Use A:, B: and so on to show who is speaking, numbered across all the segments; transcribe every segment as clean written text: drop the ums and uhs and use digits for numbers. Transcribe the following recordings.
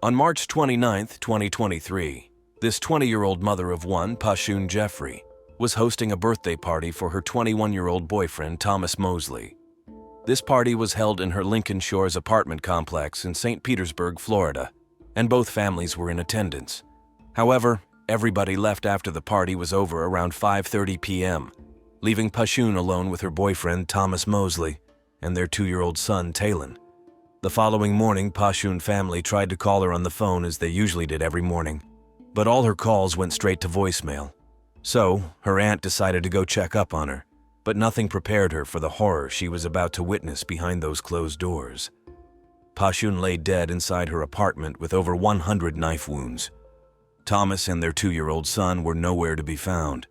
A: On March 29, 2023, this 20-year-old mother of one, Pashon Jeffrey, was hosting a birthday party for her 21-year-old boyfriend, Thomas Mosley. This party was held in her Lincoln Shores apartment complex in St. Petersburg, Florida, and both families were in attendance. However, everybody left after the party was over around 5:30 p.m., leaving Pashon alone with her boyfriend, Thomas Mosley, and their 2-year-old son, Taylen. The following morning, Pashon family tried to call her on the phone as they usually did every morning, but all her calls went straight to voicemail. So, her aunt decided to go check up on her, but nothing prepared her for the horror she was about to witness behind those closed doors. Pashon lay dead inside her apartment with over 100 knife wounds. Thomas and their 2-year-old son were nowhere to be found.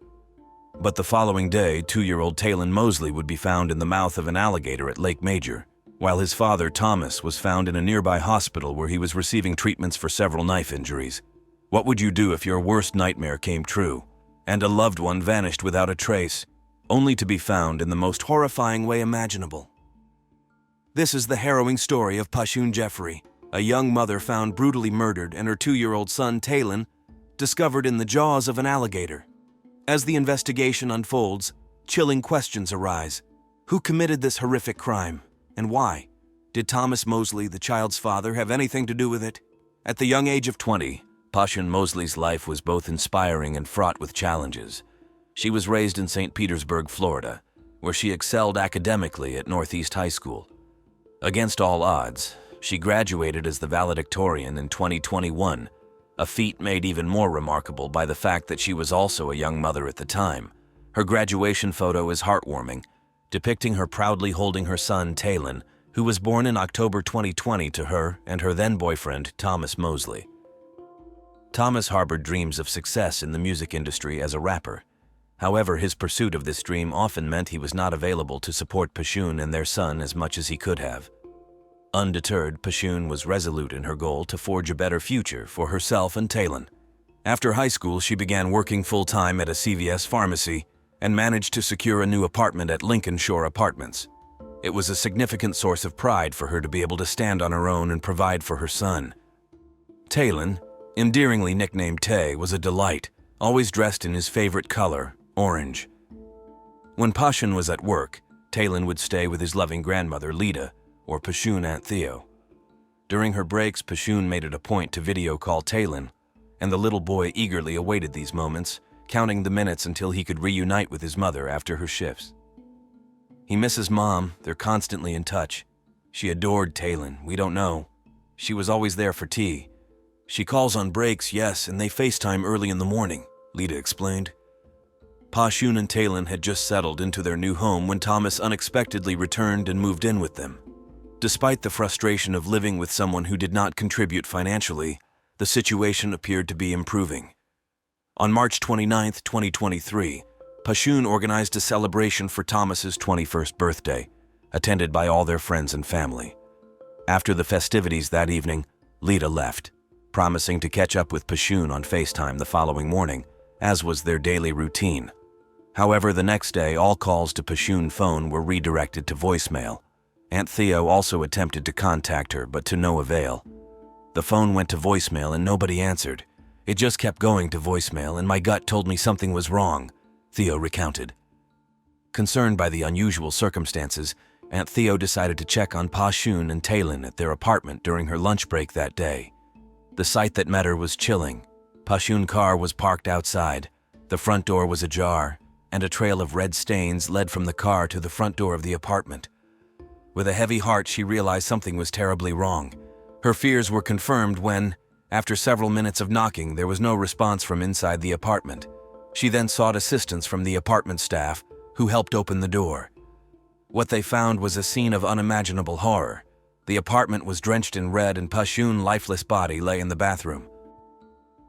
A: But the following day, 2-year-old Taylen Mosley would be found in the mouth of an alligator at Lake Major, while his father, Thomas, was found in a nearby hospital where he was receiving treatments for several knife injuries. What would you do if your worst nightmare came true, and a loved one vanished without a trace, only to be found in the most horrifying way imaginable? This is the harrowing story of Pashon Jeffrey, a young mother found brutally murdered and her 2-year-old son, Taylen, discovered in the jaws of an alligator. As the investigation unfolds, chilling questions arise. Who committed this horrific crime? And why? Did Thomas Mosley, the child's father, have anything to do with it? At the young age of 20, Pashon Mosley's life was both inspiring and fraught with challenges. She was raised in St. Petersburg, Florida, where she excelled academically at Northeast High School. Against all odds, she graduated as the valedictorian in 2021, a feat made even more remarkable by the fact that she was also a young mother at the time. Her graduation photo is heartwarming, depicting her proudly holding her son, Taylen, who was born in October 2020 to her and her then-boyfriend, Thomas Mosley. Thomas harbored dreams of success in the music industry as a rapper. However, his pursuit of this dream often meant he was not available to support Pashon and their son as much as he could have. Undeterred, Pashon was resolute in her goal to forge a better future for herself and Taylen. After high school, she began working full-time at a CVS pharmacy and managed to secure a new apartment at Lincoln Shore Apartments. It was a significant source of pride for her to be able to stand on her own and provide for her son. Taylen, endearingly nicknamed Tay, was a delight, always dressed in his favorite color, orange. When Pashon was at work, Taylen would stay with his loving grandmother, Lita, or Pashon Aunt Theo. During her breaks, Pashon made it a point to video call Taylen, and the little boy eagerly awaited these moments, counting the minutes until he could reunite with his mother after her shifts. He misses Mom, they're constantly in touch. She adored Taylen, we don't know. She was always there for tea. She calls on breaks, yes, and they FaceTime early in the morning, Lita explained. Pashon and Taylen had just settled into their new home when Thomas unexpectedly returned and moved in with them. Despite the frustration of living with someone who did not contribute financially, the situation appeared to be improving. On March 29, 2023, Pashon organized a celebration for Thomas's 21st birthday, attended by all their friends and family. After the festivities that evening, Lita left, promising to catch up with Pashon on FaceTime the following morning, as was their daily routine. However, the next day, all calls to Pashon's phone were redirected to voicemail. Aunt Theo also attempted to contact her, but to no avail. The phone went to voicemail and nobody answered. It just kept going to voicemail, and my gut told me something was wrong, Theo recounted. Concerned by the unusual circumstances, Aunt Theo decided to check on Pashon and Taylen at their apartment during her lunch break that day. The sight that met her was chilling. Pashon's car was parked outside, the front door was ajar, and a trail of red stains led from the car to the front door of the apartment. With a heavy heart, she realized something was terribly wrong. Her fears were confirmed when, after several minutes of knocking, there was no response from inside the apartment. She then sought assistance from the apartment staff, who helped open the door. What they found was a scene of unimaginable horror. The apartment was drenched in red and Pashon's lifeless body lay in the bathroom.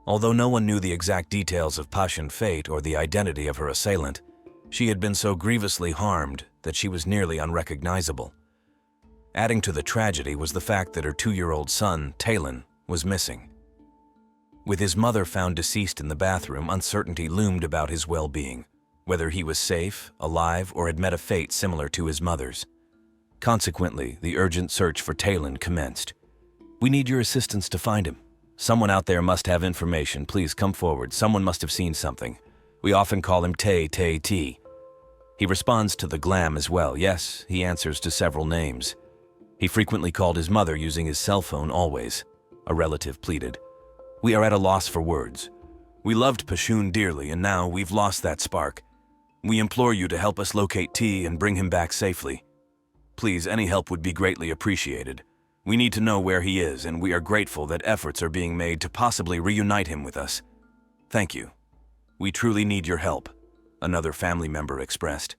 A: Although no one knew the exact details of Pashon's fate or the identity of her assailant, she had been so grievously harmed that she was nearly unrecognizable. Adding to the tragedy was the fact that her 2-year-old son, Taylen, was missing. With his mother found deceased in the bathroom, uncertainty loomed about his well-being, whether he was safe, alive, or had met a fate similar to his mother's. Consequently, the urgent search for Taylen commenced. "We need your assistance to find him," Someone out there must have information. Please come forward. Someone must have seen something. We often call him T. He responds to the glam as well. Yes, he answers to several names. He frequently called his mother using his cell phone always. A relative pleaded. We are at a loss for words. We loved Pashon dearly, and now we've lost that spark. We implore you to help us locate T and bring him back safely. Please, any help would be greatly appreciated. We need to know where he is, and we are grateful that efforts are being made to possibly reunite him with us. Thank you. We truly need your help, another family member expressed.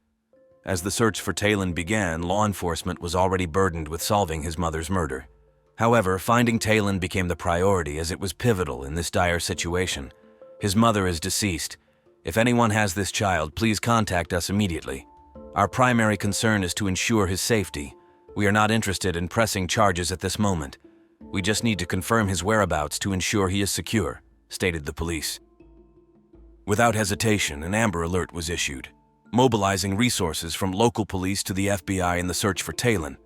A: As the search for Taylen began, law enforcement was already burdened with solving his mother's murder. However, finding Taylen became the priority as it was pivotal in this dire situation. His mother is deceased. If anyone has this child, please contact us immediately. Our primary concern is to ensure his safety. We are not interested in pressing charges at this moment. We just need to confirm his whereabouts to ensure he is secure, stated the police. Without hesitation, an Amber Alert was issued, mobilizing resources from local police to the FBI in the search for Taylen.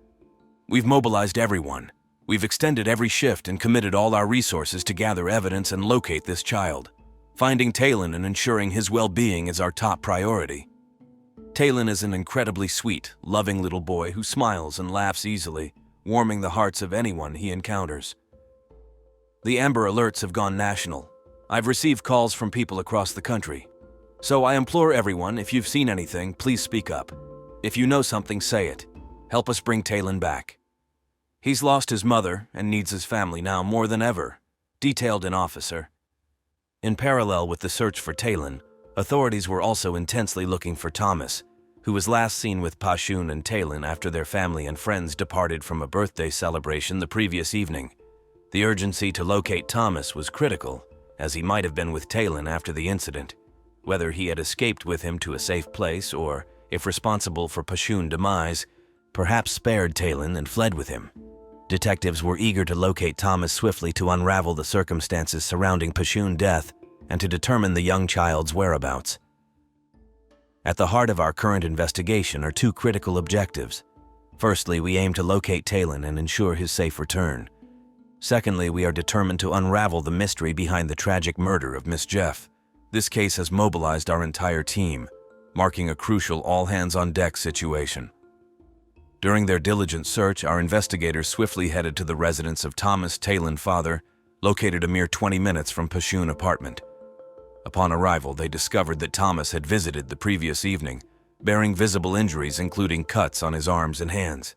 A: We've mobilized everyone. We've extended every shift and committed all our resources to gather evidence and locate this child. Finding Taylen and ensuring his well-being is our top priority. Taylen is an incredibly sweet, loving little boy who smiles and laughs easily, warming the hearts of anyone he encounters. The Amber Alerts have gone national. I've received calls from people across the country. So I implore everyone, if you've seen anything, please speak up. If you know something, say it. Help us bring Taylen back. He's lost his mother and needs his family now more than ever, detailed an officer. In parallel with the search for Taylen, authorities were also intensely looking for Thomas, who was last seen with Pashon and Taylen after their family and friends departed from a birthday celebration the previous evening. The urgency to locate Thomas was critical, as he might have been with Taylen after the incident, whether he had escaped with him to a safe place or, if responsible for Pashon's demise, perhaps spared Taylen and fled with him. Detectives were eager to locate Thomas swiftly to unravel the circumstances surrounding Pashon's death and to determine the young child's whereabouts. At the heart of our current investigation are two critical objectives. Firstly, we aim to locate Taylen and ensure his safe return. Secondly, we are determined to unravel the mystery behind the tragic murder of Miss Jeff. This case has mobilized our entire team, marking a crucial all-hands-on-deck situation. During their diligent search, our investigators swiftly headed to the residence of Thomas Taylen's father, located a mere 20 minutes from Pashon's apartment. Upon arrival, they discovered that Thomas had visited the previous evening, bearing visible injuries including cuts on his arms and hands.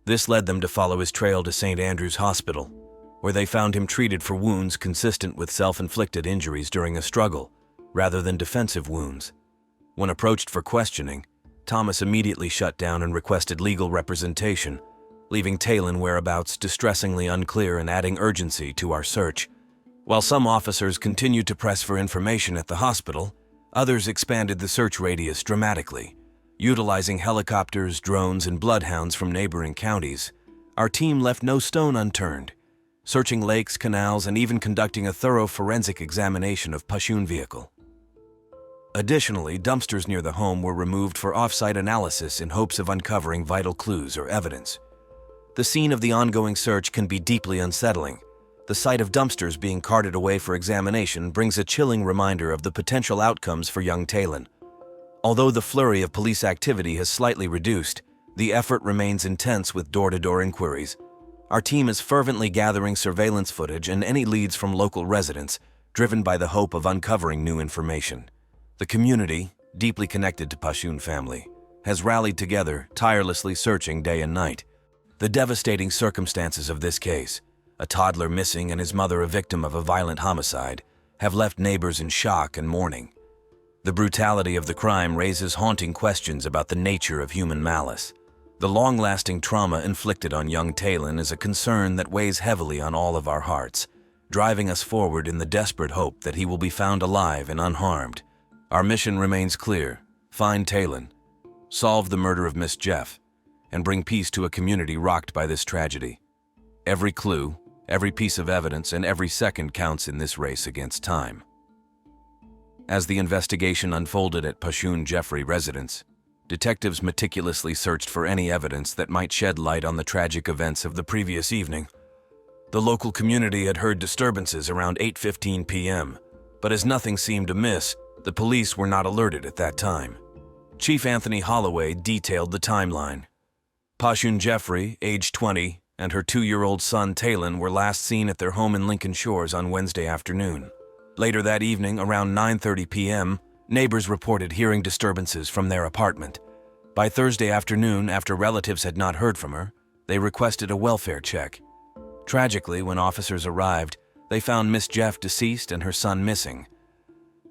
A: This led them to follow his trail to St. Andrew's Hospital, where they found him treated for wounds consistent with self-inflicted injuries during a struggle, rather than defensive wounds. When approached for questioning, Thomas immediately shut down and requested legal representation, leaving Taylen's whereabouts distressingly unclear and adding urgency to our search. While some officers continued to press for information at the hospital, others expanded the search radius dramatically. Utilizing helicopters, drones, and bloodhounds from neighboring counties, our team left no stone unturned, searching lakes, canals, and even conducting a thorough forensic examination of Pashon's vehicle. Additionally, dumpsters near the home were removed for off-site analysis in hopes of uncovering vital clues or evidence. The scene of the ongoing search can be deeply unsettling. The sight of dumpsters being carted away for examination brings a chilling reminder of the potential outcomes for young Taylen. Although the flurry of police activity has slightly reduced, the effort remains intense with door-to-door inquiries. Our team is fervently gathering surveillance footage and any leads from local residents, driven by the hope of uncovering new information. The community, deeply connected to Pashon's family, has rallied together, tirelessly searching day and night. The devastating circumstances of this case, a toddler missing and his mother a victim of a violent homicide, have left neighbors in shock and mourning. The brutality of the crime raises haunting questions about the nature of human malice. The long-lasting trauma inflicted on young Taylen is a concern that weighs heavily on all of our hearts, driving us forward in the desperate hope that he will be found alive and unharmed. Our mission remains clear: find Taylen, solve the murder of Miss Jeff, and bring peace to a community rocked by this tragedy. Every clue, every piece of evidence, and every second counts in this race against time. As the investigation unfolded at Pashon Jeffrey residence, detectives meticulously searched for any evidence that might shed light on the tragic events of the previous evening. The local community had heard disturbances around 8:15 p.m., but as nothing seemed amiss, the police were not alerted at that time. Chief Anthony Holloway detailed the timeline. Pashon Jeffrey, age 20, and her 2-year-old son Taylen were last seen at their home in Lincoln Shores on Wednesday afternoon. Later that evening, around 9:30 p.m., neighbors reported hearing disturbances from their apartment. By Thursday afternoon, after relatives had not heard from her, they requested a welfare check. Tragically, when officers arrived, they found Miss Jeff deceased and her son missing.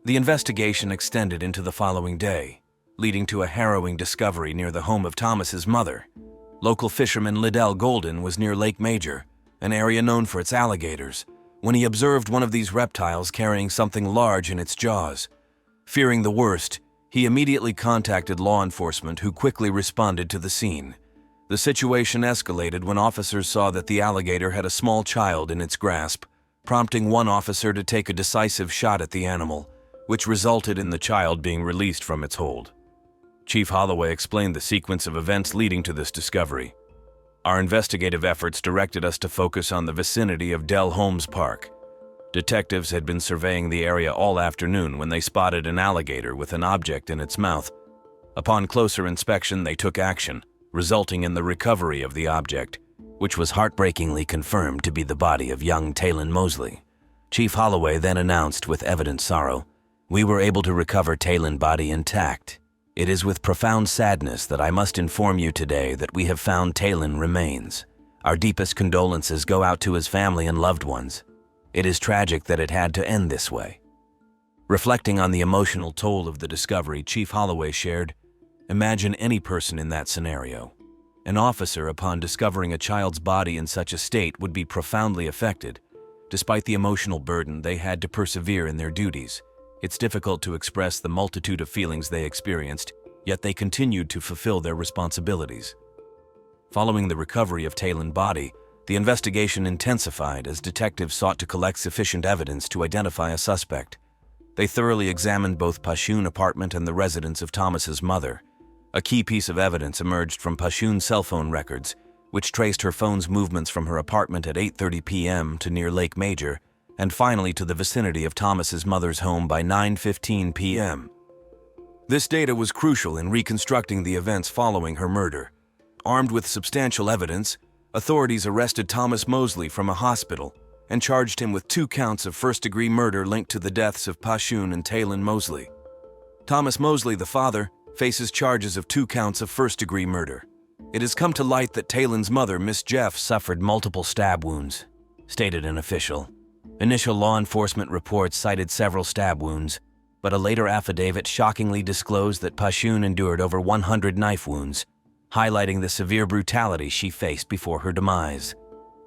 A: The investigation extended into the following day, leading to a harrowing discovery near the home of Thomas's mother. Local fisherman Liddell Golden was near Lake Major, an area known for its alligators, when he observed one of these reptiles carrying something large in its jaws. Fearing the worst, he immediately contacted law enforcement, who quickly responded to the scene. The situation escalated when officers saw that the alligator had a small child in its grasp, prompting one officer to take a decisive shot at the animal, which resulted in the child being released from its hold. Chief Holloway explained the sequence of events leading to this discovery. Our investigative efforts directed us to focus on the vicinity of Dell Holmes Park. Detectives had been surveying the area all afternoon when they spotted an alligator with an object in its mouth. Upon closer inspection, they took action, resulting in the recovery of the object, which was heartbreakingly confirmed to be the body of young Taylen Mosley. Chief Holloway then announced with evident sorrow, "We were able to recover Taylen's body intact. It is with profound sadness that I must inform you today that we have found Taylen remains. Our deepest condolences go out to his family and loved ones. It is tragic that it had to end this way." Reflecting on the emotional toll of the discovery, Chief Holloway shared, "Imagine any person in that scenario. An officer, upon discovering a child's body in such a state, would be profoundly affected. Despite the emotional burden, they had to persevere in their duties. It's difficult to express the multitude of feelings they experienced, yet they continued to fulfill their responsibilities." Following the recovery of Taylen's body, the investigation intensified as detectives sought to collect sufficient evidence to identify a suspect. They thoroughly examined both Pashon's apartment and the residence of Thomas's mother. A key piece of evidence emerged from Pashon's cell phone records, which traced her phone's movements from her apartment at 8:30 p.m. to near Lake Major, and finally to the vicinity of Thomas's mother's home by 9:15 p.m. This data was crucial in reconstructing the events following her murder. Armed with substantial evidence, authorities arrested Thomas Mosley from a hospital and charged him with 2 counts of first-degree murder linked to the deaths of Pashon and Taylen Mosley. Thomas Mosley, the father, faces charges of 2 counts of first-degree murder. It has come to light that Taylen's mother, Miss Jeff, suffered multiple stab wounds, stated an official. Initial law enforcement reports cited several stab wounds, but a later affidavit shockingly disclosed that Pashon endured over 100 knife wounds, highlighting the severe brutality she faced before her demise.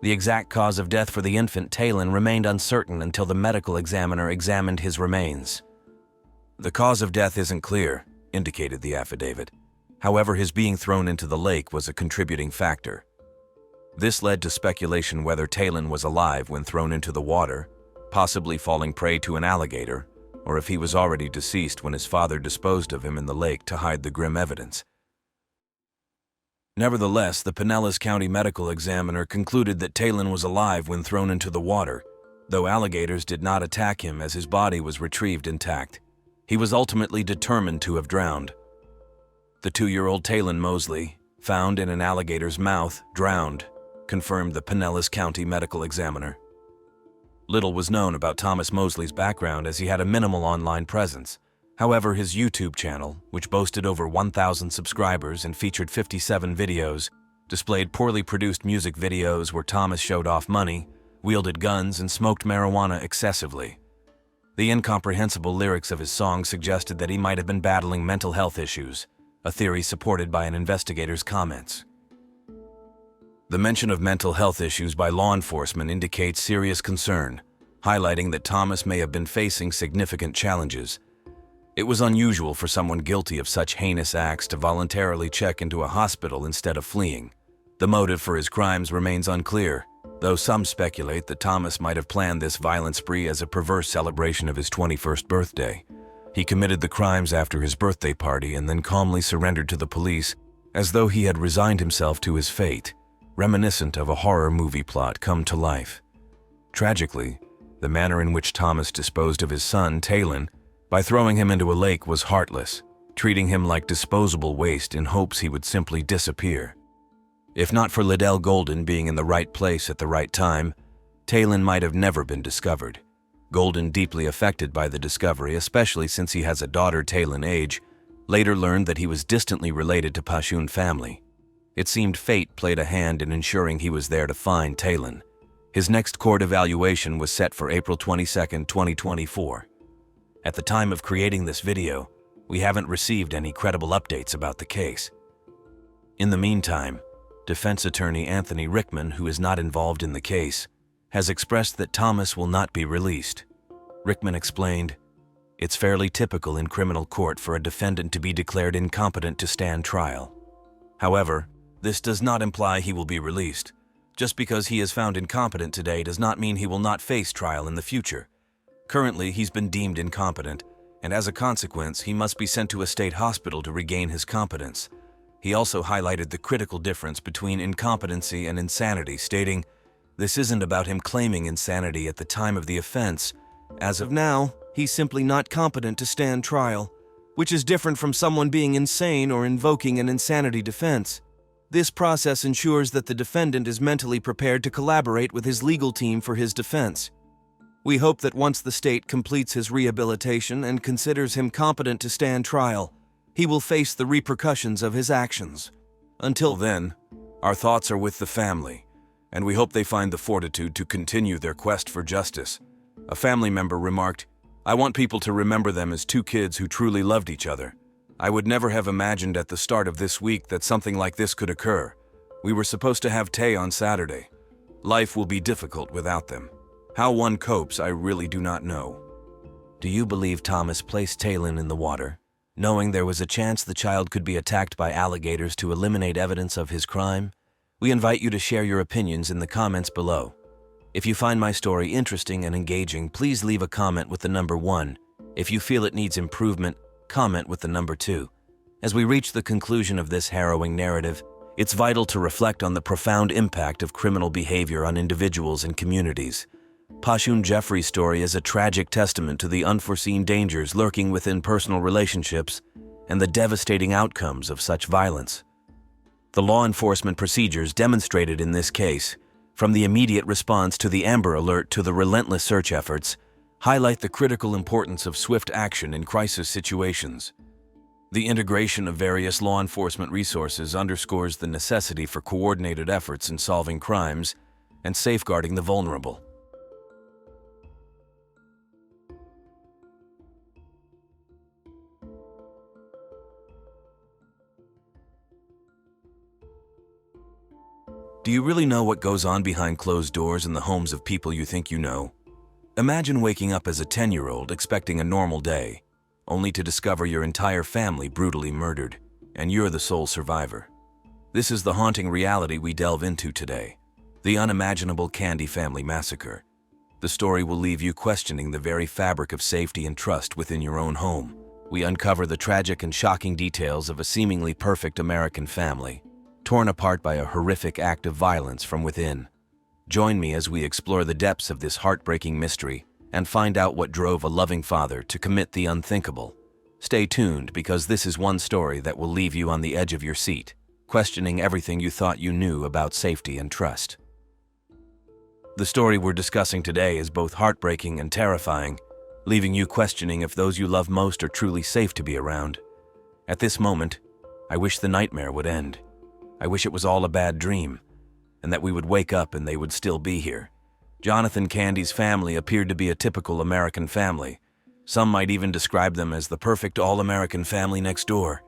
A: The exact cause of death for the infant Taylen remained uncertain until the medical examiner examined his remains. "The cause of death isn't clear," indicated the affidavit. However, his being thrown into the lake was a contributing factor. This led to speculation whether Taylen was alive when thrown into the water, possibly falling prey to an alligator, or if he was already deceased when his father disposed of him in the lake to hide the grim evidence. Nevertheless, the Pinellas County medical examiner concluded that Taylen was alive when thrown into the water, though alligators did not attack him as his body was retrieved intact. He was ultimately determined to have drowned. The 2-year-old Taylen Mosley, found in an alligator's mouth, drowned, confirmed the Pinellas County medical examiner. Little was known about Thomas Mosley's background as he had a minimal online presence. However, his YouTube channel, which boasted over 1,000 subscribers and featured 57 videos, displayed poorly produced music videos where Thomas showed off money, wielded guns, and smoked marijuana excessively. The incomprehensible lyrics of his songs suggested that he might have been battling mental health issues, a theory supported by an investigator's comments. The mention of mental health issues by law enforcement indicates serious concern, highlighting that Thomas may have been facing significant challenges. It was unusual for someone guilty of such heinous acts to voluntarily check into a hospital instead of fleeing. The motive for his crimes remains unclear, though some speculate that Thomas might have planned this violent spree as a perverse celebration of his 21st birthday. He committed the crimes after his birthday party and then calmly surrendered to the police as though he had resigned himself to his fate, reminiscent of a horror movie plot come to life. Tragically, the manner in which Thomas disposed of his son, Taylen, by throwing him into a lake was heartless, treating him like disposable waste in hopes he would simply disappear. If not for Liddell Golden being in the right place at the right time, Taylen might have never been discovered. Golden, deeply affected by the discovery, especially since he has a daughter Taylen age, later learned that he was distantly related to Pashon family. It seemed fate played a hand in ensuring he was there to find Taylen. His next court evaluation was set for April 22, 2024. At the time of creating this video, we haven't received any credible updates about the case. In the meantime, defense attorney Anthony Rickman, who is not involved in the case, has expressed that Thomas will not be released. Rickman explained, "It's fairly typical in criminal court for a defendant to be declared incompetent to stand trial. However, this does not imply he will be released. Just because he is found incompetent today does not mean he will not face trial in the future. Currently, he's been deemed incompetent, and as a consequence, he must be sent to a state hospital to regain his competence." He also highlighted the critical difference between incompetency and insanity, stating, "This isn't about him claiming insanity at the time of the offense. As of now, he's simply not competent to stand trial, which is different from someone being insane or invoking an insanity defense. This process ensures that the defendant is mentally prepared to collaborate with his legal team for his defense. We hope that once the state completes his rehabilitation and considers him competent to stand trial, he will face the repercussions of his actions. Until then, our thoughts are with the family, and we hope they find the fortitude to continue their quest for justice." A family member remarked, "I want people to remember them as two kids who truly loved each other. I would never have imagined at the start of this week that something like this could occur. We were supposed to have Tay on Saturday. Life will be difficult without them. How one copes, I really do not know." Do you believe Thomas placed Taylen in the water, knowing there was a chance the child could be attacked by alligators to eliminate evidence of his crime? We invite you to share your opinions in the comments below. If you find my story interesting and engaging, please leave a comment with the number 1. If you feel it needs improvement, comment with the number 2. As we reach the conclusion of this harrowing narrative, it's vital to reflect on the profound impact of criminal behavior on individuals and communities. Pashon Jeffrey's story is a tragic testament to the unforeseen dangers lurking within personal relationships and the devastating outcomes of such violence. The law enforcement procedures demonstrated in this case, from the immediate response to the Amber Alert to the relentless search efforts, highlight the critical importance of swift action in crisis situations. The integration of various law enforcement resources underscores the necessity for coordinated efforts in solving crimes and safeguarding the vulnerable. Do you really know what goes on behind closed doors in the homes of people you think you know? Imagine waking up as a 10-year-old expecting a normal day, only to discover your entire family brutally murdered, and you're the sole survivor. This is the haunting reality we delve into today, the unimaginable Candy family massacre. The story will leave you questioning the very fabric of safety and trust within your own home. We uncover the tragic and shocking details of a seemingly perfect American family, torn apart by a horrific act of violence from within. Join me as we explore the depths of this heartbreaking mystery and find out what drove a loving father to commit the unthinkable. Stay tuned, because this is one story that will leave you on the edge of your seat, questioning everything you thought you knew about safety and trust. The story we're discussing today is both heartbreaking and terrifying, leaving you questioning if those you love most are truly safe to be around. At this moment, I wish the nightmare would end. I wish it was all a bad dream, and that we would wake up and they would still be here. Jonathan Candy's family appeared to be a typical American family. Some might even describe them as the perfect all-American family next door.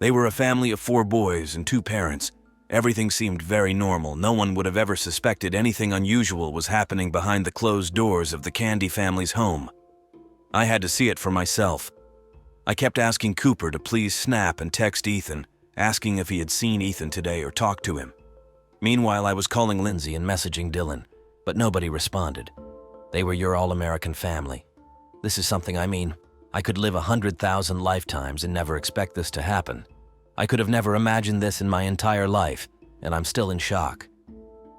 A: They were a family of 4 boys and 2 parents. Everything seemed very normal. No one would have ever suspected anything unusual was happening behind the closed doors of the Candy family's home. I had to see it for myself. I kept asking Cooper to please snap and text Ethan, asking if he had seen Ethan today or talked to him. Meanwhile, I was calling Lindsay and messaging Dylan, but nobody responded. They were your all-American family. This is something I could live 100,000 lifetimes and never expect this to happen. I could have never imagined this in my entire life, and I'm still in shock.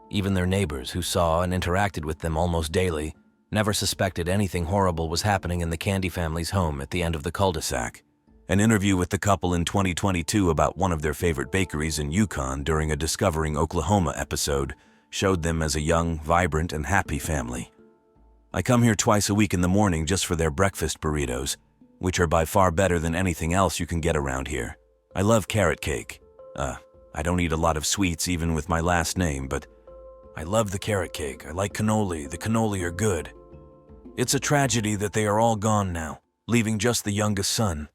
A: Even their neighbors, who saw and interacted with them almost daily, never suspected anything horrible was happening in the Candy family's home at the end of the cul-de-sac. An interview with the couple in 2022 about one of their favorite bakeries in Yukon during a Discovering Oklahoma episode showed them as a young, vibrant, and happy family. "I come here twice a week in the morning just for their breakfast burritos, which are by far better than anything else you can get around here. I love carrot cake. I don't eat a lot of sweets even with my last name, but I love the carrot cake. I like cannoli. The cannoli are good. It's a tragedy that they are all gone now, leaving just the youngest son.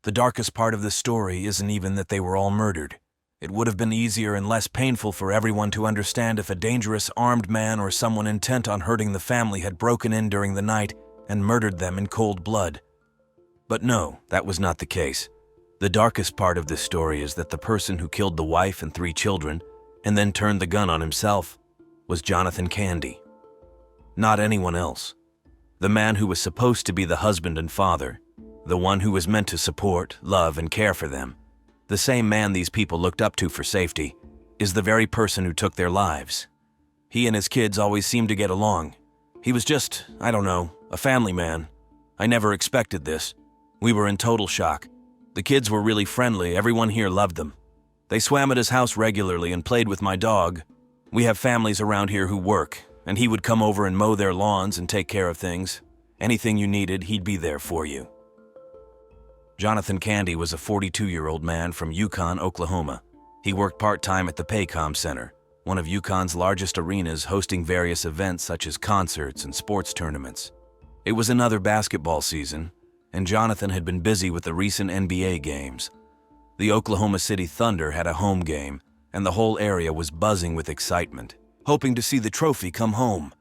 A: The darkest part of the story isn't even that they were all murdered. It would have been easier and less painful for everyone to understand if a dangerous armed man or someone intent on hurting the family had broken in during the night and murdered them in cold blood. But no, that was not the case. The darkest part of this story is that the person who killed the wife and 3 children and then turned the gun on himself was Jonathan Candy. Not anyone else. The man who was supposed to be the husband and father, the one who was meant to support, love, and care for them, the same man these people looked up to for safety, is the very person who took their lives. He and his kids always seemed to get along. He was just, I don't know, a family man. I never expected this. We were in total shock. The kids were really friendly. Everyone here loved them. They swam at his house regularly and played with my dog. We have families around here who work, and he would come over and mow their lawns and take care of things. Anything you needed, he'd be there for you." Jonathan Candy was a 42-year-old man from Yukon, Oklahoma. He worked part-time at the Paycom Center, one of Yukon's largest arenas hosting various events such as concerts and sports tournaments. It was another basketball season, and Jonathan had been busy with the recent NBA games. The Oklahoma City Thunder had a home game, and the whole area was buzzing with excitement, hoping to see the trophy come home.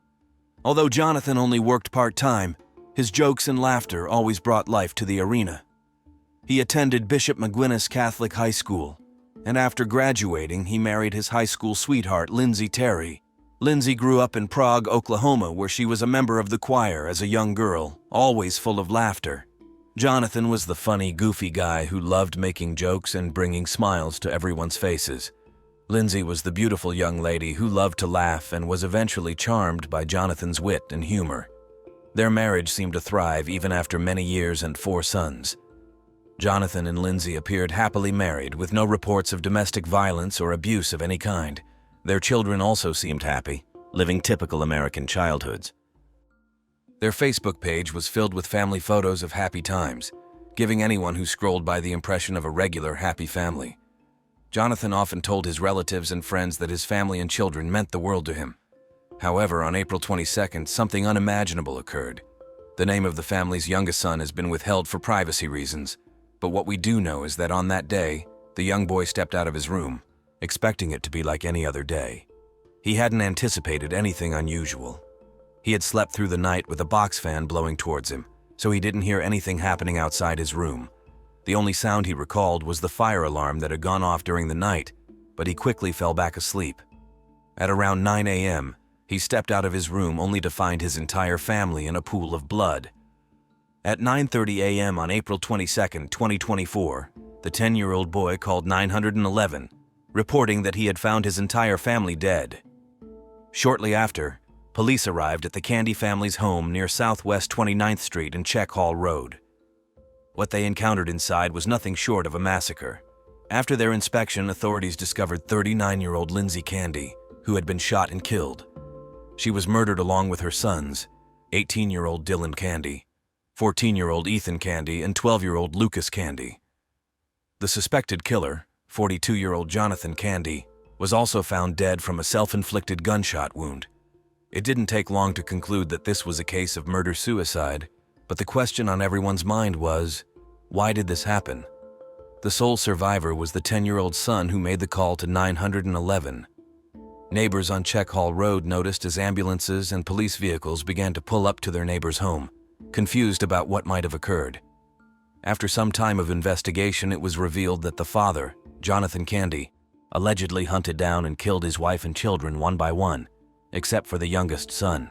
A: Although Jonathan only worked part-time, his jokes and laughter always brought life to the arena. He attended Bishop McGuinness Catholic High School, and after graduating, he married his high school sweetheart, Lindsay Terry. Lindsay grew up in Prague, Oklahoma, where she was a member of the choir as a young girl, always full of laughter. Jonathan was the funny, goofy guy who loved making jokes and bringing smiles to everyone's faces. Lindsay was the beautiful young lady who loved to laugh and was eventually charmed by Jonathan's wit and humor. Their marriage seemed to thrive even after many years and 4 sons. Jonathan and Lindsay appeared happily married with no reports of domestic violence or abuse of any kind. Their children also seemed happy, living typical American childhoods. Their Facebook page was filled with family photos of happy times, giving anyone who scrolled by the impression of a regular, happy family. Jonathan often told his relatives and friends that his family and children meant the world to him. However, on April 22nd, something unimaginable occurred. The name of the family's youngest son has been withheld for privacy reasons, but what we do know is that on that day, the young boy stepped out of his room, expecting it to be like any other day. He hadn't anticipated anything unusual. He had slept through the night with a box fan blowing towards him, so he didn't hear anything happening outside his room. The only sound he recalled was the fire alarm that had gone off during the night, but he quickly fell back asleep. At around 9 a.m., he stepped out of his room only to find his entire family in a pool of blood. At 9:30 a.m. on April 22, 2024, the 10-year-old boy called 911, reporting that he had found his entire family dead. Shortly after, police arrived at the Candy family's home near Southwest 29th Street and Czech Hall Road. What they encountered inside was nothing short of a massacre. After their inspection, authorities discovered 39-year-old Lindsay Candy, who had been shot and killed. She was murdered along with her sons, 18-year-old Dylan Candy, 14-year-old Ethan Candy, and 12-year-old Lucas Candy. The suspected killer, 42-year-old Jonathan Candy, was also found dead from a self-inflicted gunshot wound. It didn't take long to conclude that this was a case of murder-suicide, but the question on everyone's mind was, why did this happen? The sole survivor was the 10-year-old son who made the call to 911. Neighbors on Czech Hall Road noticed as ambulances and police vehicles began to pull up to their neighbor's home, confused about what might have occurred. After some time of investigation, it was revealed that the father, Jonathan Candy, allegedly hunted down and killed his wife and children one by one, except for the youngest son.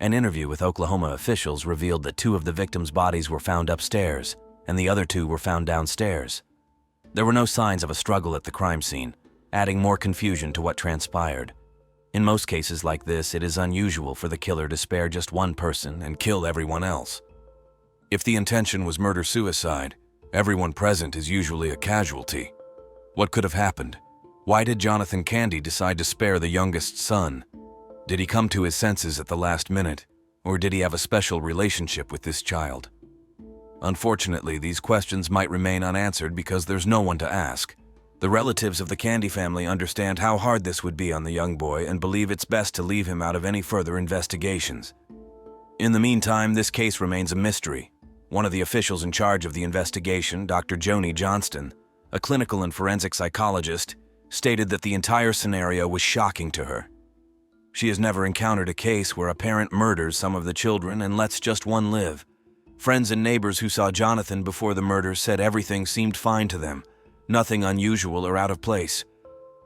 A: An interview with Oklahoma officials revealed that 2 of the victims' bodies were found upstairs, and the other 2 were found downstairs. There were no signs of a struggle at the crime scene, adding more confusion to what transpired. In most cases like this, it is unusual for the killer to spare just one person and kill everyone else. If the intention was murder-suicide, everyone present is usually a casualty. What could have happened? Why did Jonathan Candy decide to spare the youngest son? Did he come to his senses at the last minute, or did he have a special relationship with this child? Unfortunately, these questions might remain unanswered because there's no one to ask. The relatives of the Candy family understand how hard this would be on the young boy and believe it's best to leave him out of any further investigations. In the meantime, this case remains a mystery. One of the officials in charge of the investigation, Dr. Joni Johnston, a clinical and forensic psychologist, stated that the entire scenario was shocking to her. She has never encountered a case where a parent murders some of the children and lets just one live. Friends and neighbors who saw Jonathan before the murder said everything seemed fine to them, nothing unusual or out of place.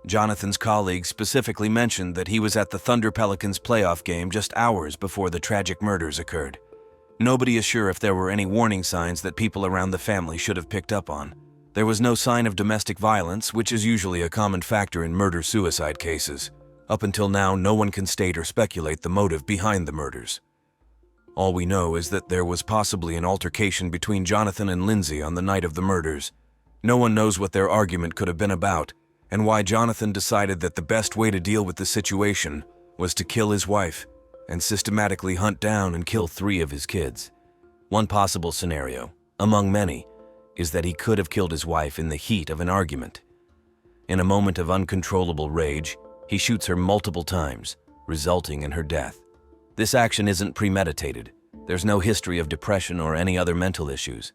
A: Jonathan's colleagues specifically mentioned that he was at the Thunder Pelicans playoff game just hours before the tragic murders occurred. Nobody is sure if there were any warning signs that people around the family should have picked up on. There was no sign of domestic violence, which is usually a common factor in murder-suicide cases. Up until now, no one can state or speculate the motive behind the murders. All we know is that there was possibly an altercation between Jonathan and Lindsay on the night of the murders. No one knows what their argument could have been about, and why Jonathan decided that the best way to deal with the situation was to kill his wife and systematically hunt down and kill 3 of his kids. One possible scenario, among many, is that he could have killed his wife in the heat of an argument. In a moment of uncontrollable rage, he shoots her multiple times, resulting in her death. This action isn't premeditated. There's no history of depression or any other mental issues.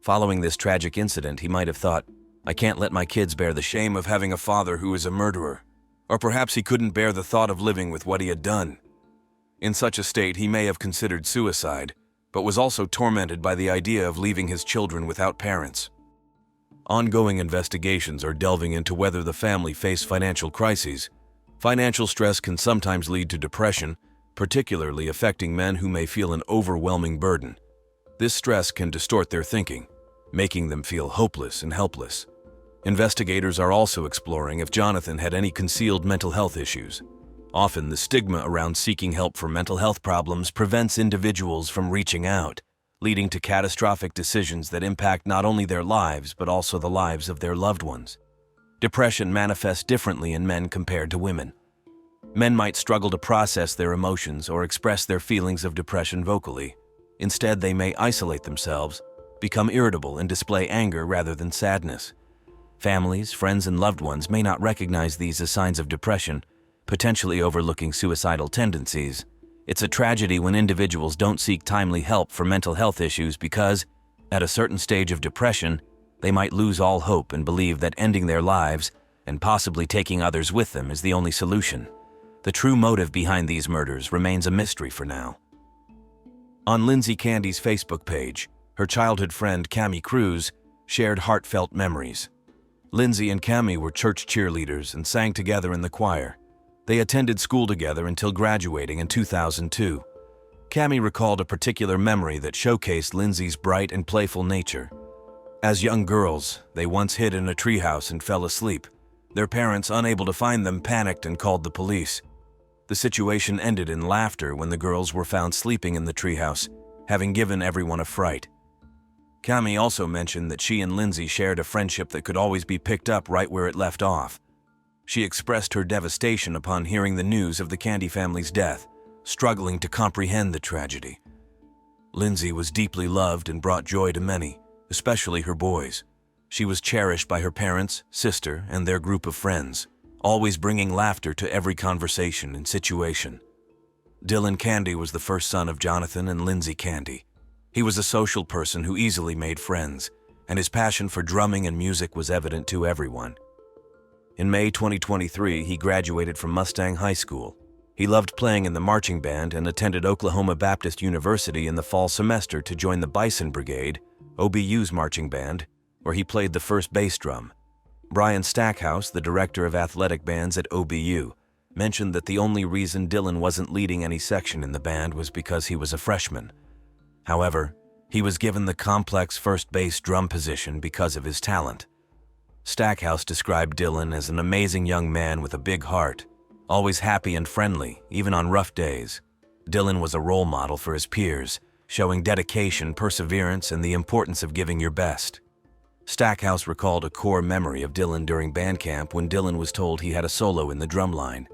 A: Following this tragic incident, he might have thought, "I can't let my kids bear the shame of having a father who is a murderer." Or perhaps he couldn't bear the thought of living with what he had done. In such a state, he may have considered suicide, but was also tormented by the idea of leaving his children without parents. Ongoing investigations are delving into whether the family faced financial crises. Financial stress can sometimes lead to depression, particularly affecting men who may feel an overwhelming burden. This stress can distort their thinking, making them feel hopeless and helpless. Investigators are also exploring if Jonathan had any concealed mental health issues. Often, the stigma around seeking help for mental health problems prevents individuals from reaching out, leading to catastrophic decisions that impact not only their lives but also the lives of their loved ones. Depression manifests differently in men compared to women. Men might struggle to process their emotions or express their feelings of depression vocally. Instead, they may isolate themselves, become irritable, and display anger rather than sadness. Families, friends, and loved ones may not recognize these as signs of depression, potentially overlooking suicidal tendencies. It's a tragedy when individuals don't seek timely help for mental health issues because, at a certain stage of depression, they might lose all hope and believe that ending their lives and possibly taking others with them is the only solution. The true motive behind these murders remains a mystery for now. On Lindsay Candy's Facebook page, her childhood friend Cami Cruz shared heartfelt memories. Lindsay and Cami were church cheerleaders and sang together in the choir. They attended school together until graduating in 2002. Cami recalled a particular memory that showcased Lindsay's bright and playful nature. As young girls, they once hid in a treehouse and fell asleep. Their parents, unable to find them, panicked and called the police. The situation ended in laughter when the girls were found sleeping in the treehouse, having given everyone a fright. Cami also mentioned that she and Lindsay shared a friendship that could always be picked up right where it left off. She expressed her devastation upon hearing the news of the Candy family's death, struggling to comprehend the tragedy. Lindsay was deeply loved and brought joy to many, especially her boys. She was cherished by her parents, sister, and their group of friends, always bringing laughter to every conversation and situation. Dylan Candy was the first son of Jonathan and Lindsay Candy. He was a social person who easily made friends, and his passion for drumming and music was evident to everyone. In May 2023, he graduated from Mustang High School. He loved playing in the marching band and attended Oklahoma Baptist University in the fall semester to join the Bison Brigade, OBU's marching band, where he played the first bass drum. Brian Stackhouse, the director of athletic bands at OBU, mentioned that the only reason Dylan wasn't leading any section in the band was because he was a freshman. However, he was given the complex first bass drum position because of his talent. Stackhouse described Dylan as an amazing young man with a big heart, Always happy and friendly, even on rough days. Dylan was a role model for his peers, showing dedication, perseverance, and the importance of giving your best. Stackhouse recalled a core memory of Dylan during band camp when Dylan was told he had a solo in the drumline.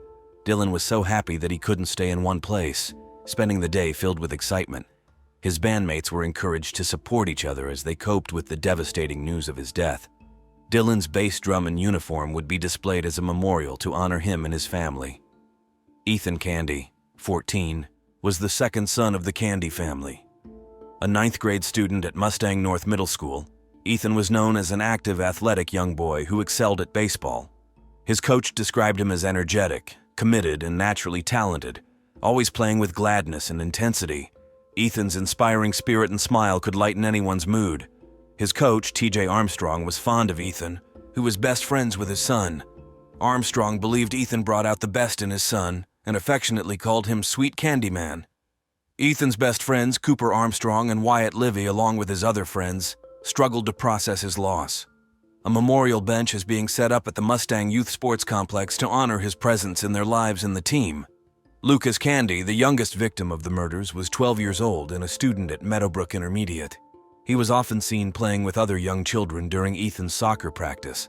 A: Dylan was so happy that he couldn't stay in one place, spending the day filled with excitement. His bandmates were encouraged to support each other as they coped with the devastating news of his death. Dylan's bass drum and uniform would be displayed as a memorial to honor him and his family. Ethan Candy, 14, was the second son of the Candy family. A ninth-grade student at Mustang North Middle School, Ethan was known as an active, athletic young boy who excelled at baseball. His coach described him as energetic, committed, and naturally talented, always playing with gladness and intensity. Ethan's inspiring spirit and smile could lighten anyone's mood. His coach, T.J. Armstrong, was fond of Ethan, who was best friends with his son. Armstrong believed Ethan brought out the best in his son and affectionately called him Sweet Candy Man. Ethan's best friends, Cooper Armstrong and Wyatt Livy, along with his other friends, struggled to process his loss. A memorial bench is being set up at the Mustang Youth Sports Complex to honor his presence in their lives and the team. Lucas Candy, the youngest victim of the murders, was 12 years old and a student at Meadowbrook Intermediate. He was often seen playing with other young children during Ethan's soccer practice.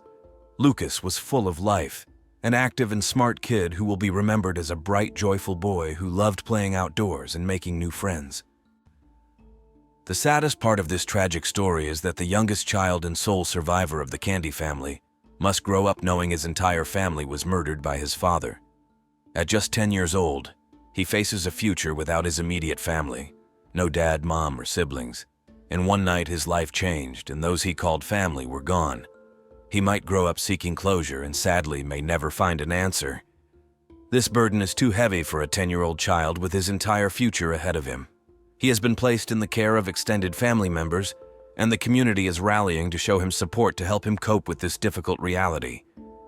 A: Lucas was full of life, an active and smart kid who will be remembered as a bright, joyful boy who loved playing outdoors and making new friends. The saddest part of this tragic story is that the youngest child and sole survivor of the Candy family must grow up knowing his entire family was murdered by his father. At just 10 years old, he faces a future without his immediate family, no dad, mom, or siblings. And one night his life changed and those he called family were gone. He might grow up seeking closure and sadly may never find an answer. This burden is too heavy for a 10-year-old child with his entire future ahead of him. He has been placed in the care of extended family members, and the community is rallying to show him support to help him cope with this difficult reality.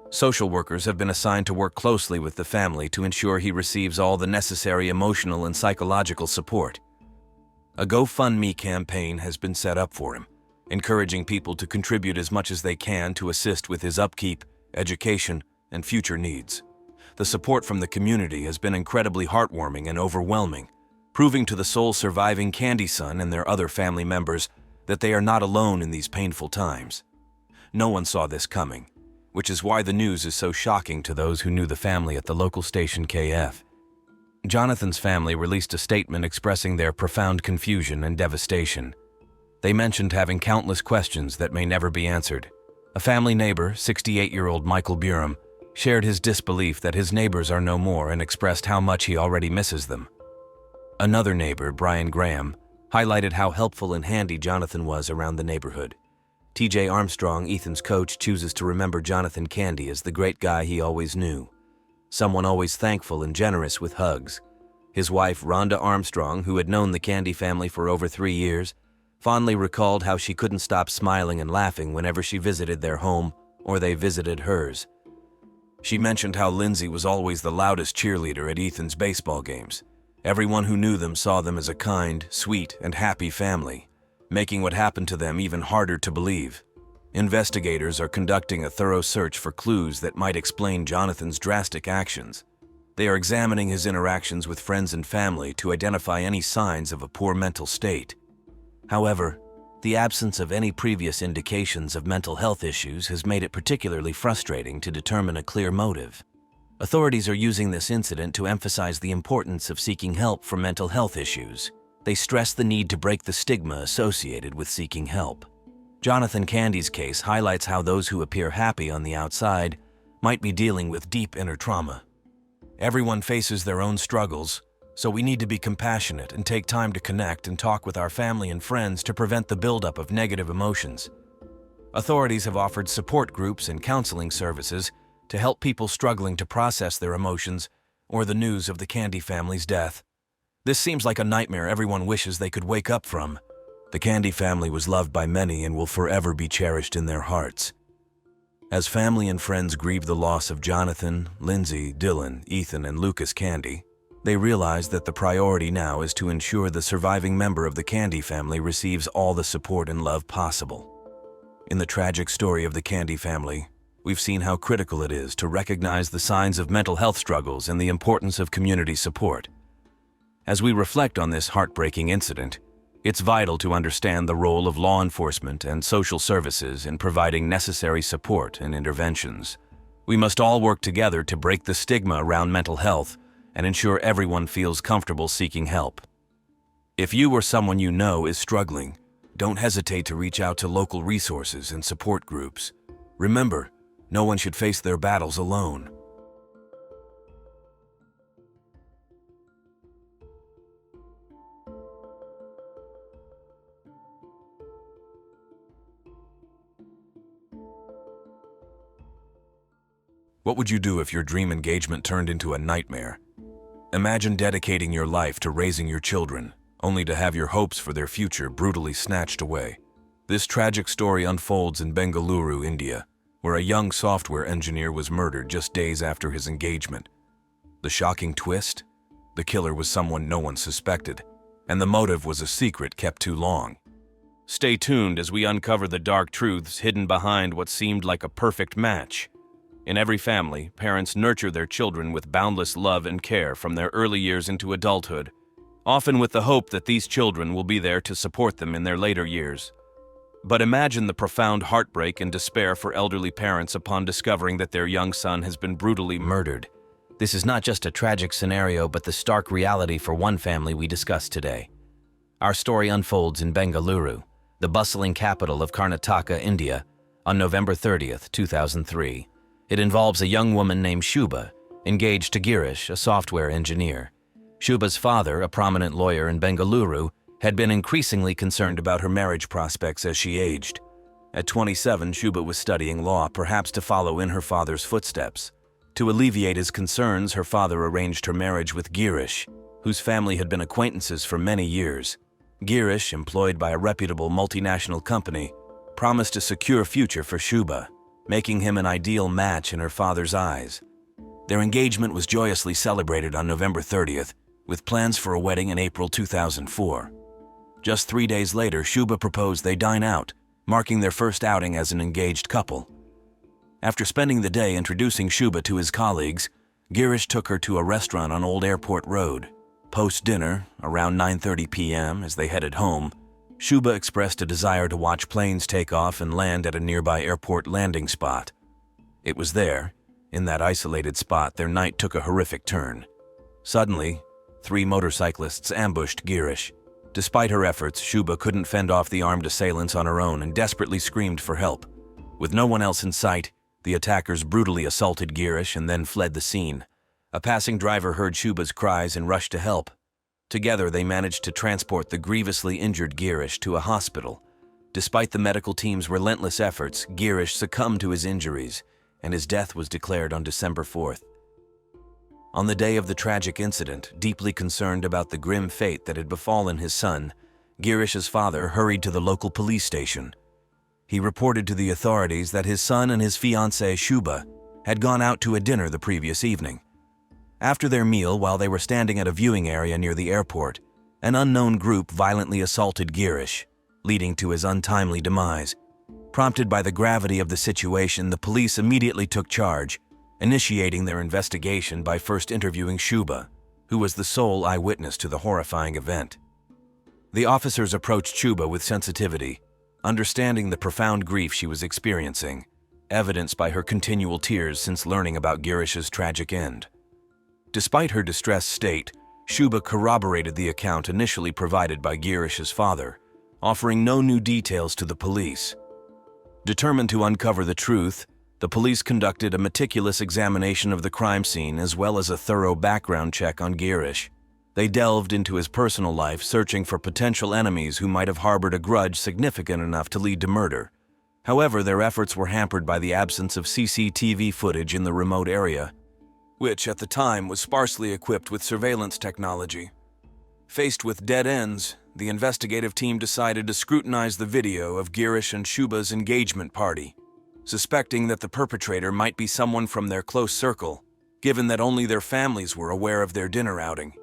A: Social workers have been assigned to work closely with the family to ensure he receives all the necessary emotional and psychological support. A GoFundMe campaign has been set up for him, encouraging people to contribute as much as they can to assist with his upkeep, education, and future needs. The support from the community has been incredibly heartwarming and overwhelming, proving to the sole surviving Candy son and their other family members that they are not alone in these painful times. No one saw this coming, which is why the news is so shocking to those who knew the family at the local station KF. Jonathan's family released a statement expressing their profound confusion and devastation. They mentioned having countless questions that may never be answered. A family neighbor, 68-year-old Michael Burham, shared his disbelief that his neighbors are no more and expressed how much he already misses them. Another neighbor, Brian Graham, highlighted how helpful and handy Jonathan was around the neighborhood. T.J. Armstrong, Ethan's coach, chooses to remember Jonathan Candy as the great guy he always knew. Someone always thankful and generous with hugs. His wife, Rhonda Armstrong, who had known the Candy family for over 3 years, fondly recalled how she couldn't stop smiling and laughing whenever she visited their home or they visited hers. She mentioned how Lindsay was always the loudest cheerleader at Ethan's baseball games. Everyone who knew them saw them as a kind, sweet, and happy family, making what happened to them even harder to believe. Investigators are conducting a thorough search for clues that might explain Jonathan's drastic actions. They are examining his interactions with friends and family to identify any signs of a poor mental state. However, the absence of any previous indications of mental health issues has made it particularly frustrating to determine a clear motive. Authorities are using this incident to emphasize the importance of seeking help for mental health issues. They stress the need to break the stigma associated with seeking help. Jonathan Candy's case highlights how those who appear happy on the outside might be dealing with deep inner trauma. Everyone faces their own struggles, so we need to be compassionate and take time to connect and talk with our family and friends to prevent the buildup of negative emotions. Authorities have offered support groups and counseling services to help people struggling to process their emotions or the news of the Candy family's death. This seems like a nightmare everyone wishes they could wake up from. The Candy family was loved by many and will forever be cherished in their hearts. As family and friends grieve the loss of Jonathan, Lindsay, Dylan, Ethan, and Lucas Candy, they realize that the priority now is to ensure the surviving member of the Candy family receives all the support and love possible. In the tragic story of the Candy family, we've seen how critical it is to recognize the signs of mental health struggles and the importance of community support. As we reflect on this heartbreaking incident, it's vital to understand the role of law enforcement and social services in providing necessary support and interventions. We must all work together to break the stigma around mental health and ensure everyone feels comfortable seeking help. If you or someone you know is struggling, don't hesitate to reach out to local resources and support groups. Remember, no one should face their battles alone. What would you do if your dream engagement turned into a nightmare? Imagine dedicating your life to raising your children, only to have your hopes for their future brutally snatched away. This tragic story unfolds in Bengaluru, India, where a young software engineer was murdered just days after his engagement. The shocking twist? The killer was someone no one suspected, and the motive was a secret kept too long. Stay tuned as we uncover the dark truths hidden behind what seemed like a perfect match. In every family, parents nurture their children with boundless love and care from their early years into adulthood, often with the hope that these children will be there to support them in their later years. But imagine the profound heartbreak and despair for elderly parents upon discovering that their young son has been brutally murdered. This is not just a tragic scenario, but the stark reality for one family we discuss today. Our story unfolds in Bengaluru, the bustling capital of Karnataka, India, on November 30th, 2003. It involves a young woman named Shubha, engaged to Girish, a software engineer. Shubha's father, a prominent lawyer in Bengaluru, had been increasingly concerned about her marriage prospects as she aged. At 27, Shubha was studying law, perhaps to follow in her father's footsteps. To alleviate his concerns, her father arranged her marriage with Girish, whose family had been acquaintances for many years. Girish, employed by a reputable multinational company, promised a secure future for Shubha, making him an ideal match in her father's eyes. Their engagement was joyously celebrated on November 30th, with plans for a wedding in April 2004. Just 3 days later, Shubha proposed they dine out, marking their first outing as an engaged couple. After spending the day introducing Shubha to his colleagues, Girish took her to a restaurant on Old Airport Road. Post-dinner, around 9:30 p.m., as they headed home, Shubha expressed a desire to watch planes take off and land at a nearby airport landing spot. It was there, in that isolated spot, their night took a horrific turn. Suddenly, 3 motorcyclists ambushed Girish. Despite her efforts, Shubha couldn't fend off the armed assailants on her own and desperately screamed for help. With no one else in sight, the attackers brutally assaulted Girish and then fled the scene. A passing driver heard Shubha's cries and rushed to help. Together, they managed to transport the grievously injured Girish to a hospital. Despite the medical team's relentless efforts, Girish succumbed to his injuries, and his death was declared on December 4th. On the day of the tragic incident, deeply concerned about the grim fate that had befallen his son, Girish's father hurried to the local police station. He reported to the authorities that his son and his fiancée, Shubha, had gone out to a dinner the previous evening. After their meal, while they were standing at a viewing area near the airport, an unknown group violently assaulted Girish, leading to his untimely demise. Prompted by the gravity of the situation, the police immediately took charge, initiating their investigation by first interviewing Shubha, who was the sole eyewitness to the horrifying event. The officers approached Shubha with sensitivity, understanding the profound grief she was experiencing, evidenced by her continual tears since learning about Girish's tragic end. Despite her distressed state, Shubha corroborated the account initially provided by Girish's father, offering no new details to the police. Determined to uncover the truth, the police conducted a meticulous examination of the crime scene as well as a thorough background check on Girish. They delved into his personal life, searching for potential enemies who might have harbored a grudge significant enough to lead to murder. However, their efforts were hampered by the absence of CCTV footage in the remote area, which at the time was sparsely equipped with surveillance technology. Faced with dead ends, the investigative team decided to scrutinize the video of Girish and Shubha's engagement party, suspecting that the perpetrator might be someone from their close circle, given that only their families were aware of their dinner outing.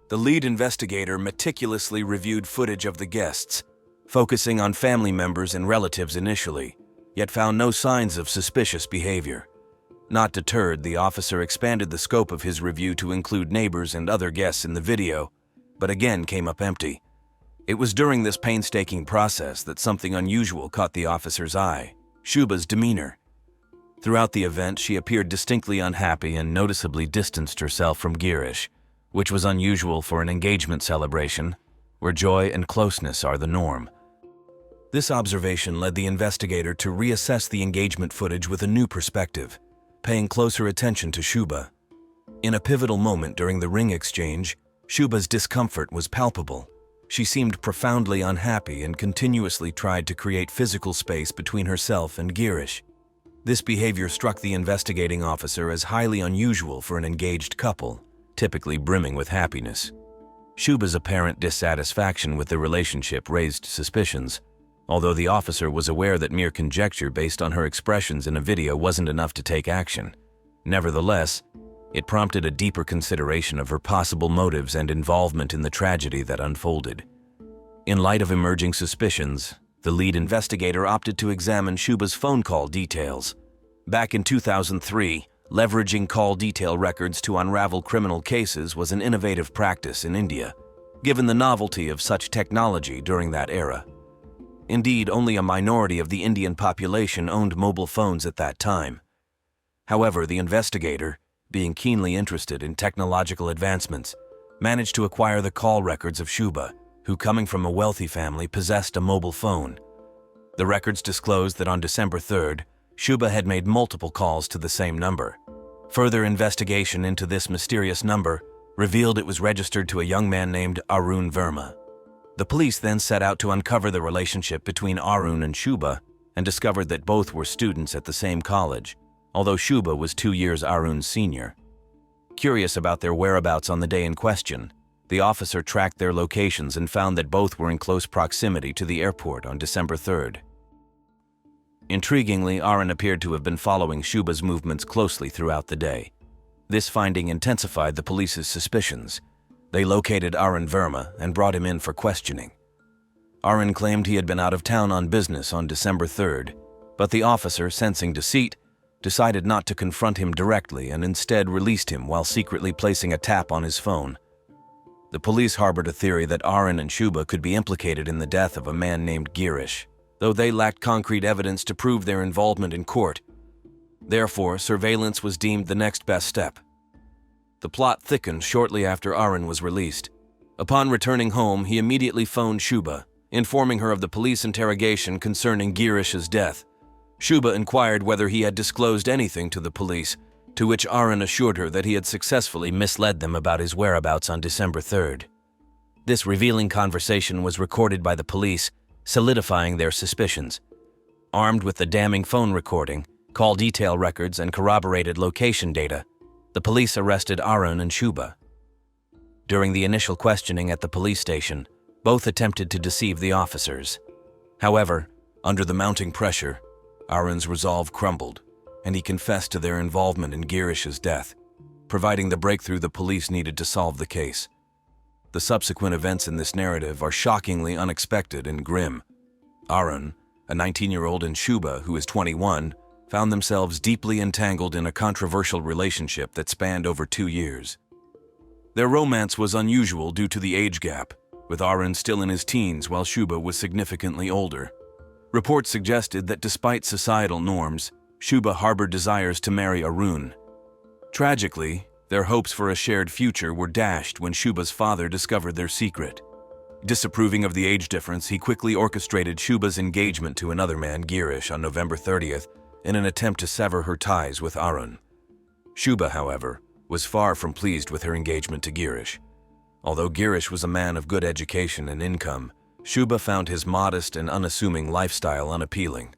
A: The lead investigator meticulously reviewed footage of the guests, focusing on family members and relatives initially, yet found no signs of suspicious behavior. Not deterred, the officer expanded the scope of his review to include neighbors and other guests in the video, but again came up empty. It was during this painstaking process that something unusual caught the officer's eye: Shuba's demeanor. Throughout the event, she appeared distinctly unhappy and noticeably distanced herself from Girish, which was unusual for an engagement celebration, where joy and closeness are the norm. This observation led the investigator to reassess the engagement footage with a new perspective, paying closer attention to Shuba. In a pivotal moment during the ring exchange, Shuba's discomfort was palpable. She seemed profoundly unhappy and continuously tried to create physical space between herself and Girish. This behavior struck the investigating officer as highly unusual for an engaged couple, typically brimming with happiness. Shuba's apparent dissatisfaction with the relationship raised suspicions, although the officer was aware that mere conjecture based on her expressions in a video wasn't enough to take action. Nevertheless, it prompted a deeper consideration of her possible motives and involvement in the tragedy that unfolded. In light of emerging suspicions, the lead investigator opted to examine Shuba's phone call details. Back in 2003, leveraging call detail records to unravel criminal cases was an innovative practice in India, given the novelty of such technology during that era. Indeed, only a minority of the Indian population owned mobile phones at that time. However, the investigator, being keenly interested in technological advancements, managed to acquire the call records of Shuba, who, coming from a wealthy family, possessed a mobile phone. The records disclosed that on December 3rd, Shuba had made multiple calls to the same number. Further investigation into this mysterious number revealed it was registered to a young man named Arun Verma. The police then set out to uncover the relationship between Arun and Shuba and discovered that both were students at the same college, although Shuba was 2 years Arun's senior. Curious about their whereabouts on the day in question, the officer tracked their locations and found that both were in close proximity to the airport on December 3rd. Intriguingly, Arun appeared to have been following Shuba's movements closely throughout the day. This finding intensified the police's suspicions. They located Arun Verma and brought him in for questioning. Arun claimed he had been out of town on business on December 3rd, but the officer, sensing deceit, decided not to confront him directly and instead released him while secretly placing a tap on his phone. The police harbored a theory that Arun and Shuba could be implicated in the death of a man named Girish, though they lacked concrete evidence to prove their involvement in court. Therefore, surveillance was deemed the next best step. The plot thickened shortly after Arun was released. Upon returning home, he immediately phoned Shuba, informing her of the police interrogation concerning Girish's death. Shuba inquired whether he had disclosed anything to the police, to which Arun assured her that he had successfully misled them about his whereabouts on December 3rd. This revealing conversation was recorded by the police, solidifying their suspicions. Armed with the damning phone recording, call detail records, and corroborated location data, the police arrested Arun and Shuba. During the initial questioning at the police station, both attempted to deceive the officers. However, under the mounting pressure, Arun's resolve crumbled, and he confessed to their involvement in Girish's death, providing the breakthrough the police needed to solve the case. The subsequent events in this narrative are shockingly unexpected and grim. Arun, a 19-year-old, and Shuba, who is 21, found themselves deeply entangled in a controversial relationship that spanned over 2 years. Their romance was unusual due to the age gap, with Arun still in his teens while Shuba was significantly older. Reports suggested that despite societal norms, Shuba harbored desires to marry Arun. Tragically, their hopes for a shared future were dashed when Shuba's father discovered their secret. Disapproving of the age difference, he quickly orchestrated Shuba's engagement to another man, Girish, on November 30th in an attempt to sever her ties with Arun. Shuba, however, was far from pleased with her engagement to Girish. Although Girish was a man of good education and income, Shuba found his modest and unassuming lifestyle unappealing.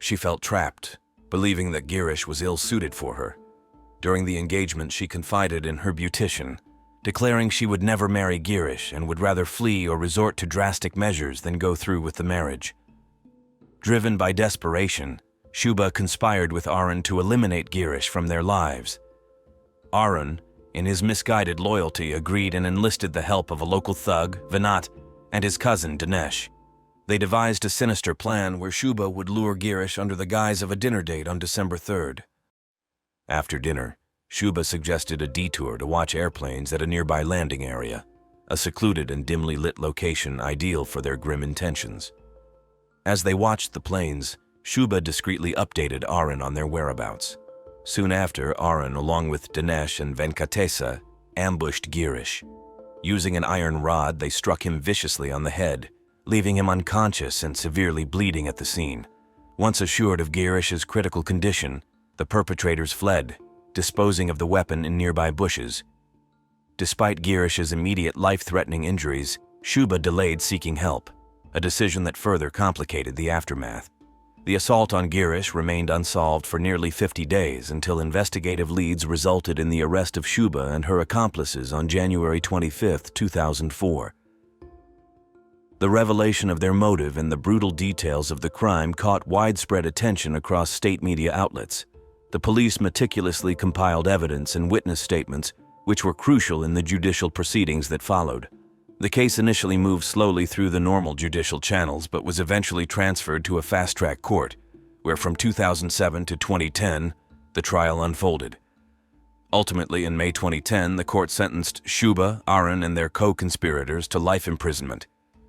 A: She felt trapped, believing that Girish was ill-suited for her. During the engagement, she confided in her beautician, declaring she would never marry Girish and would rather flee or resort to drastic measures than go through with the marriage. Driven by desperation, Shuba conspired with Arun to eliminate Girish from their lives. Arun, in his misguided loyalty, agreed and enlisted the help of a local thug, Vinat, and his cousin, Dinesh. They devised a sinister plan where Shuba would lure Girish under the guise of a dinner date on December 3rd. After dinner, Shuba suggested a detour to watch airplanes at a nearby landing area, a secluded and dimly lit location ideal for their grim intentions. As they watched the planes, Shuba discreetly updated Arun on their whereabouts. Soon after, Arun, along with Dinesh and Venkatesa, ambushed Girish. Using an iron rod, they struck him viciously on the head, leaving him unconscious and severely bleeding at the scene. Once assured of Girish's critical condition, the perpetrators fled, disposing of the weapon in nearby bushes. Despite Girish's immediate life-threatening injuries, Shuba delayed seeking help, a decision that further complicated the aftermath. The assault on Girish remained unsolved for nearly 50 days until investigative leads resulted in the arrest of Shuba and her accomplices on January 25, 2004. The revelation of their motive and the brutal details of the crime caught widespread attention across state media outlets. The police meticulously compiled evidence and witness statements, which were crucial in the judicial proceedings that followed. The case initially moved slowly through the normal judicial channels but was eventually transferred to a fast-track court, where from 2007 to 2010, the trial unfolded. Ultimately, in May 2010, the court sentenced Shuba, Arun, and their co-conspirators to life imprisonment,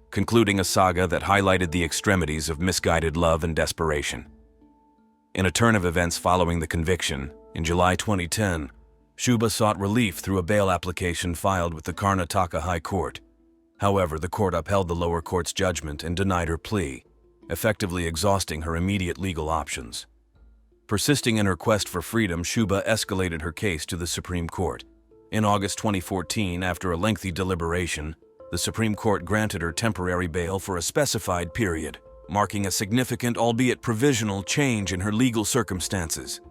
A: concluding a saga that highlighted the extremities of misguided love and desperation. In a turn of events following the conviction, in July 2010, Shuba sought relief through a bail application filed with the Karnataka High Court. However, the court upheld the lower court's judgment and denied her plea, effectively exhausting her immediate legal options. Persisting in her quest for freedom, Shuba escalated her case to the Supreme Court. In August 2014, after a lengthy deliberation, the Supreme Court granted her temporary bail for a specified period, marking a significant, albeit provisional, change in her legal circumstances.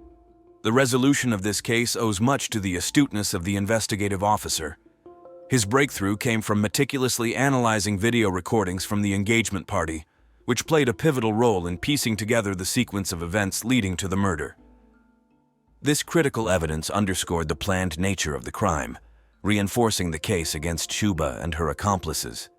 A: The resolution of this case owes much to the astuteness of the investigative officer. His breakthrough came from meticulously analyzing video recordings from the engagement party, which played a pivotal role in piecing together the sequence of events leading to the murder. This critical evidence underscored the planned nature of the crime, reinforcing the case against Shuba and her accomplices.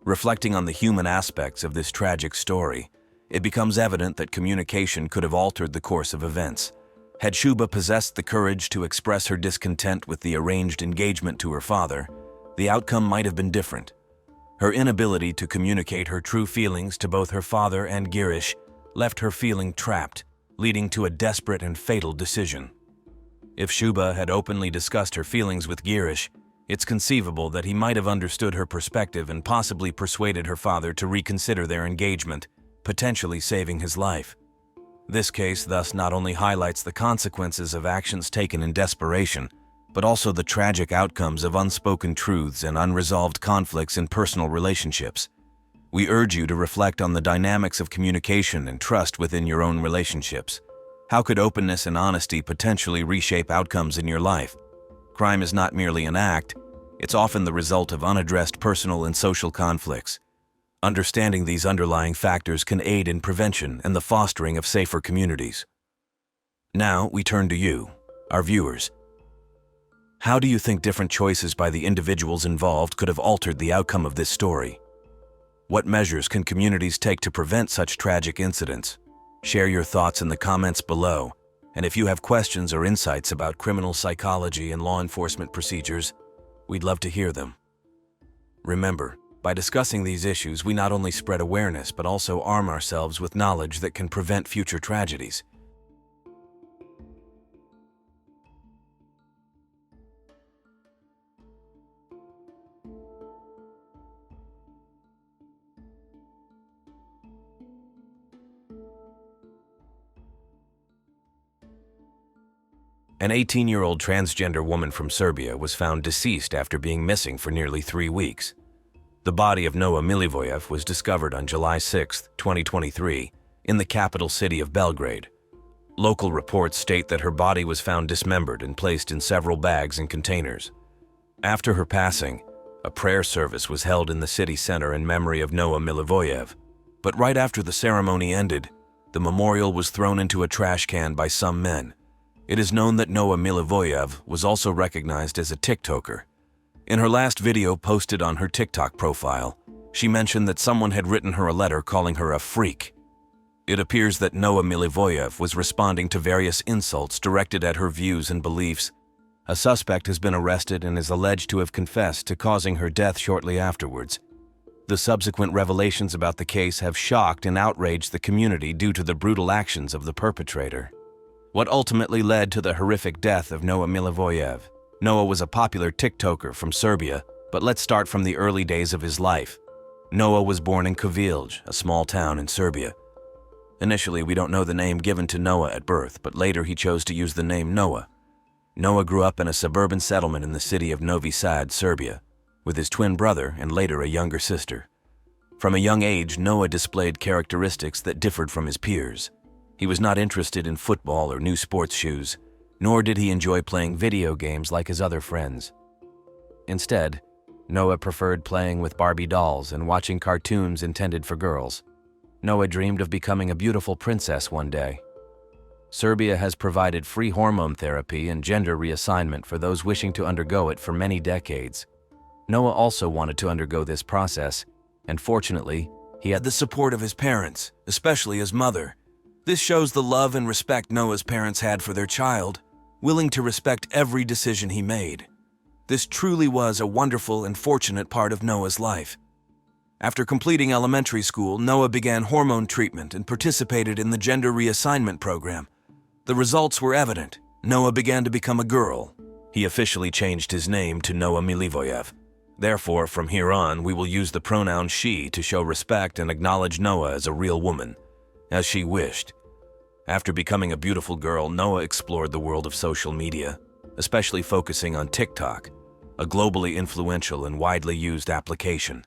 A: Reflecting on the human aspects of this tragic story, it becomes evident that communication could have altered the course of events. Had Shuba possessed the courage to express her discontent with the arranged engagement to her father, the outcome might have been different. Her inability to communicate her true feelings to both her father and Girish left her feeling trapped, leading to a desperate and fatal decision. If Shuba had openly discussed her feelings with Girish, it's conceivable that he might have understood her perspective and possibly persuaded her father to reconsider their engagement, potentially saving his life. This case thus not only highlights the consequences of actions taken in desperation, but also the tragic outcomes of unspoken truths and unresolved conflicts in personal relationships. We urge you to reflect on the dynamics of communication and trust within your own relationships. How could openness and honesty potentially reshape outcomes in your life? Crime is not merely an act, it's often the result of unaddressed personal and social conflicts. Understanding these underlying factors can aid in prevention and the fostering of safer communities. Now we turn to you, our viewers. How do you think different choices by the individuals involved could have altered the outcome of this story? What measures can communities take to prevent such tragic incidents? Share your thoughts in the comments below, and if you have questions or insights about criminal psychology and law enforcement procedures, we'd love to hear them. Remember, by discussing these issues, we not only spread awareness but also arm ourselves with knowledge that can prevent future tragedies. An 18-year-old transgender woman from Serbia was found deceased after being missing for nearly 3 weeks. The body of Noah Milivojev was discovered on July 6, 2023, in the capital city of Belgrade. Local reports state that her body was found dismembered and placed in several bags and containers. After her passing, a prayer service was held in the city center in memory of Noah Milivojev. But right after the ceremony ended, the memorial was thrown into a trash can by some men. It is known that Noah Milivojev was also recognized as a TikToker. In her last video posted on her TikTok profile, She mentioned that someone had written her a letter calling her a freak. It appears that Noah Milivojev was responding to various insults directed at her views and beliefs. A suspect has been arrested and is alleged to have confessed to causing her death shortly afterwards. The subsequent revelations about the case have shocked and outraged the community due to the brutal actions of the perpetrator. What ultimately led to the horrific death of Noah Milivojev? Noah was a popular TikToker from Serbia, but let's start from the early days of his life. Noah was born in Kovilj, a small town in Serbia. Initially, we don't know the name given to Noah at birth, but later he chose to use the name Noah. Noah grew up in a suburban settlement in the city of Novi Sad, Serbia, with his twin brother and later a younger sister. From a young age, Noah displayed characteristics that differed from his peers. He was not interested in football or new sports shoes, nor did he enjoy playing video games like his other friends. Instead, Noah preferred playing with Barbie dolls and watching cartoons intended for girls. Noah dreamed of becoming a beautiful princess one day. Serbia has provided free hormone therapy and gender reassignment for those wishing to undergo it for many decades. Noah also wanted to undergo this process, and fortunately, he had the support of his parents, especially his mother. This shows the love and respect Noah's parents had for their child, willing to respect every decision he made. This truly was a wonderful and fortunate part of Noah's life. After completing elementary school, Noah began hormone treatment and participated in the gender reassignment program. The results were evident. Noah began to become a girl. He officially changed his name to Noah Milivojev. Therefore, from here on, we will use the pronoun she to show respect and acknowledge Noah as a real woman, as she wished. After becoming a beautiful girl, Noah explored the world of social media, especially focusing on TikTok, a globally influential and widely used application.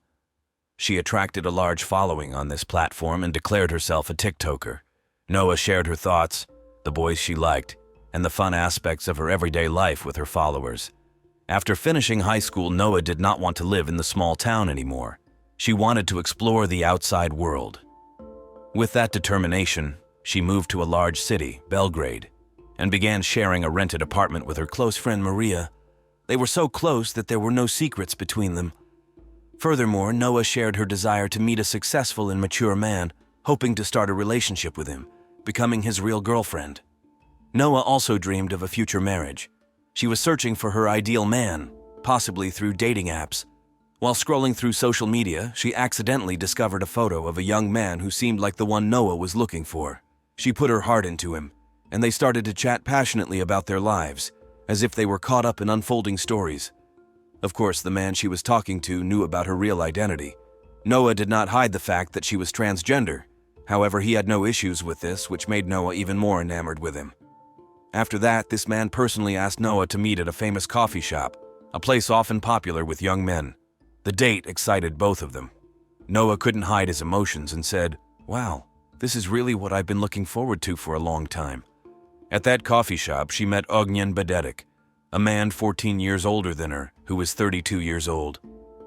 A: She attracted a large following on this platform and declared herself a TikToker. Noah shared her thoughts, the boys she liked, and the fun aspects of her everyday life with her followers. After finishing high school, Noah did not want to live in the small town anymore. She wanted to explore the outside world. With that determination, she moved to a large city, Belgrade, and began sharing a rented apartment with her close friend Maria. They were so close that there were no secrets between them. Furthermore, Noah shared her desire to meet a successful and mature man, hoping to start a relationship with him, becoming his real girlfriend. Noah also dreamed of a future marriage. She was searching for her ideal man, possibly through dating apps. While scrolling through social media, she accidentally discovered a photo of a young man who seemed like the one Noah was looking for. She put her heart into him, and they started to chat passionately about their lives, as if they were caught up in unfolding stories. Of course, the man she was talking to knew about her real identity. Noah did not hide the fact that she was transgender. However, he had no issues with this, which made Noah even more enamored with him. After that, this man personally asked Noah to meet at a famous coffee shop, a place often popular with young men. The date excited both of them. Noah couldn't hide his emotions and said, "Wow, this is really what I've been looking forward to for a long time." At that coffee shop, she met Ognjen Bedetic, a man 14 years older than her, who is 32 years old.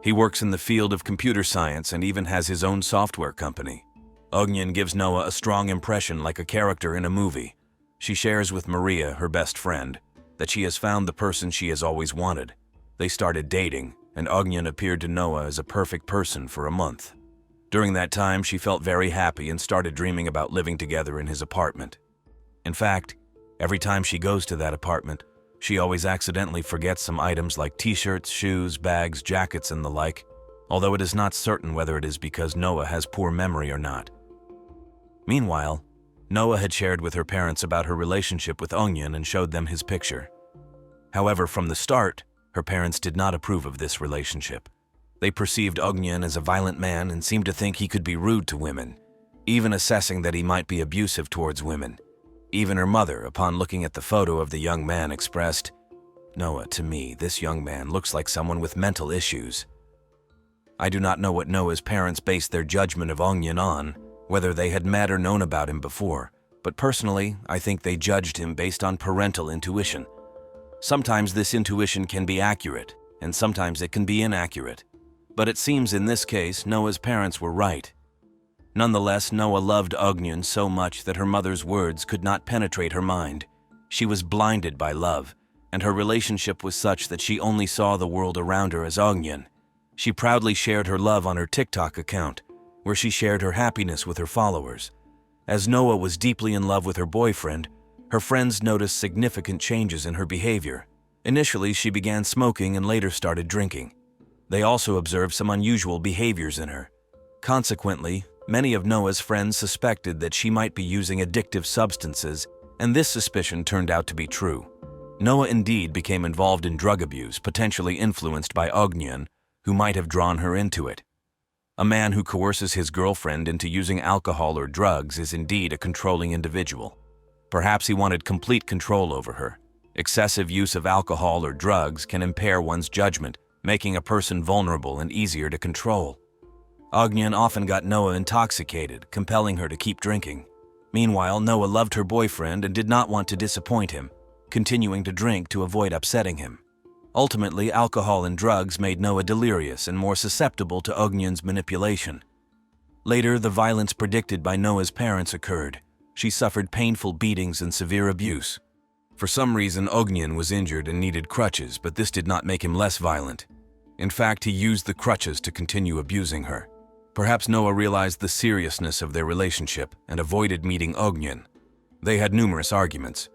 A: He works in the field of computer science and even has his own software company. Ognjen gives Noah a strong impression like a character in a movie. She shares with Maria, her best friend, that she has found the person she has always wanted. They started dating, and Ognjen appeared to Noah as a perfect person for a month. During that time, she felt very happy and started dreaming about living together in his apartment. In fact, every time she goes to that apartment, she always accidentally forgets some items like t-shirts, shoes, bags, jackets, and the like, although it is not certain whether it is because Noah has poor memory or not. Meanwhile, Noah had shared with her parents about her relationship with Ognjen and showed them his picture. However, from the start, her parents did not approve of this relationship. They perceived Ognjen as a violent man and seemed to think he could be rude to women, even assessing that he might be abusive towards women. Even her mother, upon looking at the photo of the young man, expressed, "Noah, to me, this young man looks like someone with mental issues." I do not know what Noah's parents based their judgment of Ognjen on, whether they had met or known about him before, but personally, I think they judged him based on parental intuition. Sometimes this intuition can be accurate, and sometimes it can be inaccurate. But it seems in this case, Noah's parents were right. Nonetheless, Noah loved Ognjen so much that her mother's words could not penetrate her mind. She was blinded by love, and her relationship was such that she only saw the world around her as Ognjen. She proudly shared her love on her TikTok account, where she shared her happiness with her followers. As Noah was deeply in love with her boyfriend, her friends noticed significant changes in her behavior. Initially, she began smoking and later started drinking. They also observed some unusual behaviors in her. Consequently, many of Noah's friends suspected that she might be using addictive substances, and this suspicion turned out to be true. Noah indeed became involved in drug abuse, potentially influenced by Ognian, who might have drawn her into it. A man who coerces his girlfriend into using alcohol or drugs is indeed a controlling individual. Perhaps he wanted complete control over her. Excessive use of alcohol or drugs can impair one's judgment, making a person vulnerable and easier to control. Ognian often got Noah intoxicated, compelling her to keep drinking. Meanwhile, Noah loved her boyfriend and did not want to disappoint him, continuing to drink to avoid upsetting him. Ultimately, alcohol and drugs made Noah delirious and more susceptible to Ognian's manipulation. Later, the violence predicted by Noah's parents occurred. She suffered painful beatings and severe abuse. For some reason, Ognian was injured and needed crutches, but this did not make him less violent. In fact, he used the crutches to continue abusing her. Perhaps Noah realized the seriousness of their relationship and avoided meeting Ognian. They had numerous arguments.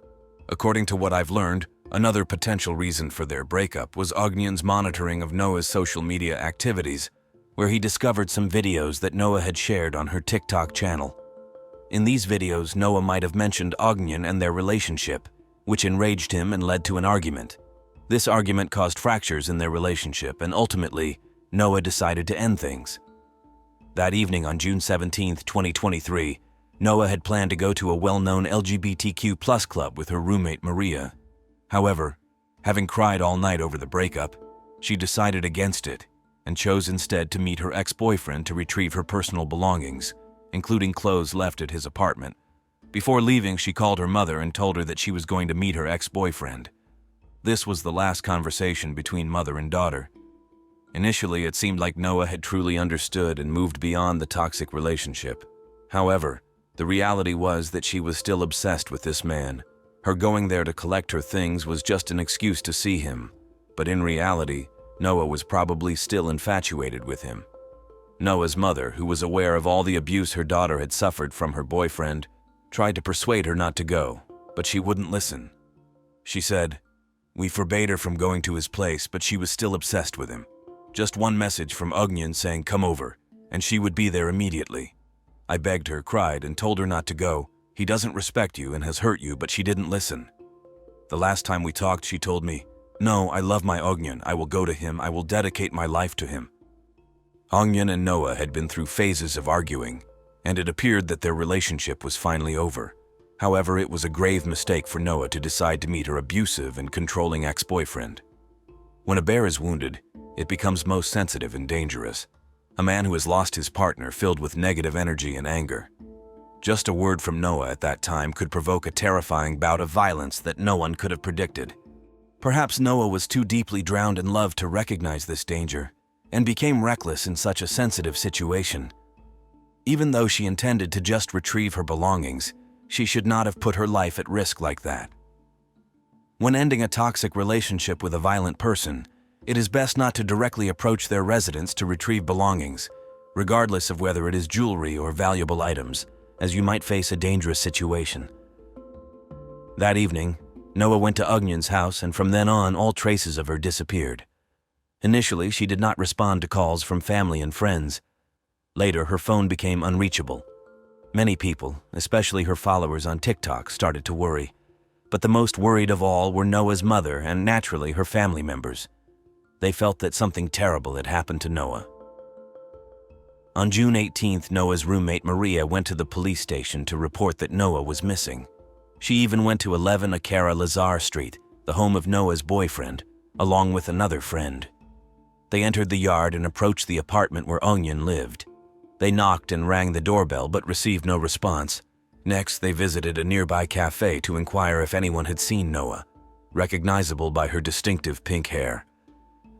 A: According to what I've learned, another potential reason for their breakup was Ognian's monitoring of Noah's social media activities, where he discovered some videos that Noah had shared on her TikTok channel. In these videos, Noah might have mentioned Ognian and their relationship, which enraged him and led to an argument. This argument caused fractures in their relationship, and ultimately, Noah decided to end things. That evening on June 17, 2023, Noah had planned to go to a well-known LGBTQ+ club with her roommate Maria. However, having cried all night over the breakup, she decided against it and chose instead to meet her ex-boyfriend to retrieve her personal belongings, including clothes left at his apartment. Before leaving, she called her mother and told her that she was going to meet her ex-boyfriend. This was the last conversation between mother and daughter. Initially, it seemed like Noah had truly understood and moved beyond the toxic relationship. However, the reality was that she was still obsessed with this man. Her going there to collect her things was just an excuse to see him, but in reality, Noah was probably still infatuated with him. Noah's mother, who was aware of all the abuse her daughter had suffered from her boyfriend, tried to persuade her not to go, but she wouldn't listen. She said, "We forbade her from going to his place, but she was still obsessed with him. Just one message from Ognian saying, 'Come over,' and she would be there immediately. I begged her, cried, and told her not to go. He doesn't respect you and has hurt you, but she didn't listen. The last time we talked, she told me, 'No, I love my Ognian. I will go to him. I will dedicate my life to him.'" Ognian and Noah had been through phases of arguing, and it appeared that their relationship was finally over. However, it was a grave mistake for Noah to decide to meet her abusive and controlling ex-boyfriend. When a bear is wounded, it becomes most sensitive and dangerous. A man who has lost his partner filled with negative energy and anger. Just a word from Noah at that time could provoke a terrifying bout of violence that no one could have predicted. Perhaps Noah was too deeply drowned in love to recognize this danger, and became reckless in such a sensitive situation. Even though she intended to just retrieve her belongings, she should not have put her life at risk like that. When ending a toxic relationship with a violent person, it is best not to directly approach their residence to retrieve belongings, regardless of whether it is jewelry or valuable items, as you might face a dangerous situation. That evening, Noah went to Ognian's house, and from then on, all traces of her disappeared. Initially, she did not respond to calls from family and friends. Later, her phone became unreachable. Many people, especially her followers on TikTok, started to worry. But the most worried of all were Noah's mother and, naturally, her family members. They felt that something terrible had happened to Noah. On June 18th, Noah's roommate Maria went to the police station to report that Noah was missing. She even went to 11 Akara Lazar Street, the home of Noah's boyfriend, along with another friend. They entered the yard and approached the apartment where Ognian lived. They knocked and rang the doorbell but received no response. Next, they visited a nearby cafe to inquire if anyone had seen Noah, recognizable by her distinctive pink hair.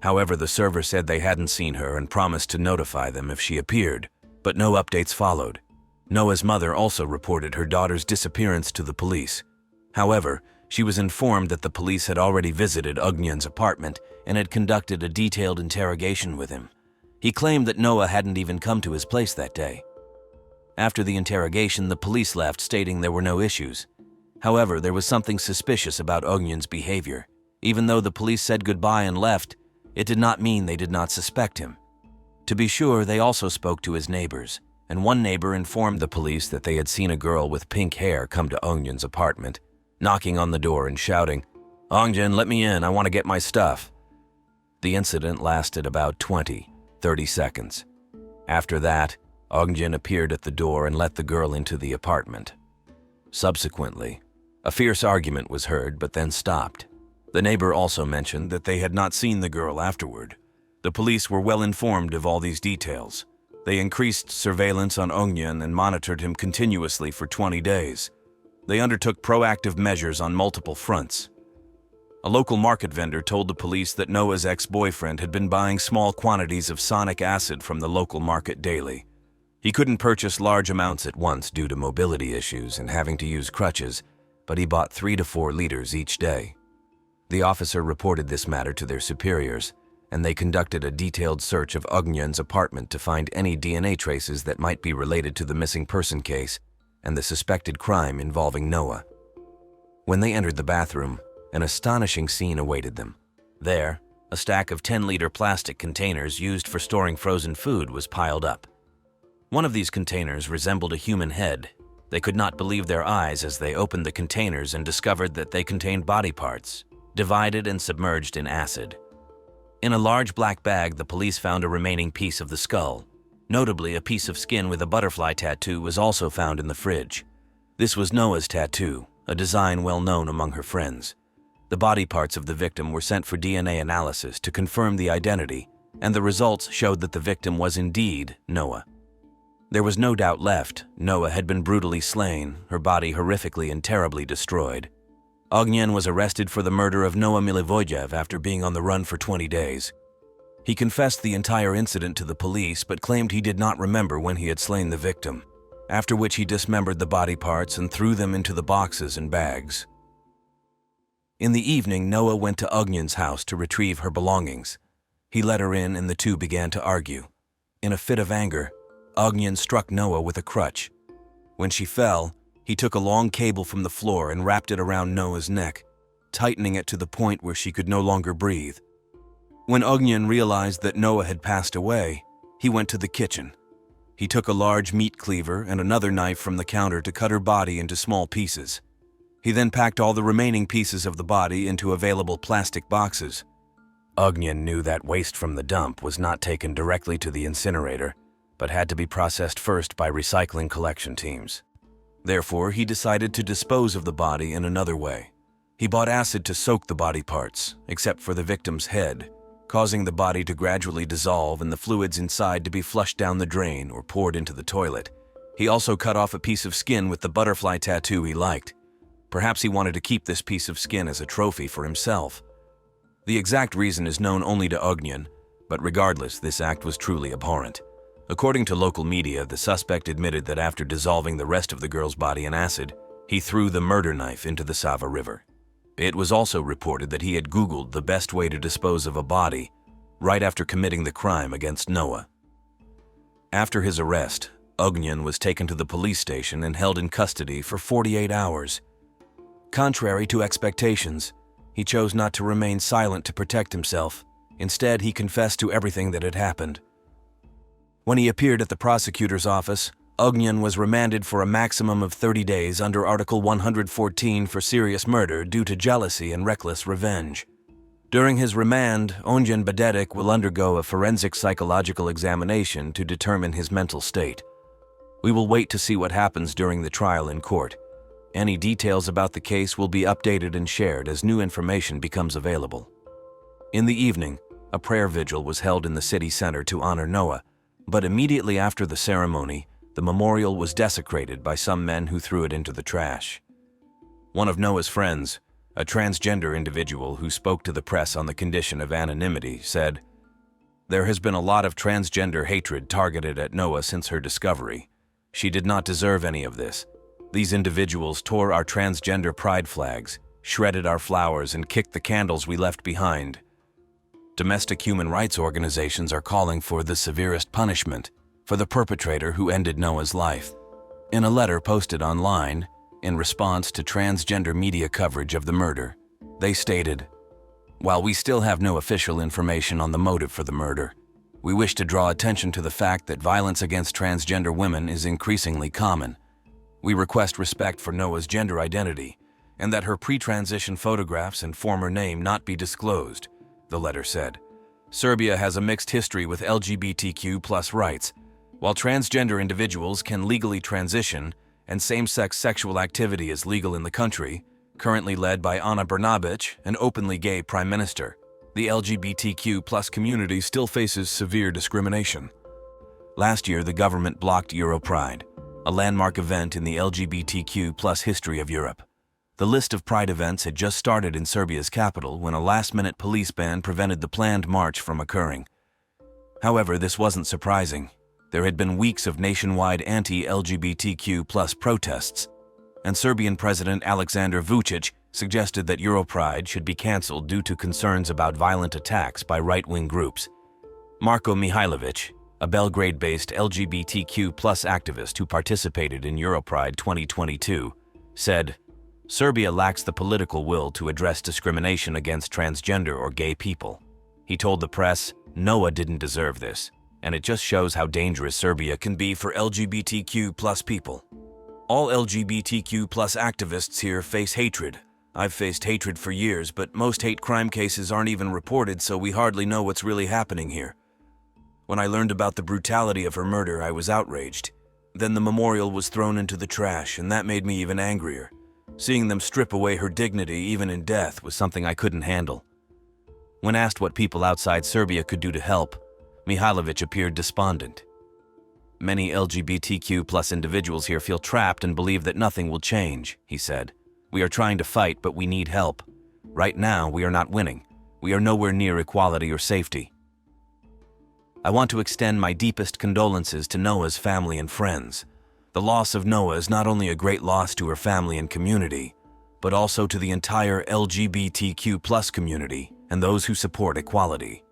A: However, the server said they hadn't seen her and promised to notify them if she appeared, but no updates followed. Noah's mother also reported her daughter's disappearance to the police. However, she was informed that the police had already visited Ognian's apartment and had conducted a detailed interrogation with him. He claimed that Noah hadn't even come to his place that day. After the interrogation, the police left, stating there were no issues. However, there was something suspicious about Ognjen's behavior. Even though the police said goodbye and left, it did not mean they did not suspect him. To be sure, they also spoke to his neighbors, and one neighbor informed the police that they had seen a girl with pink hair come to Ognjen's apartment, knocking on the door and shouting, "Ognjen, let me in, I want to get my stuff." The incident lasted about 20-30 seconds. After that, Ognjen appeared at the door and let the girl into the apartment. Subsequently, a fierce argument was heard but then stopped. The neighbor also mentioned that they had not seen the girl afterward. The police were well informed of all these details. They increased surveillance on Ognjen and monitored him continuously for 20 days. They undertook proactive measures on multiple fronts. A local market vendor told the police that Noah's ex-boyfriend had been buying small quantities of sonic acid from the local market daily. He couldn't purchase large amounts at once due to mobility issues and having to use crutches, but he bought 3 to 4 liters each day. The officer reported this matter to their superiors, and they conducted a detailed search of Ognjen's apartment to find any DNA traces that might be related to the missing person case and the suspected crime involving Noah. When they entered the bathroom, an astonishing scene awaited them. There, a stack of 10-liter plastic containers used for storing frozen food was piled up. One of these containers resembled a human head. They could not believe their eyes as they opened the containers and discovered that they contained body parts, divided and submerged in acid. In a large black bag, the police found a remaining piece of the skull. Notably, a piece of skin with a butterfly tattoo was also found in the fridge. This was Noah's tattoo, a design well known among her friends. The body parts of the victim were sent for DNA analysis to confirm the identity, and the results showed that the victim was indeed Noah. There was no doubt left. Noah had been brutally slain, her body horrifically and terribly destroyed. Ognjen was arrested for the murder of Noah Milivojev after being on the run for 20 days. He confessed the entire incident to the police but claimed he did not remember when he had slain the victim, after which he dismembered the body parts and threw them into the boxes and bags. In the evening, Noah went to Ognjen's house to retrieve her belongings. He let her in and the two began to argue. In a fit of anger, Ognjen struck Noah with a crutch. When she fell, he took a long cable from the floor and wrapped it around Noah's neck, tightening it to the point where she could no longer breathe. When Ognjen realized that Noah had passed away, he went to the kitchen. He took a large meat cleaver and another knife from the counter to cut her body into small pieces. He then packed all the remaining pieces of the body into available plastic boxes. Ognjen knew that waste from the dump was not taken directly to the incinerator, but had to be processed first by recycling collection teams. Therefore, he decided to dispose of the body in another way. He bought acid to soak the body parts, except for the victim's head, causing the body to gradually dissolve and the fluids inside to be flushed down the drain or poured into the toilet. He also cut off a piece of skin with the butterfly tattoo he liked. Perhaps he wanted to keep this piece of skin as a trophy for himself. The exact reason is known only to Ognjen, but regardless, this act was truly abhorrent. According to local media, the suspect admitted that after dissolving the rest of the girl's body in acid, he threw the murder knife into the Sava River. It was also reported that he had Googled the best way to dispose of a body right after committing the crime against Noah. After his arrest, Ognjen was taken to the police station and held in custody for 48 hours. Contrary to expectations, he chose not to remain silent to protect himself. Instead, he confessed to everything that had happened. When he appeared at the prosecutor's office, Ognjen was remanded for a maximum of 30 days under Article 114 for serious murder due to jealousy and reckless revenge. During his remand, Ognjen Bededik will undergo a forensic psychological examination to determine his mental state. We will wait to see what happens during the trial in court. Any details about the case will be updated and shared as new information becomes available. In the evening, a prayer vigil was held in the city center to honor Noah, but immediately after the ceremony, the memorial was desecrated by some men who threw it into the trash. One of Noah's friends, a transgender individual who spoke to the press on the condition of anonymity, said, "There has been a lot of transgender hatred targeted at Noah since her discovery. She did not deserve any of this. These individuals tore our transgender pride flags, shredded our flowers, and kicked the candles we left behind." Domestic human rights organizations are calling for the severest punishment for the perpetrator who ended Noah's life. In a letter posted online, in response to transgender media coverage of the murder, they stated, "While we still have no official information on the motive for the murder, we wish to draw attention to the fact that violence against transgender women is increasingly common. We request respect for Noah's gender identity and that her pre-transition photographs and former name not be disclosed," the letter said. Serbia has a mixed history with LGBTQ+ rights. While transgender individuals can legally transition and same-sex sexual activity is legal in the country, currently led by Ana Brnabić, an openly gay prime minister, the LGBTQ+ community still faces severe discrimination. Last year, the government blocked Europride, a landmark event in the LGBTQ+ history of Europe. The list of Pride events had just started in Serbia's capital when a last-minute police ban prevented the planned march from occurring. However, this wasn't surprising. There had been weeks of nationwide anti-LGBTQ+ protests, and Serbian President Aleksandar Vučić suggested that Europride should be cancelled due to concerns about violent attacks by right-wing groups. Marko Mihajlović, a Belgrade-based LGBTQ+ activist who participated in Europride 2022, said, "Serbia lacks the political will to address discrimination against transgender or gay people." He told the press, "Noah didn't deserve this, and it just shows how dangerous Serbia can be for LGBTQ+ people. All LGBTQ+ activists here face hatred. I've faced hatred for years, but most hate crime cases aren't even reported, so we hardly know what's really happening here. When I learned about the brutality of her murder, I was outraged. Then the memorial was thrown into the trash, and that made me even angrier. Seeing them strip away her dignity, even in death, was something I couldn't handle." When asked what people outside Serbia could do to help, Mihajlović appeared despondent. "Many LGBTQ+ individuals here feel trapped and believe that nothing will change," he said. "We are trying to fight, but we need help. Right now, we are not winning. We are nowhere near equality or safety. I want to extend my deepest condolences to Noah's family and friends. The loss of Noah is not only a great loss to her family and community, but also to the entire LGBTQ+ community and those who support equality.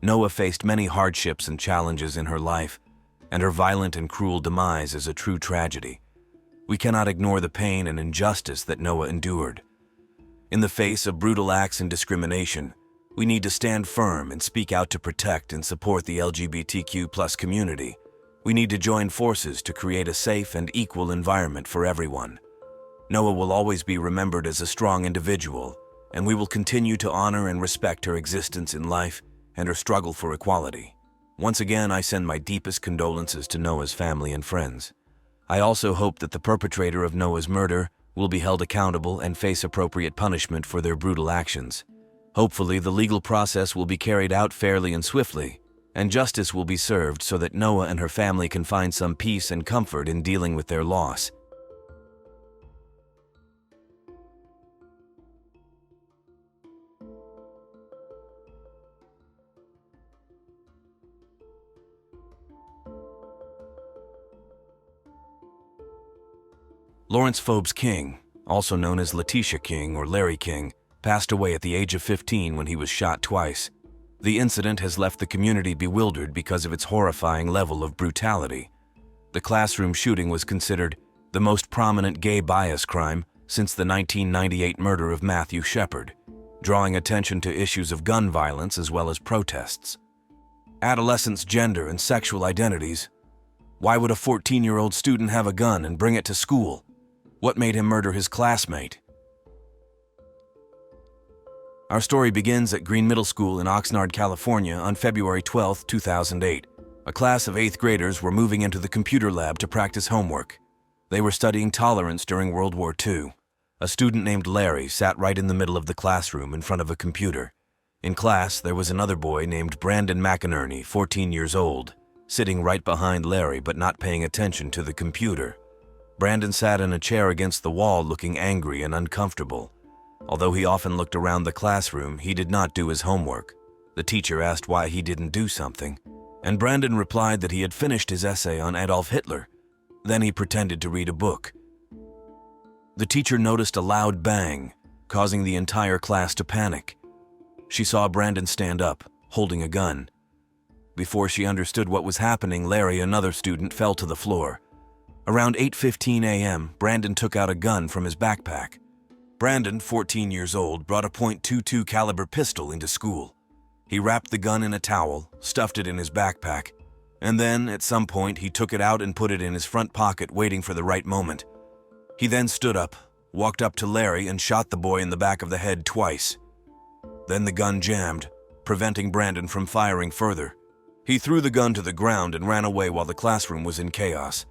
A: Noah faced many hardships and challenges in her life, and her violent and cruel demise is a true tragedy. We cannot ignore the pain and injustice that Noah endured. In the face of brutal acts and discrimination, we need to stand firm and speak out to protect and support the LGBTQ+ community. We need to join forces to create a safe and equal environment for everyone. Noah will always be remembered as a strong individual, and we will continue to honor and respect her existence in life and her struggle for equality. Once again, I send my deepest condolences to Noah's family and friends. I also hope that the perpetrator of Noah's murder will be held accountable and face appropriate punishment for their brutal actions. Hopefully, the legal process will be carried out fairly and swiftly, and justice will be served so that Noah and her family can find some peace and comfort in dealing with their loss." Lawrence Forbes King, also known as Letitia King or Larry King, passed away at the age of 15 when he was shot twice. The incident has left the community bewildered because of its horrifying level of brutality. The classroom shooting was considered the most prominent gay bias crime since the 1998 murder of Matthew Shepard, drawing attention to issues of gun violence as well as protests. Adolescents' gender and sexual identities. Why would a 14-year-old student have a gun and bring it to school? What made him murder his classmate? Our story begins at Green Middle School in Oxnard, California on February 12, 2008. A class of 8th graders were moving into the computer lab to practice homework. They were studying tolerance during World War II. A student named Larry sat right in the middle of the classroom in front of a computer. In class, there was another boy named Brandon McInerney, 14 years old, sitting right behind Larry but not paying attention to the computer. Brandon sat in a chair against the wall looking angry and uncomfortable. Although he often looked around the classroom, he did not do his homework. The teacher asked why he didn't do something, and Brandon replied that he had finished his essay on Adolf Hitler. Then he pretended to read a book. The teacher noticed a loud bang, causing the entire class to panic. She saw Brandon stand up, holding a gun. Before she understood what was happening, Larry, another student, fell to the floor. Around 8:15 a.m., Brandon took out a gun from his backpack. Brandon, 14 years old, brought a .22 caliber pistol into school. He wrapped the gun in a towel, stuffed it in his backpack, and then, at some point, he took it out and put it in his front pocket, waiting for the right moment. He then stood up, walked up to Larry, and shot the boy in the back of the head twice. Then the gun jammed, preventing Brandon from firing further. He threw the gun to the ground and ran away while the classroom was in chaos.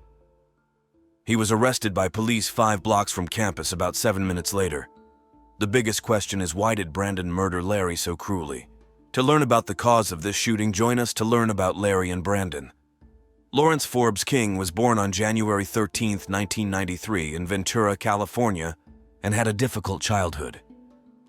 A: He was arrested by police 5 blocks from campus about 7 minutes later. The biggest question is, why did Brandon murder Larry so cruelly? To learn about the cause of this shooting, join us to learn about Larry and Brandon. Lawrence Forbes King was born on January 13, 1993 in Ventura, California, and had a difficult childhood.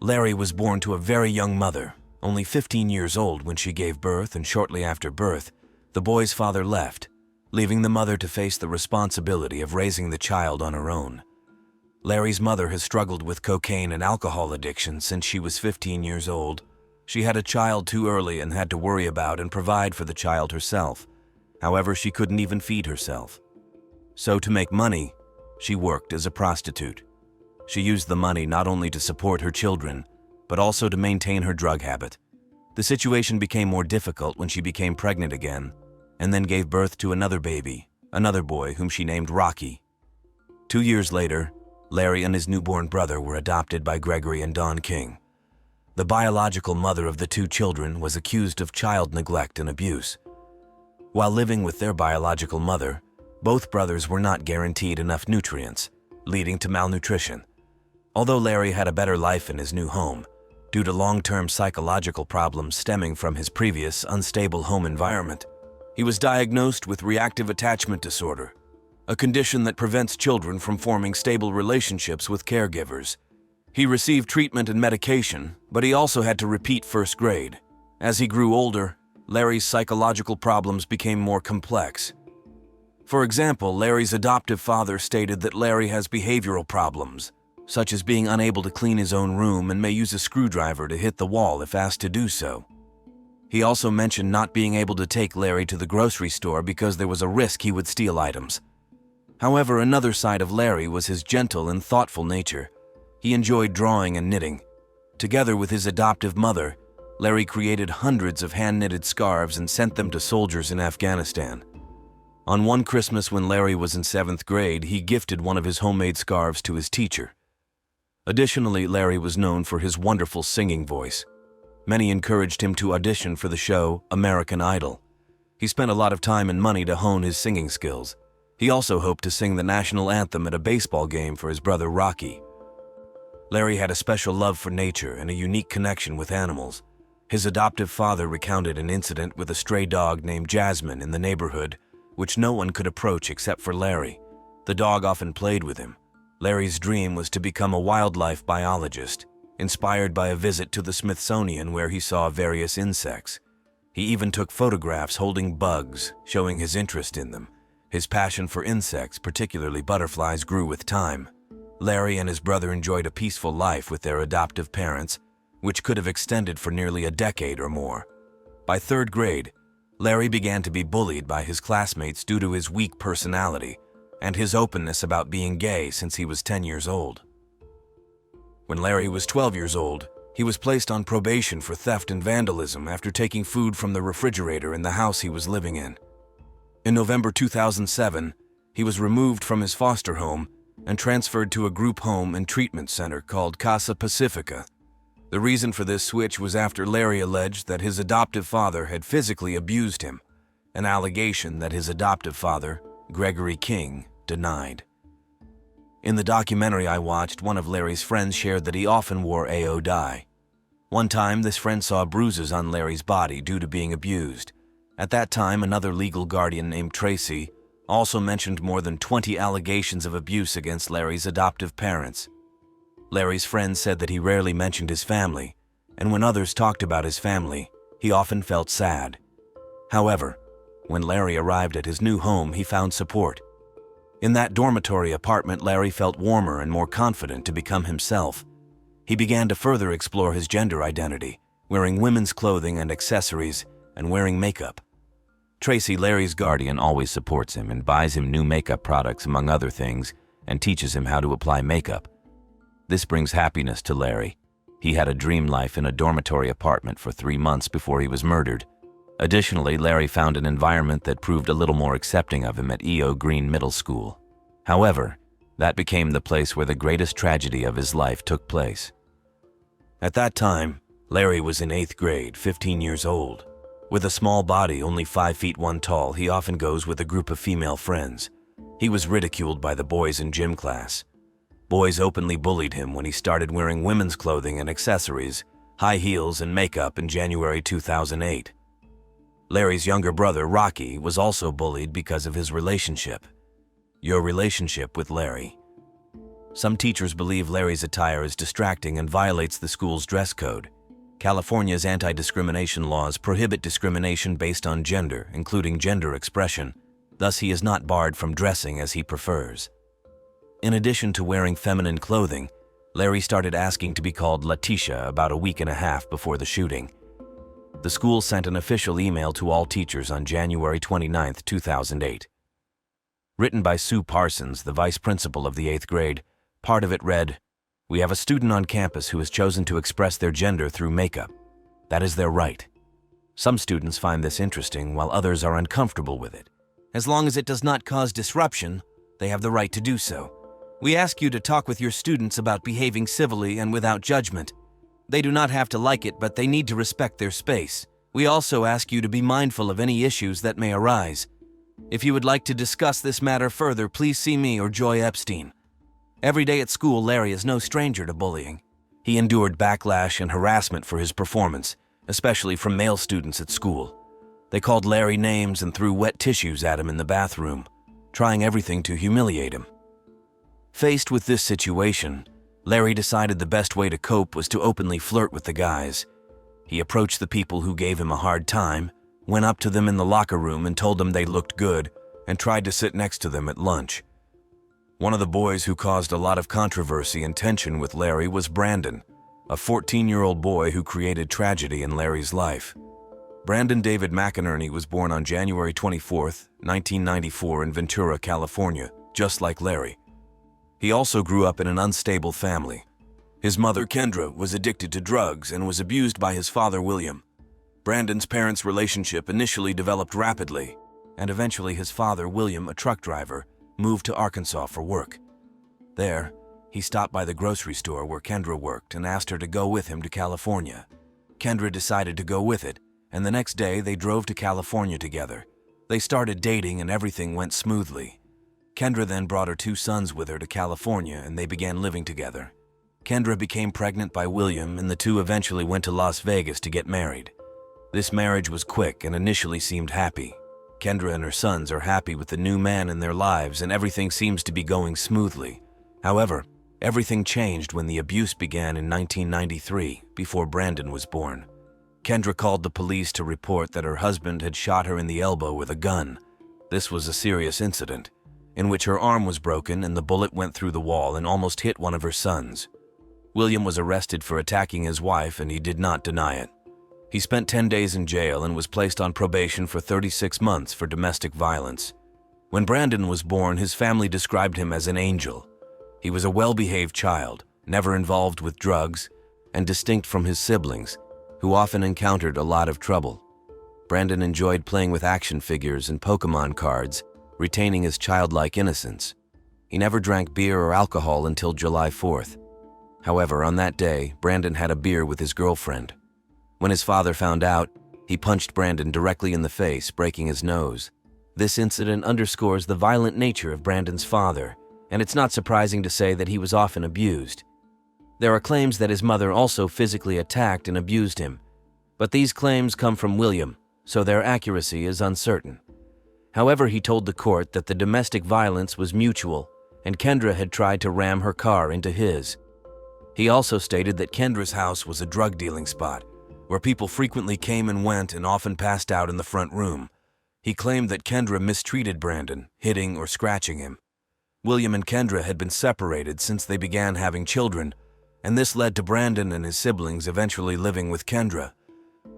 A: Larry was born to a very young mother, only 15 years old when she gave birth, and shortly after birth, the boy's father left, leaving the mother to face the responsibility of raising the child on her own. Larry's mother has struggled with cocaine and alcohol addiction since she was 15 years old. She had a child too early and had to worry about and provide for the child herself. However, she couldn't even feed herself. So to make money, she worked as a prostitute. She used the money not only to support her children, but also to maintain her drug habit. The situation became more difficult when she became pregnant again, and then gave birth to another baby, another boy whom she named Rocky. 2 years later, Larry and his newborn brother were adopted by Gregory and Dawn King. The biological mother of the 2 children was accused of child neglect and abuse. While living with their biological mother, both brothers were not guaranteed enough nutrients, leading to malnutrition. Although Larry had a better life in his new home, due to long-term psychological problems stemming from his previous unstable home environment, he was diagnosed with reactive attachment disorder, a condition that prevents children from forming stable relationships with caregivers. He received treatment and medication, but he also had to repeat first grade. As he grew older, Larry's psychological problems became more complex. For example, Larry's adoptive father stated that Larry has behavioral problems, such as being unable to clean his own room and may use a screwdriver to hit the wall if asked to do so. He also mentioned not being able to take Larry to the grocery store because there was a risk he would steal items. However, another side of Larry was his gentle and thoughtful nature. He enjoyed drawing and knitting. Together with his adoptive mother, Larry created hundreds of hand-knitted scarves and sent them to soldiers in Afghanistan. On one Christmas when Larry was in 7th grade, he gifted one of his homemade scarves to his teacher. Additionally, Larry was known for his wonderful singing voice. Many encouraged him to audition for the show American Idol. He spent a lot of time and money to hone his singing skills. He also hoped to sing the national anthem at a baseball game for his brother Rocky. Larry had a special love for nature and a unique connection with animals. His adoptive father recounted an incident with a stray dog named Jasmine in the neighborhood, which no one could approach except for Larry. The dog often played with him. Larry's dream was to become a wildlife biologist, inspired by a visit to the Smithsonian where he saw various insects. He even took photographs holding bugs, showing his interest in them. His passion for insects, particularly butterflies, grew with time. Larry and his brother enjoyed a peaceful life with their adoptive parents, which could have extended for nearly a decade or more. By 3rd grade, Larry began to be bullied by his classmates due to his weak personality and his openness about being gay since he was 10 years old. When Larry was 12 years old, he was placed on probation for theft and vandalism after taking food from the refrigerator in the house he was living in. In November 2007, he was removed from his foster home and transferred to a group home and treatment center called Casa Pacifica. The reason for this switch was after Larry alleged that his adoptive father had physically abused him, an allegation that his adoptive father, Gregory King, denied. In the documentary I watched, one of Larry's friends shared that he often wore AO dye. One time, this friend saw bruises on Larry's body due to being abused. At that time, another legal guardian named Tracy also mentioned more than 20 allegations of abuse against Larry's adoptive parents. Larry's friend said that he rarely mentioned his family, and when others talked about his family, he often felt sad. However, when Larry arrived at his new home, he found support. In that dormitory apartment, Larry felt warmer and more confident to become himself. He began to further explore his gender identity, wearing women's clothing and accessories, and wearing makeup. Tracy, Larry's guardian, always supports him and buys him new makeup products, among other things, and teaches him how to apply makeup. This brings happiness to Larry. He had a dream life in a dormitory apartment for 3 months before he was murdered. Additionally, Larry found an environment that proved a little more accepting of him at E.O. Green Middle School. However, that became the place where the greatest tragedy of his life took place. At that time, Larry was in 8th grade, 15 years old. With a small body, only 5 feet 1 tall, he often goes with a group of female friends. He was ridiculed by the boys in gym class. Boys openly bullied him when he started wearing women's clothing and accessories, high heels and makeup in January 2008. Larry's younger brother, Rocky, was also bullied because of his relationship. Your relationship with Larry. Some teachers believe Larry's attire is distracting and violates the school's dress code. California's anti-discrimination laws prohibit discrimination based on gender, including gender expression. Thus, he is not barred from dressing as he prefers. In addition to wearing feminine clothing, Larry started asking to be called Letitia about a week and a half before the shooting. The school sent an official email to all teachers on January 29, 2008. Written by Sue Parsons, the vice principal of the 8th grade, part of it read, "We have a student on campus who has chosen to express their gender through makeup. That is their right. Some students find this interesting while others are uncomfortable with it. As long as it does not cause disruption, they have the right to do so. We ask you to talk with your students about behaving civilly and without judgment. They do not have to like it, but they need to respect their space. We also ask you to be mindful of any issues that may arise. If you would like to discuss this matter further, please see me or Joy Epstein." Every day at school, Larry is no stranger to bullying. He endured backlash and harassment for his performance, especially from male students at school. They called Larry names and threw wet tissues at him in the bathroom, trying everything to humiliate him. Faced with this situation, Larry decided the best way to cope was to openly flirt with the guys. He approached the people who gave him a hard time, went up to them in the locker room and told them they looked good, and tried to sit next to them at lunch. One of the boys who caused a lot of controversy and tension with Larry was Brandon, a 14-year-old boy who created tragedy in Larry's life. Brandon David McInerney was born on January 24, 1994 in Ventura, California, just like Larry. He also grew up in an unstable family. His mother, Kendra, was addicted to drugs and was abused by his father, William. Brandon's parents' relationship initially developed rapidly, and eventually his father, William, a truck driver, moved to Arkansas for work. There, he stopped by the grocery store where Kendra worked and asked her to go with him to California. Kendra decided to go with it, and the next day they drove to California together. They started dating and everything went smoothly. Kendra then brought her 2 sons with her to California and they began living together. Kendra became pregnant by William and the two eventually went to Las Vegas to get married. This marriage was quick and initially seemed happy. Kendra and her sons are happy with the new man in their lives and everything seems to be going smoothly. However, everything changed when the abuse began in 1993, before Brandon was born. Kendra called the police to report that her husband had shot her in the elbow with a gun. This was a serious incident, in which her arm was broken and the bullet went through the wall and almost hit one of her sons. William was arrested for attacking his wife and he did not deny it. He spent 10 days in jail and was placed on probation for 36 months for domestic violence. When Brandon was born, his family described him as an angel. He was a well-behaved child, never involved with drugs, and distinct from his siblings, who often encountered a lot of trouble. Brandon enjoyed playing with action figures and Pokemon cards, retaining his childlike innocence. He never drank beer or alcohol until July 4th. However, on that day, Brandon had a beer with his girlfriend. When his father found out, he punched Brandon directly in the face, breaking his nose. This incident underscores the violent nature of Brandon's father, and it's not surprising to say that he was often abused. There are claims that his mother also physically attacked and abused him, but these claims come from William, so their accuracy is uncertain. However, he told the court that the domestic violence was mutual, and Kendra had tried to ram her car into his. He also stated that Kendra's house was a drug dealing spot, where people frequently came and went and often passed out in the front room. He claimed that Kendra mistreated Brandon, hitting or scratching him. William and Kendra had been separated since they began having children, and this led to Brandon and his siblings eventually living with Kendra,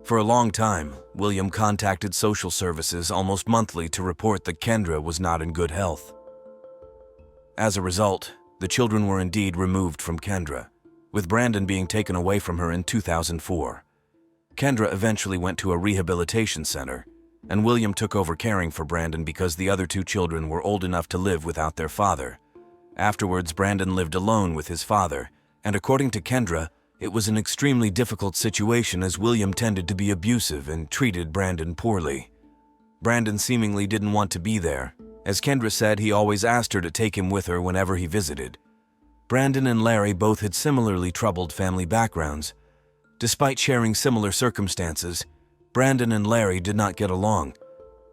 A: For a long time, William contacted social services almost monthly to report that Kendra was not in good health. As a result, the children were indeed removed from Kendra, with Brandon being taken away from her in 2004. Kendra eventually went to a rehabilitation center, and William took over caring for Brandon because the other two children were old enough to live without their father. Afterwards, Brandon lived alone with his father, and according to Kendra, it was an extremely difficult situation as William tended to be abusive and treated Brandon poorly. Brandon seemingly didn't want to be there. As Kendra said, he always asked her to take him with her whenever he visited. Brandon and Larry both had similarly troubled family backgrounds. Despite sharing similar circumstances, Brandon and Larry did not get along.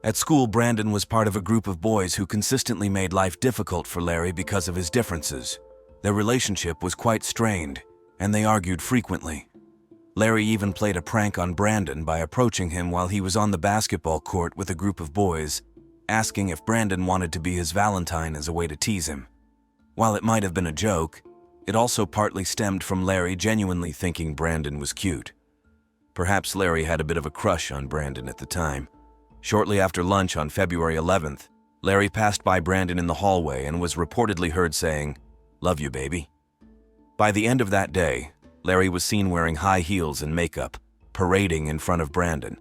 A: At school, Brandon was part of a group of boys who consistently made life difficult for Larry because of his differences. Their relationship was quite strained, and they argued frequently. Larry even played a prank on Brandon by approaching him while he was on the basketball court with a group of boys, asking if Brandon wanted to be his Valentine as a way to tease him. While it might have been a joke, it also partly stemmed from Larry genuinely thinking Brandon was cute. Perhaps Larry had a bit of a crush on Brandon at the time. Shortly after lunch on February 11th, Larry passed by Brandon in the hallway and was reportedly heard saying, "Love you, baby." By the end of that day, Larry was seen wearing high heels and makeup, parading in front of Brandon.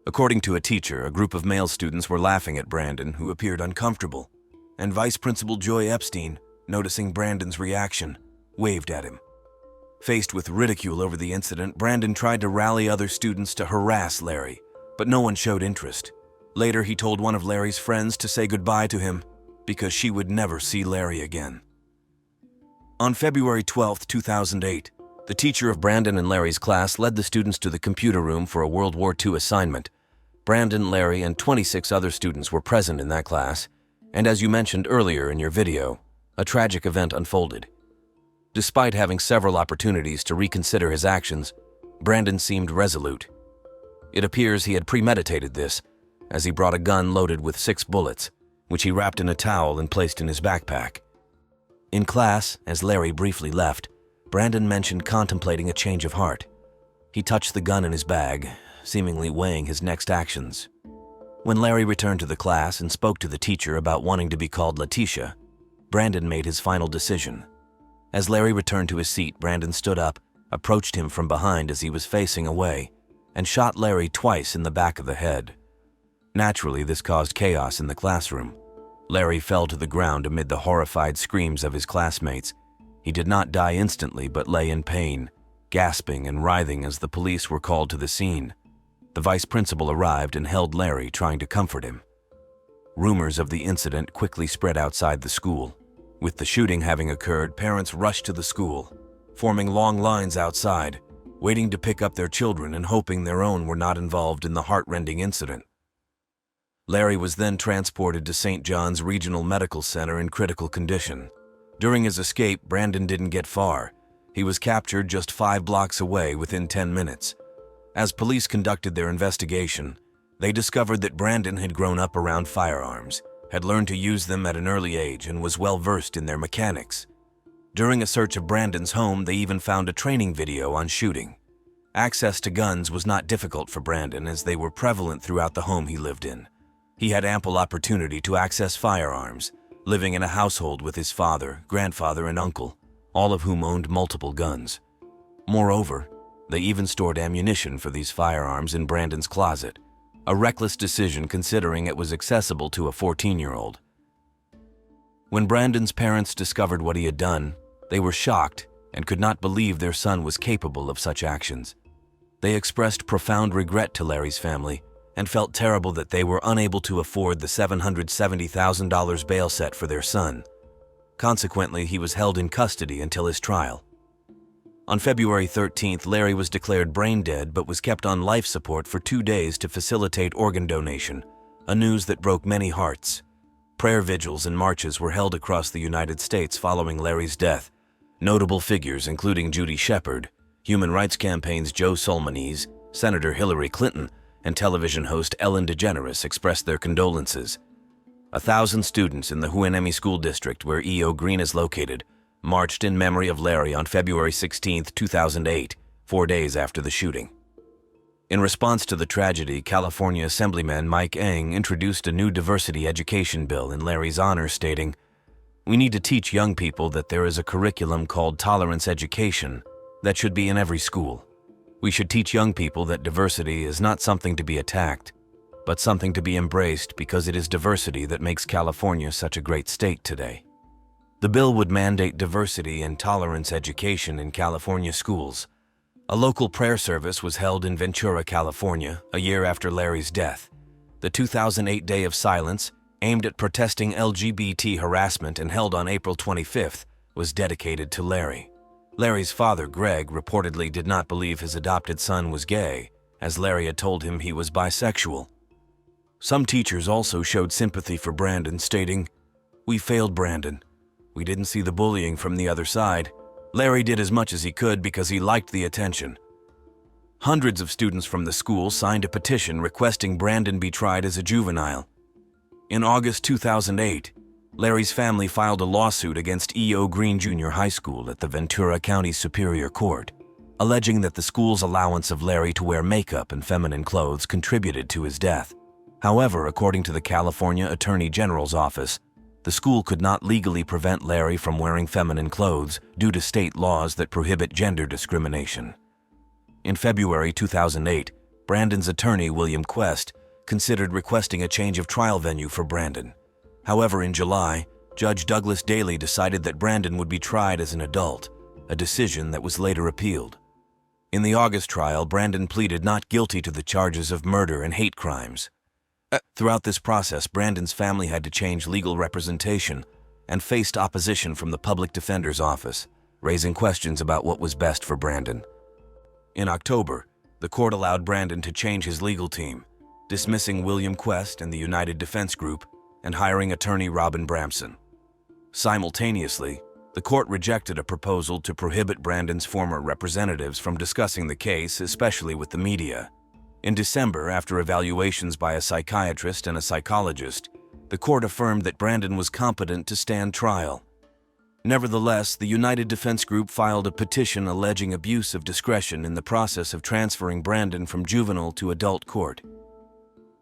A: According to a teacher, a group of male students were laughing at Brandon, who appeared uncomfortable, and Vice Principal Joy Epstein, noticing Brandon's reaction, waved at him. Faced with ridicule over the incident, Brandon tried to rally other students to harass Larry, but no one showed interest. Later, he told one of Larry's friends to say goodbye to him because she would never see Larry again. On February 12, 2008, the teacher of Brandon and Larry's class led the students to the computer room for a World War II assignment. Brandon, Larry, and 26 other students were present in that class, and as you mentioned earlier in your video, a tragic event unfolded. Despite having several opportunities to reconsider his actions, Brandon seemed resolute. It appears he had premeditated this, as he brought a gun loaded with 6 bullets, which he wrapped in a towel and placed in his backpack. In class, as Larry briefly left, Brandon mentioned contemplating a change of heart. He touched the gun in his bag, seemingly weighing his next actions. When Larry returned to the class and spoke to the teacher about wanting to be called Letitia, Brandon made his final decision. As Larry returned to his seat, Brandon stood up, approached him from behind as he was facing away, and shot Larry twice in the back of the head. Naturally, this caused chaos in the classroom. Larry fell to the ground amid the horrified screams of his classmates. He did not die instantly, but lay in pain, gasping and writhing as the police were called to the scene. The vice principal arrived and held Larry, trying to comfort him. Rumors of the incident quickly spread outside the school. With the shooting having occurred, parents rushed to the school, forming long lines outside, waiting to pick up their children and hoping their own were not involved in the heart-rending incident. Larry was then transported to St. John's Regional Medical Center in critical condition. During his escape, Brandon didn't get far. He was captured just 5 blocks away within 10 minutes. As police conducted their investigation, they discovered that Brandon had grown up around firearms, had learned to use them at an early age, and was well versed in their mechanics. During a search of Brandon's home, they even found a training video on shooting. Access to guns was not difficult for Brandon, as they were prevalent throughout the home he lived in. He had ample opportunity to access firearms, living in a household with his father, grandfather, and uncle, all of whom owned multiple guns. Moreover, they even stored ammunition for these firearms in Brandon's closet, a reckless decision considering it was accessible to a 14-year-old. When Brandon's parents discovered what he had done, they were shocked and could not believe their son was capable of such actions. They expressed profound regret to Larry's family and felt terrible that they were unable to afford the $770,000 bail set for their son. Consequently, he was held in custody until his trial. On February 13th, Larry was declared brain dead but was kept on life support for 2 days to facilitate organ donation, a news that broke many hearts. Prayer vigils and marches were held across the United States following Larry's death. Notable figures including Judy Shepard, Human Rights Campaign's Joe Solmonese, Senator Hillary Clinton, and television host Ellen DeGeneres expressed their condolences. 1,000 students in the Hueneme School District, where E.O. Green is located, marched in memory of Larry on February 16, 2008, 4 days after the shooting. In response to the tragedy, California Assemblyman Mike Eng introduced a new diversity education bill in Larry's honor, stating, "We need to teach young people that there is a curriculum called tolerance education that should be in every school. We should teach young people that diversity is not something to be attacked, but something to be embraced because it is diversity that makes California such a great state today." The bill would mandate diversity and tolerance education in California schools. A local prayer service was held in Ventura, California, a year after Larry's death. The 2008 Day of Silence, aimed at protesting LGBT harassment and held on April 25th, was dedicated to Larry. Larry's father, Greg, reportedly did not believe his adopted son was gay, as Larry had told him he was bisexual. Some teachers also showed sympathy for Brandon, stating, "We failed Brandon. We didn't see the bullying from the other side. Larry did as much as he could because he liked the attention." Hundreds of students from the school signed a petition requesting Brandon be tried as a juvenile. In August 2008, Larry's family filed a lawsuit against E.O. Green Junior High School at the Ventura County Superior Court, alleging that the school's allowance of Larry to wear makeup and feminine clothes contributed to his death. However, according to the California Attorney General's office, the school could not legally prevent Larry from wearing feminine clothes due to state laws that prohibit gender discrimination. In February 2008, Brandon's attorney, William Quest, considered requesting a change of trial venue for Brandon. However, in July, Judge Douglas Daly decided that Brandon would be tried as an adult, a decision that was later appealed. In the August trial, Brandon pleaded not guilty to the charges of murder and hate crimes. Throughout this process, Brandon's family had to change legal representation and faced opposition from the public defender's office, raising questions about what was best for Brandon. In October, the court allowed Brandon to change his legal team, dismissing William Quest and the United Defense Group and hiring attorney Robin Bramson. Simultaneously, the court rejected a proposal to prohibit Brandon's former representatives from discussing the case, especially with the media. In December, after evaluations by a psychiatrist and a psychologist, the court affirmed that Brandon was competent to stand trial. Nevertheless, the United Defense Group filed a petition alleging abuse of discretion in the process of transferring Brandon from juvenile to adult court.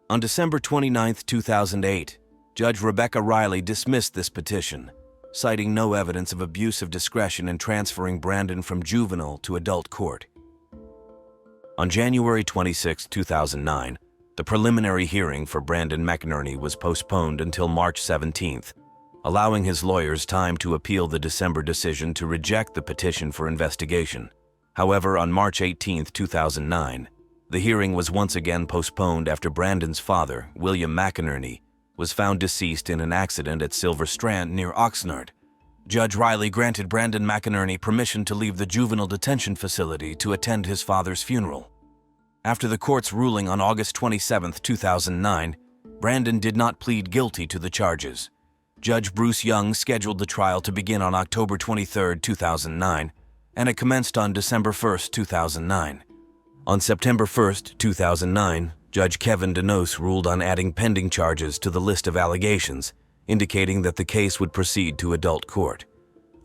A: On December 29, 2008, Judge Rebecca Riley dismissed this petition, citing no evidence of abuse of discretion in transferring Brandon from juvenile to adult court. On January 26, 2009, the preliminary hearing for Brandon McInerney was postponed until March 17th, allowing his lawyers time to appeal the December decision to reject the petition for investigation. However, on March 18, 2009, the hearing was once again postponed after Brandon's father, William McInerney, was found deceased in an accident at Silver Strand near Oxnard. Judge Riley granted Brandon McInerney permission to leave the juvenile detention facility to attend his father's funeral. After the court's ruling on August 27, 2009, Brandon did not plead guilty to the charges. Judge Bruce Young scheduled the trial to begin on October 23, 2009, and it commenced on December 1, 2009. On September 1, 2009, Judge Kevin Denos ruled on adding pending charges to the list of allegations, indicating that the case would proceed to adult court.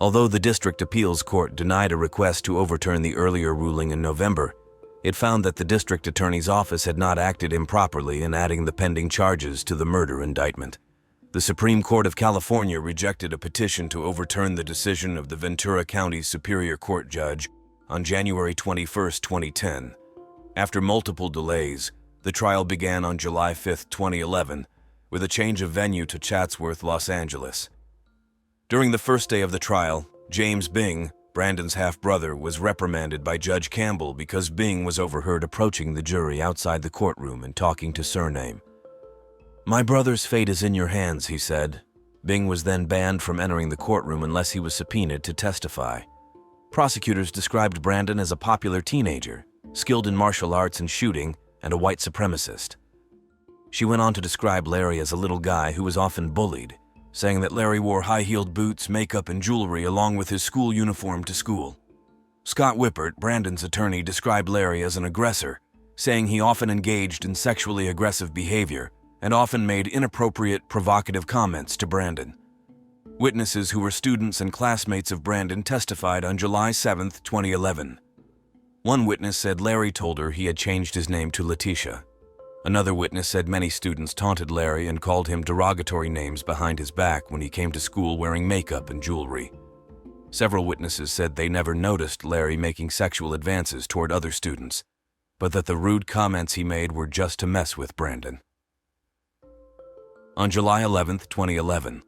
A: Although the District Appeals Court denied a request to overturn the earlier ruling in November, it found that the District Attorney's Office had not acted improperly in adding the pending charges to the murder indictment. The Supreme Court of California rejected a petition to overturn the decision of the Ventura County Superior Court judge on January 21, 2010. After multiple delays, the trial began on July 5, 2011, with a change of venue to Chatsworth, Los Angeles. During the first day of the trial, James Bing, Brandon's half-brother, was reprimanded by Judge Campbell because Bing was overheard approaching the jury outside the courtroom and talking to Surname. "My brother's fate is in your hands," he said. Bing was then banned from entering the courtroom unless he was subpoenaed to testify. Prosecutors described Brandon as a popular teenager, skilled in martial arts and shooting, and a white supremacist. She went on to describe Larry as a little guy who was often bullied, saying that Larry wore high-heeled boots, makeup, and jewelry along with his school uniform to school. Scott Whippert, Brandon's attorney, described Larry as an aggressor, saying he often engaged in sexually aggressive behavior and often made inappropriate, provocative comments to Brandon. Witnesses who were students and classmates of Brandon testified on July 7, 2011. One witness said Larry told her he had changed his name to Letitia. Another witness said many students taunted Larry and called him derogatory names behind his back when he came to school wearing makeup and jewelry. Several witnesses said they never noticed Larry making sexual advances toward other students, but that the rude comments he made were just to mess with Brandon. On July 11, 2011,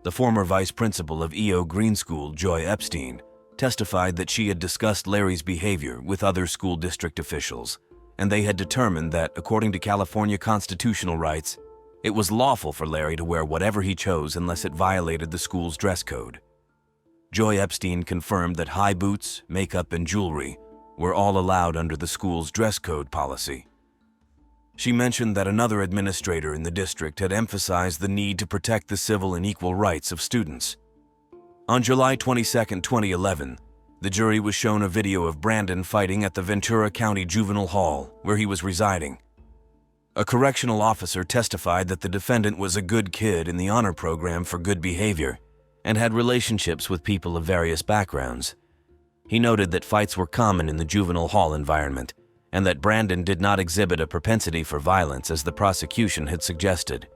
A: the former vice principal of E.O. Green School, Joy Epstein, testified that she had discussed Larry's behavior with other school district officials, and they had determined that, according to California constitutional rights, it was lawful for Larry to wear whatever he chose unless it violated the school's dress code. Joy Epstein confirmed that high boots, makeup, and jewelry were all allowed under the school's dress code policy. She mentioned that another administrator in the district had emphasized the need to protect the civil and equal rights of students. On July 22, 2011, the jury was shown a video of Brandon fighting at the Ventura County Juvenile Hall, where he was residing. A correctional officer testified that the defendant was a good kid in the honor program for good behavior and had relationships with people of various backgrounds. He noted that fights were common in the juvenile hall environment and that Brandon did not exhibit a propensity for violence as the prosecution had suggested.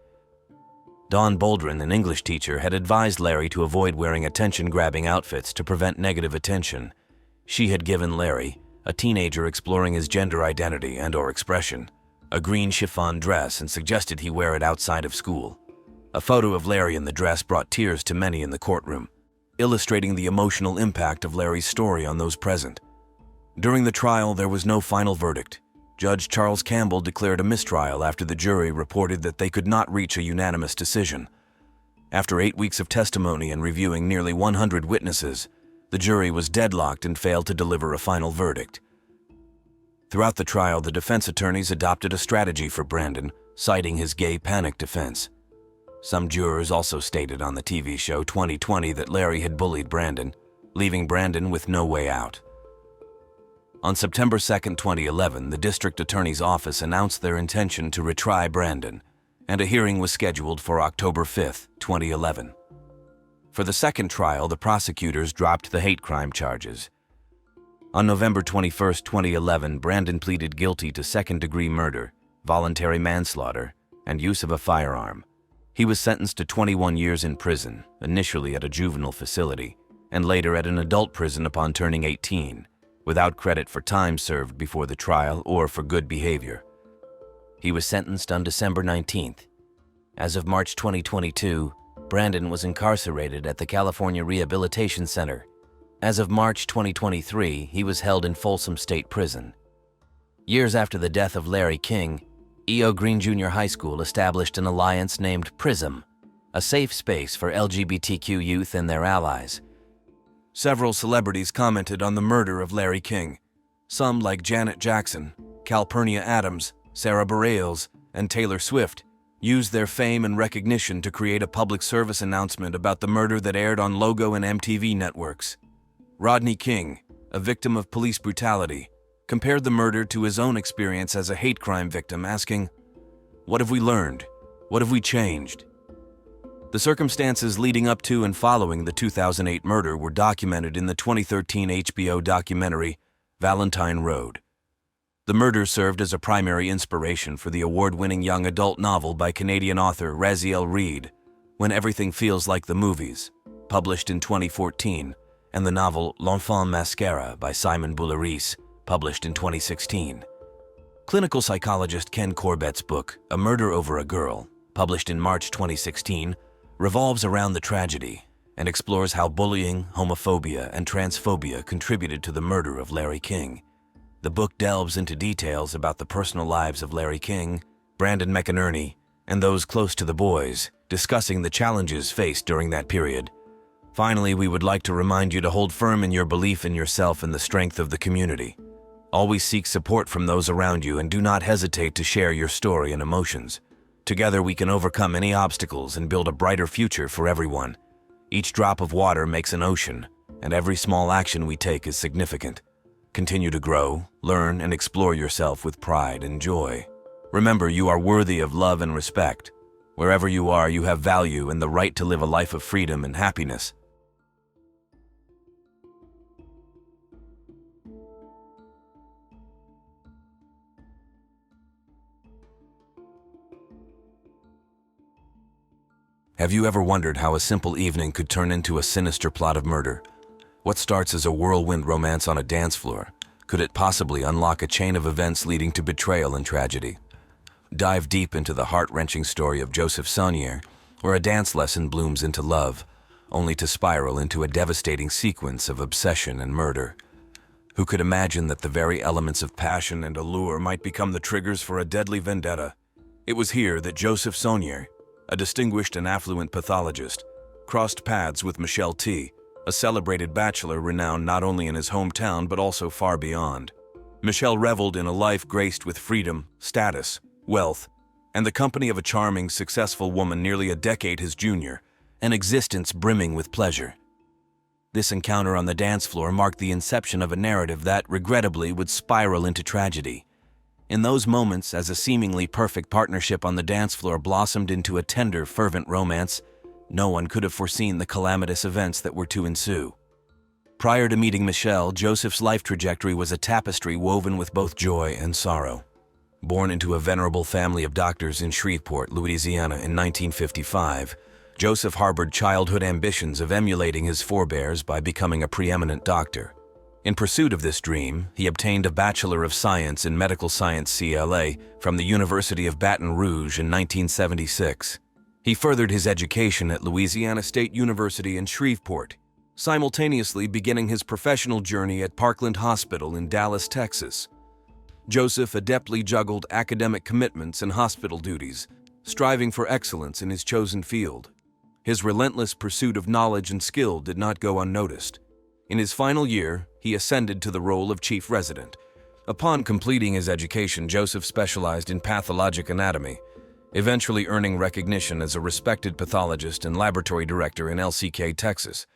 A: Dawn Boldrin, an English teacher, had advised Larry to avoid wearing attention-grabbing outfits to prevent negative attention. She had given Larry, a teenager exploring his gender identity and/or expression, a green chiffon dress and suggested he wear it outside of school. A photo of Larry in the dress brought tears to many in the courtroom, illustrating the emotional impact of Larry's story on those present. During the trial, there was no final verdict. Judge Charles Campbell declared a mistrial after the jury reported that they could not reach a unanimous decision. After 8 weeks of testimony and reviewing nearly 100 witnesses, the jury was deadlocked and failed to deliver a final verdict. Throughout the trial, the defense attorneys adopted a strategy for Brandon, citing his gay panic defense. Some jurors also stated on the TV show 2020 that Larry had bullied Brandon, leaving Brandon with no way out. On September 2, 2011, the district attorney's office announced their intention to retry Brandon, and a hearing was scheduled for October 5, 2011. For the second trial, the prosecutors dropped the hate crime charges. On November 21, 2011, Brandon pleaded guilty to second-degree murder, voluntary manslaughter, and use of a firearm. He was sentenced to 21 years in prison, initially at a juvenile facility, and later at an adult prison upon turning 18. Without credit for time served before the trial or for good behavior. He was sentenced on December 19th. As of March 2022, Brandon was incarcerated at the California Rehabilitation Center. As of March 2023, he was held in Folsom State Prison. Years after the death of Larry King, E.O. Green Junior High School established an alliance named PRISM, a safe space for LGBTQ youth and their allies. Several celebrities commented on the murder of Larry King. Some, like Janet Jackson, Calpurnia Adams, Sarah Bareilles, and Taylor Swift, used their fame and recognition to create a public service announcement about the murder that aired on Logo and MTV networks. Rodney King, a victim of police brutality, compared the murder to his own experience as a hate crime victim, asking, "What have we learned? What have we changed?" The circumstances leading up to and following the 2008 murder were documented in the 2013 HBO documentary, Valentine Road. The murder served as a primary inspiration for the award-winning young adult novel by Canadian author Raziel Reed, When Everything Feels Like the Movies, published in 2014, and the novel L'Enfant Mascara by Simon Bouleris, published in 2016. Clinical psychologist Ken Corbett's book, A Murder Over a Girl, published in March 2016, revolves around the tragedy and explores how bullying, homophobia, and transphobia contributed to the murder of Larry King. The book delves into details about the personal lives of Larry King, Brandon McInerney, and those close to the boys, discussing the challenges faced during that period. Finally, we would like to remind you to hold firm in your belief in yourself and the strength of the community. Always seek support from those around you and do not hesitate to share your story and emotions. Together we can overcome any obstacles and build a brighter future for everyone. Each drop of water makes an ocean, and every small action we take is significant. Continue to grow, learn, and explore yourself with pride and joy. Remember, you are worthy of love and respect. Wherever you are, you have value and the right to live a life of freedom and happiness. Have you ever wondered how a simple evening could turn into a sinister plot of murder? What starts as a whirlwind romance on a dance floor? Could it possibly unlock a chain of events leading to betrayal and tragedy? Dive deep into the heart-wrenching story of Joseph Saunier, where a dance lesson blooms into love, only to spiral into a devastating sequence of obsession and murder. Who could imagine that the very elements of passion and allure might become the triggers for a deadly vendetta? It was here that Joseph Saunier, a distinguished and affluent pathologist, crossed paths with Michel T., a celebrated bachelor renowned not only in his hometown but also far beyond. Michel reveled in a life graced with freedom, status, wealth, and the company of a charming, successful woman nearly a decade his junior, an existence brimming with pleasure. This encounter on the dance floor marked the inception of a narrative that, regrettably, would spiral into tragedy. In those moments, as a seemingly perfect partnership on the dance floor blossomed into a tender, fervent romance, no one could have foreseen the calamitous events that were to ensue. Prior to meeting Michel, Joseph's life trajectory was a tapestry woven with both joy and sorrow. Born into a venerable family of doctors in Shreveport, Louisiana in 1955, Joseph harbored childhood ambitions of emulating his forebears by becoming a preeminent doctor. In pursuit of this dream, he obtained a Bachelor of Science in Medical Science CLA from the University of Baton Rouge in 1976. He furthered his education at Louisiana State University in Shreveport, simultaneously beginning his professional journey at Parkland Hospital in Dallas, Texas. Joseph adeptly juggled academic commitments and hospital duties, striving for excellence in his chosen field. His relentless pursuit of knowledge and skill did not go unnoticed. In his final year, he ascended to the role of chief resident. Upon completing his education, Joseph specialized in pathologic anatomy, eventually earning recognition as a respected pathologist and laboratory director in LCK, Texas.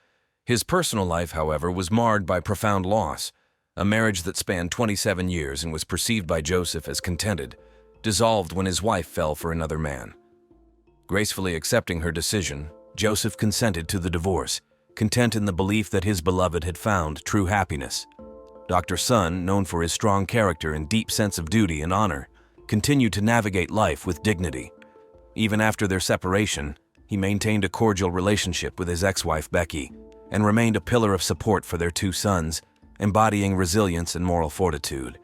A: His personal life, however, was marred by profound loss. A marriage that spanned 27 years and was perceived by Joseph as contented, dissolved when his wife fell for another man. Gracefully accepting her decision, Joseph consented to the divorce, content in the belief that his beloved had found true happiness. Dr. Sun, known for his strong character and deep sense of duty and honor, continued to navigate life with dignity. Even after their separation, he maintained a cordial relationship with his ex-wife Becky and remained a pillar of support for their two sons, embodying resilience and moral fortitude.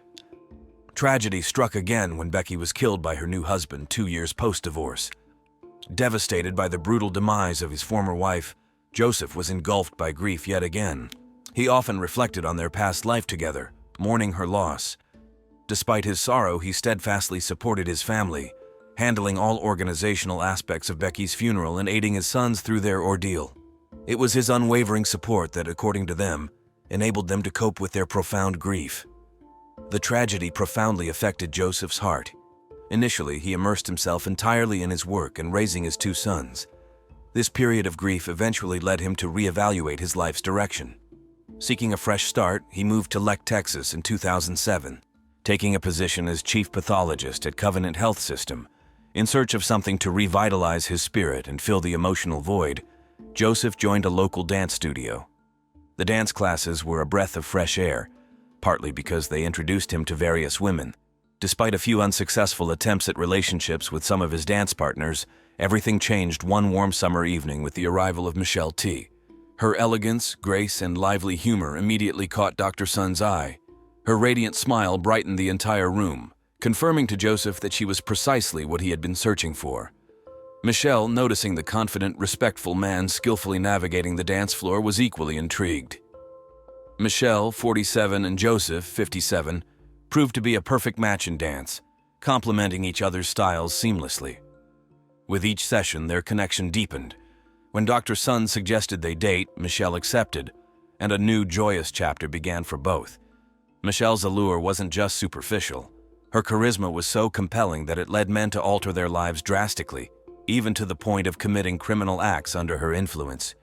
A: Tragedy struck again when Becky was killed by her new husband 2 years post-divorce. Devastated by the brutal demise of his former wife, Joseph was engulfed by grief yet again. He often reflected on their past life together, mourning her loss. Despite his sorrow, he steadfastly supported his family, handling all organizational aspects of Becky's funeral and aiding his sons through their ordeal. It was his unwavering support that, according to them, enabled them to cope with their profound grief. The tragedy profoundly affected Joseph's heart. Initially, he immersed himself entirely in his work and raising his two sons. This period of grief eventually led him to reevaluate his life's direction. Seeking a fresh start, he moved to Leck, Texas in 2007, taking a position as chief pathologist at Covenant Health System. In search of something to revitalize his spirit and fill the emotional void, Joseph joined a local dance studio. The dance classes were a breath of fresh air, partly because they introduced him to various women. Despite a few unsuccessful attempts at relationships with some of his dance partners, everything changed one warm summer evening with the arrival of Michel T. Her elegance, grace, and lively humor immediately caught Dr. Sun's eye. Her radiant smile brightened the entire room, confirming to Joseph that she was precisely what he had been searching for. Michel, noticing the confident, respectful man skillfully navigating the dance floor, was equally intrigued. Michel, 47, and Joseph, 57, proved to be a perfect match in dance, complementing each other's styles seamlessly. With each session, their connection deepened. When Dr. Sun suggested they date, Michel accepted, and a new, joyous chapter began for both. Michel's allure wasn't just superficial. Her charisma was so compelling that it led men to alter their lives drastically, even to the point of committing criminal acts under her influence.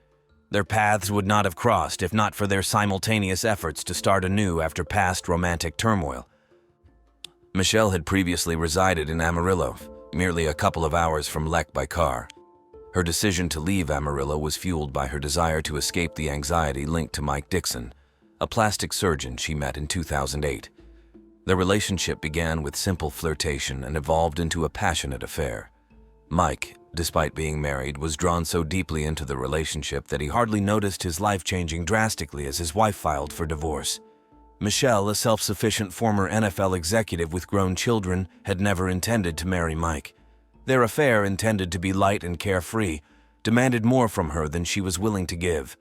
A: Their paths would not have crossed if not for their simultaneous efforts to start anew after past romantic turmoil. Michel had previously resided in Amarillo, merely a couple of hours from Leck by car. Her decision to leave Amarillo was fueled by her desire to escape the anxiety linked to Mike Dixon, a plastic surgeon she met in 2008. Their relationship began with simple flirtation and evolved into a passionate affair. Mike, despite being married, was drawn so deeply into the relationship that he hardly noticed his life changing drastically as his wife filed for divorce. Michelle, a self-sufficient former NFL executive with grown children, had never intended to marry Mike. Their affair, intended to be light and carefree, demanded more from her than she was willing to give.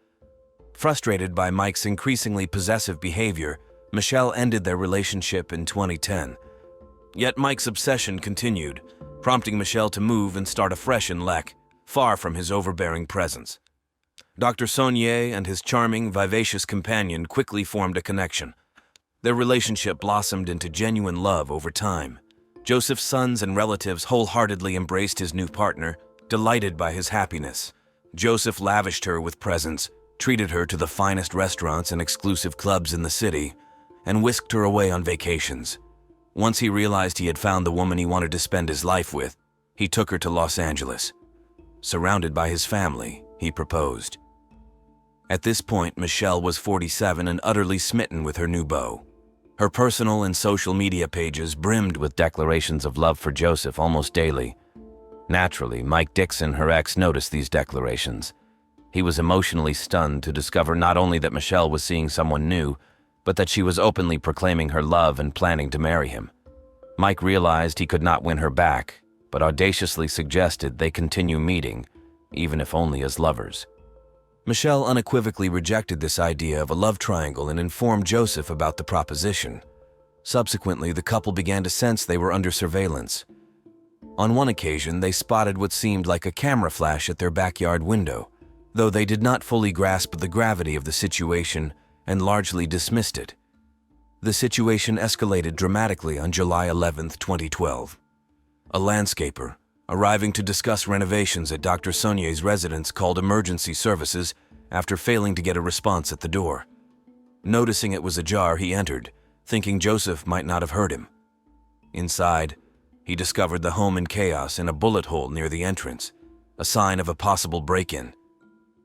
A: Frustrated by Mike's increasingly possessive behavior, Michelle ended their relationship in 2010. Yet Mike's obsession continued, prompting Michelle to move and start afresh in Lek, far from his overbearing presence. Dr. Saunier and his charming, vivacious companion quickly formed a connection. Their relationship blossomed into genuine love over time. Joseph's sons and relatives wholeheartedly embraced his new partner, delighted by his happiness. Joseph lavished her with presents, treated her to the finest restaurants and exclusive clubs in the city, and whisked her away on vacations. Once he realized he had found the woman he wanted to spend his life with, he took her to Los Angeles. Surrounded by his family, he proposed. At this point, Michelle was 47 and utterly smitten with her new beau. Her personal and social media pages brimmed with declarations of love for Joseph almost daily. Naturally, Mike Dixon, her ex, noticed these declarations. He was emotionally stunned to discover not only that Michelle was seeing someone new, but that she was openly proclaiming her love and planning to marry him. Mike realized he could not win her back, but audaciously suggested they continue meeting, even if only as lovers. Michelle unequivocally rejected this idea of a love triangle and informed Joseph about the proposition. Subsequently, the couple began to sense they were under surveillance. On one occasion, they spotted what seemed like a camera flash at their backyard window, though they did not fully grasp the gravity of the situation and largely dismissed it. The situation escalated dramatically on July 11, 2012. A landscaper, arriving to discuss renovations at Dr. Saunier's residence, called emergency services after failing to get a response at the door. Noticing it was ajar, he entered, thinking Joseph might not have heard him. Inside, he discovered the home in chaos and a bullet hole near the entrance, a sign of a possible break-in.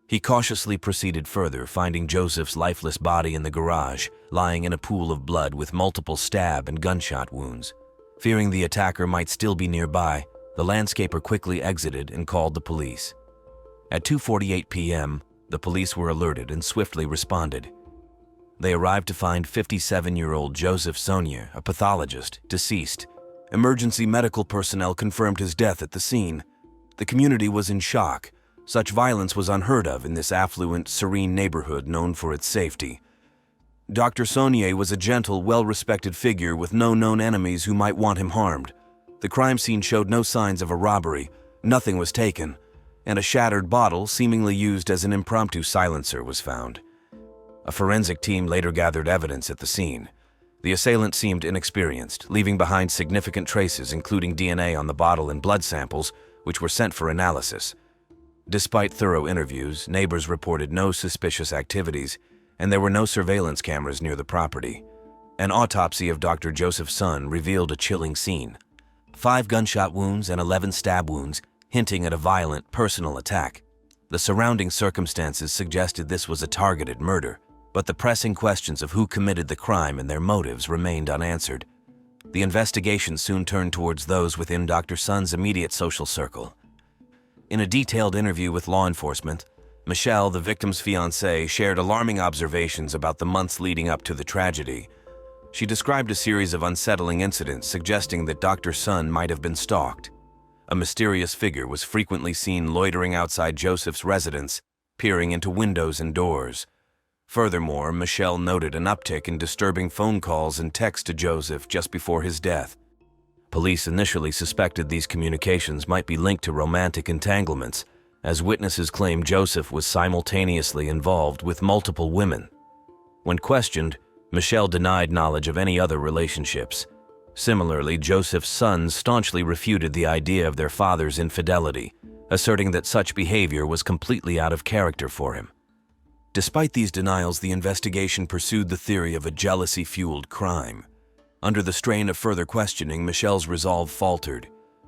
A: He cautiously proceeded further, finding Joseph's lifeless body in the garage, lying in a pool of blood with multiple stab and gunshot wounds. Fearing the attacker might still be nearby, the landscaper quickly exited and called the police. At 2:48 p.m., the police were alerted and swiftly responded. They arrived to find 57-year-old Joseph Saunier, a pathologist, deceased. Emergency medical personnel confirmed his death at the scene. The community was in shock. Such violence was unheard of in this affluent, serene neighborhood known for its safety. Dr. Saunier was a gentle, well-respected figure with no known enemies who might want him harmed. The crime scene showed no signs of a robbery, nothing was taken, and a shattered bottle, seemingly used as an impromptu silencer, was found. A forensic team later gathered evidence at the scene. The assailant seemed inexperienced, leaving behind significant traces including DNA on the bottle and blood samples, which were sent for analysis. Despite thorough interviews, neighbors reported no suspicious activities, and there were no surveillance cameras near the property. An autopsy of Dr. Joseph's son revealed a chilling scene. 5 gunshot wounds and 11 stab wounds, hinting at a violent, personal attack. The surrounding circumstances suggested this was a targeted murder, but the pressing questions of who committed the crime and their motives remained unanswered. The investigation soon turned towards those within Dr. Sun's immediate social circle. In a detailed interview with law enforcement, Michelle, the victim's fiancée, shared alarming observations about the months leading up to the tragedy. She described a series of unsettling incidents suggesting that Dr. Sun might have been stalked. A mysterious figure was frequently seen loitering outside Joseph's residence, peering into windows and doors. Furthermore, Michelle noted an uptick in disturbing phone calls and texts to Joseph just before his death. Police initially suspected these communications might be linked to romantic entanglements, as witnesses claimed Joseph was simultaneously involved with multiple women. When questioned, Michelle denied knowledge of any other relationships. Similarly, Joseph's sons staunchly refuted the idea of their father's infidelity, asserting that such behavior was completely out of character for him. Despite these denials, the investigation pursued the theory of a jealousy-fueled crime. Under the strain of further questioning, Michelle's resolve faltered.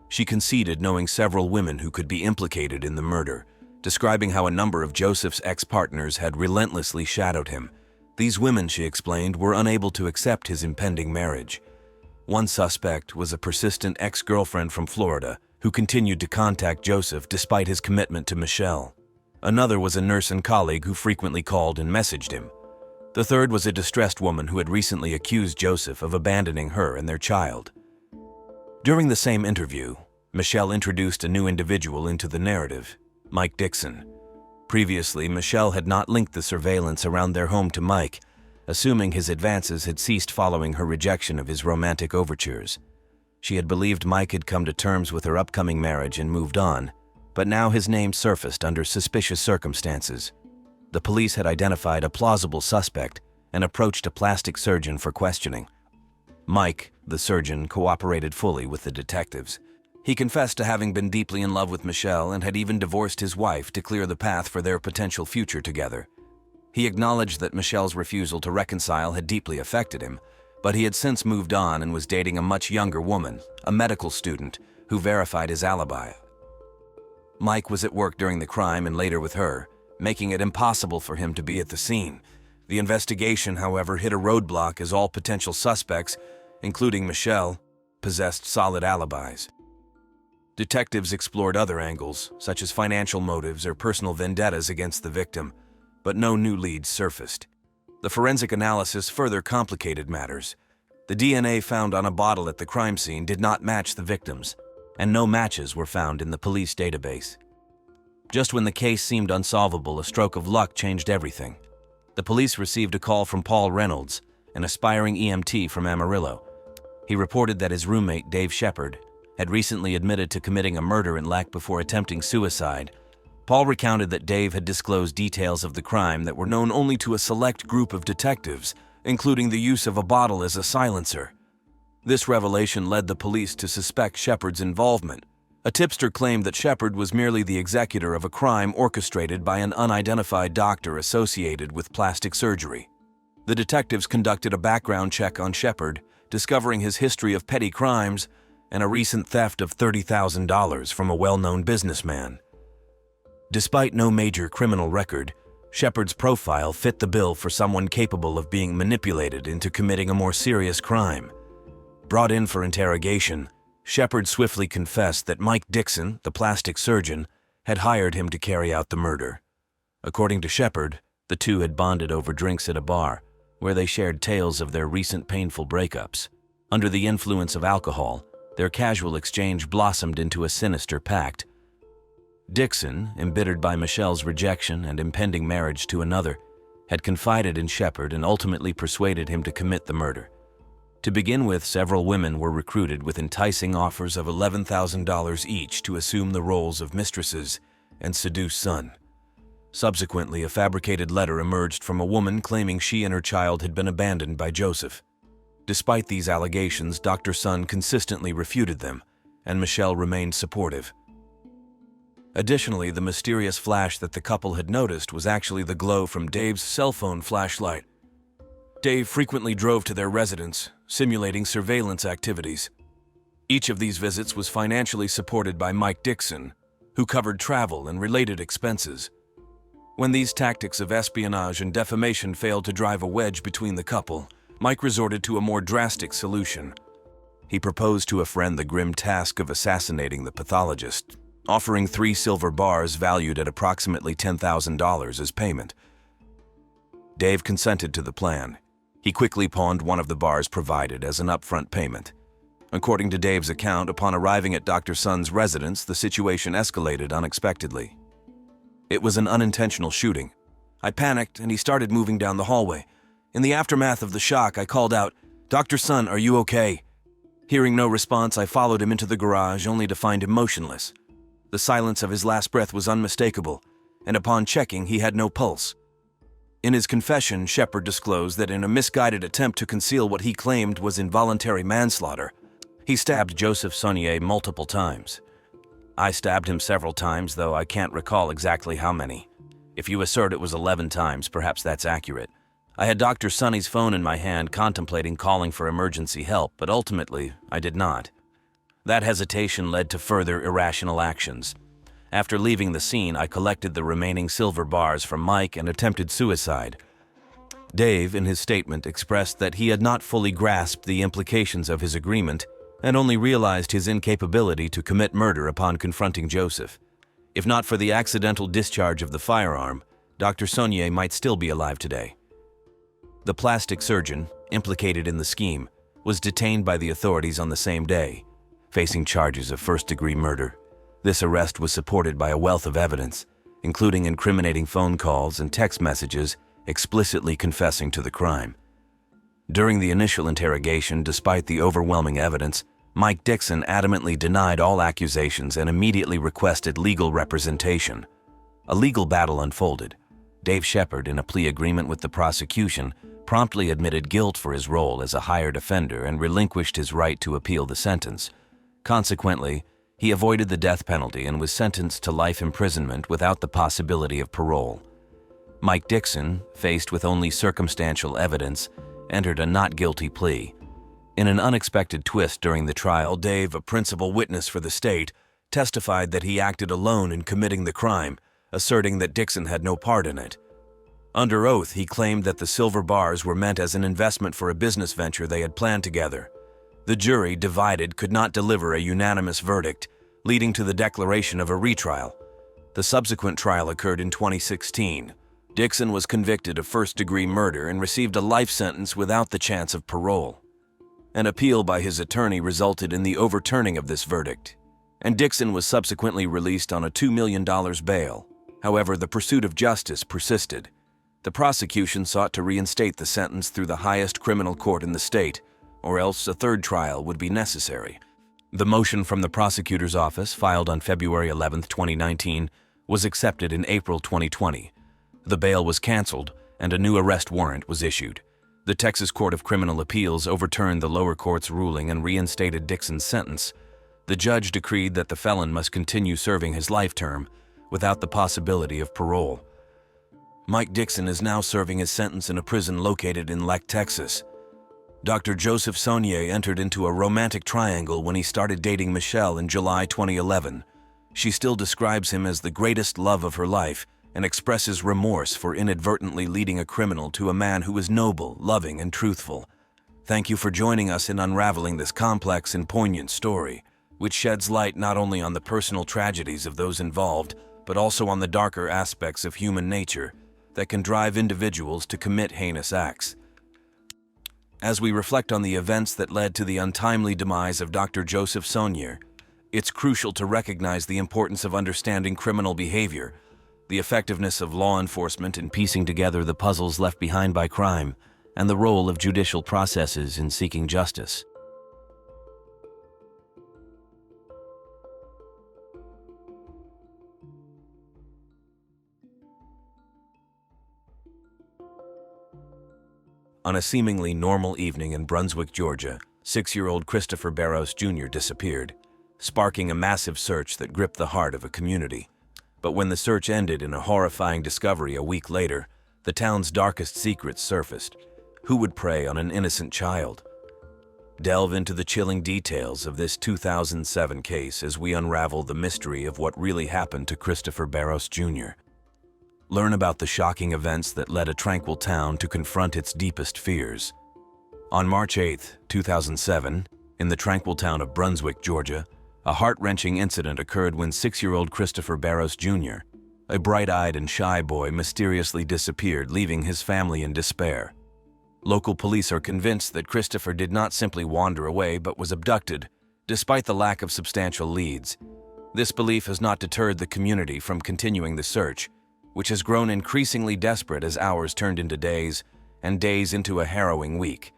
A: She conceded knowing several women who could be implicated in the murder, describing how a number of Joseph's ex-partners had relentlessly shadowed him. These women, she explained, were unable to accept his impending marriage. One suspect was a persistent ex-girlfriend from Florida who continued to contact Joseph despite his commitment to Michelle. Another was a nurse and colleague who frequently called and messaged him. The third was a distressed woman who had recently accused Joseph of abandoning her and their child. During the same interview, Michelle introduced a new individual into the narrative, Mike Dixon. Previously, Michelle had not linked the surveillance around their home to Mike, assuming his advances had ceased following her rejection of his romantic overtures. She had believed Mike had come to terms with her upcoming marriage and moved on, but now his name surfaced under suspicious circumstances. The police had identified a plausible suspect and approached a plastic surgeon for questioning. Mike, the surgeon, cooperated fully with the detectives. He confessed to having been deeply in love with Michelle and had even divorced his wife to clear the path for their potential future together. He acknowledged that Michelle's refusal to reconcile had deeply affected him, but he had since moved on and was dating a much younger woman, a medical student, who verified his alibi. Mike was at work during the crime and later with her, making it impossible for him to be at the scene. The investigation, however, hit a roadblock as all potential suspects, including Michelle, possessed solid alibis. Detectives explored other angles, such as financial motives or personal vendettas against the victim, but no new leads surfaced. The forensic analysis further complicated matters. The DNA found on a bottle at the crime scene did not match the victim's, and no matches were found in the police database. Just when the case seemed unsolvable, a stroke of luck changed everything. The police received a call from Paul Reynolds, an aspiring EMT from Amarillo. He reported that his roommate, Dave Shepard, had recently admitted to committing a murder in Lac before attempting suicide. Paul recounted that Dave had disclosed details of the crime that were known only to a select group of detectives, including the use of a bottle as a silencer. This revelation led the police to suspect Shepard's involvement. A tipster claimed that Shepard was merely the executor of a crime orchestrated by an unidentified doctor associated with plastic surgery. The detectives conducted a background check on Shepard, discovering his history of petty crimes and a recent theft of $30,000 from a well-known businessman. Despite no major criminal record, Shepard's profile fit the bill for someone capable of being manipulated into committing a more serious crime. Brought in for interrogation, Shepard swiftly confessed that Mike Dixon, the plastic surgeon, had hired him to carry out the murder. According to Shepard, the two had bonded over drinks at a bar, where they shared tales of their recent painful breakups. Under the influence of alcohol, their casual exchange blossomed into a sinister pact. Dixon, embittered by Michelle's rejection and impending marriage to another, had confided in Shepard and ultimately persuaded him to commit the murder. To begin with, several women were recruited with enticing offers of $11,000 each to assume the roles of mistresses and seduce Sun. Subsequently, a fabricated letter emerged from a woman claiming she and her child had been abandoned by Joseph. Despite these allegations, Dr. Sun consistently refuted them, and Michelle remained supportive. Additionally, the mysterious flash that the couple had noticed was actually the glow from Dave's cell phone flashlight. Dave frequently drove to their residence, simulating surveillance activities. Each of these visits was financially supported by Mike Dixon, who covered travel and related expenses. When these tactics of espionage and defamation failed to drive a wedge between the couple, Mike resorted to a more drastic solution. He proposed to a friend the grim task of assassinating the pathologist, offering 3 silver bars valued at approximately $10,000 as payment. Dave consented to the plan. He quickly pawned one of the bars provided as an upfront payment. According to Dave's account, upon arriving at Dr. Sun's residence, the situation escalated unexpectedly. It was an unintentional shooting. I panicked and he started moving down the hallway. In the aftermath of the shock, I called out, "Dr. Sun, are you okay?" Hearing no response, I followed him into the garage only to find him motionless. The silence of his last breath was unmistakable, and upon checking, he had no pulse. In his confession, Shepard disclosed that in a misguided attempt to conceal what he claimed was involuntary manslaughter, he stabbed Joseph Saunier multiple times. I stabbed him several times, though I can't recall exactly how many. If you assert it was 11 times, perhaps that's accurate. I had Dr. Sonny's phone in my hand, contemplating calling for emergency help, but ultimately, I did not. That hesitation led to further irrational actions. After leaving the scene, I collected the remaining silver bars from Mike and attempted suicide. Dave, in his statement, expressed that he had not fully grasped the implications of his agreement and only realized his incapability to commit murder upon confronting Joseph. If not for the accidental discharge of the firearm, Dr. Saunier might still be alive today. The plastic surgeon, implicated in the scheme, was detained by the authorities on the same day, facing charges of first-degree murder. This arrest was supported by a wealth of evidence, including incriminating phone calls and text messages explicitly confessing to the crime. During the initial interrogation, despite the overwhelming evidence, Mike Dixon adamantly denied all accusations and immediately requested legal representation. A legal battle unfolded. Dave Shepard, in a plea agreement with the prosecution, promptly admitted guilt for his role as a hired offender and relinquished his right to appeal the sentence. Consequently, he avoided the death penalty and was sentenced to life imprisonment without the possibility of parole. Mike Dixon, faced with only circumstantial evidence, entered a not guilty plea. In an unexpected twist during the trial, Dave, a principal witness for the state, testified that he acted alone in committing the crime, asserting that Dixon had no part in it. Under oath, he claimed that the silver bars were meant as an investment for a business venture they had planned together. The jury, divided, could not deliver a unanimous verdict, leading to the declaration of a retrial. The subsequent trial occurred in 2016. Dixon was convicted of first-degree murder and received a life sentence without the chance of parole. An appeal by his attorney resulted in the overturning of this verdict, and Dixon was subsequently released on a $2 million bail. However, the pursuit of justice persisted. The prosecution sought to reinstate the sentence through the highest criminal court in the state, or else a third trial would be necessary. The motion from the prosecutor's office, filed on February 11, 2019, was accepted in April 2020. The bail was canceled, and a new arrest warrant was issued. The Texas Court of Criminal Appeals overturned the lower court's ruling and reinstated Dixon's sentence. The judge decreed that the felon must continue serving his life term, without the possibility of parole. Mike Dixon is now serving his sentence in a prison located in Leck, Texas. Dr. Joseph Saunier entered into a romantic triangle when he started dating Michelle in July 2011. She still describes him as the greatest love of her life and expresses remorse for inadvertently leading a criminal to a man who is noble, loving, and truthful. Thank you for joining us in unraveling this complex and poignant story, which sheds light not only on the personal tragedies of those involved, but also on the darker aspects of human nature that can drive individuals to commit heinous acts. As we reflect on the events that led to the untimely demise of Dr. Joseph Saunier, it's crucial to recognize the importance of understanding criminal behavior, the effectiveness of law enforcement in piecing together the puzzles left behind by crime, and the role of judicial processes in seeking justice. On a seemingly normal evening in Brunswick, Georgia, 6-year-old Christopher Barros Jr. disappeared, sparking a massive search that gripped the heart of a community. But when the search ended in a horrifying discovery a week later, the town's darkest secrets surfaced. Who would prey on an innocent child? Delve into the chilling details of this 2007 case as we unravel the mystery of what really happened to Christopher Barros Jr. Learn about the shocking events that led a tranquil town to confront its deepest fears. On March 8, 2007, in the tranquil town of Brunswick, Georgia, a heart-wrenching incident occurred when 6-year-old Christopher Barros Jr., a bright-eyed and shy boy, mysteriously disappeared, leaving his family in despair. Local police are convinced that Christopher did not simply wander away but was abducted, despite the lack of substantial leads. This belief has not deterred the community from continuing the search, which has grown increasingly desperate as hours turned into days and days into a harrowing week.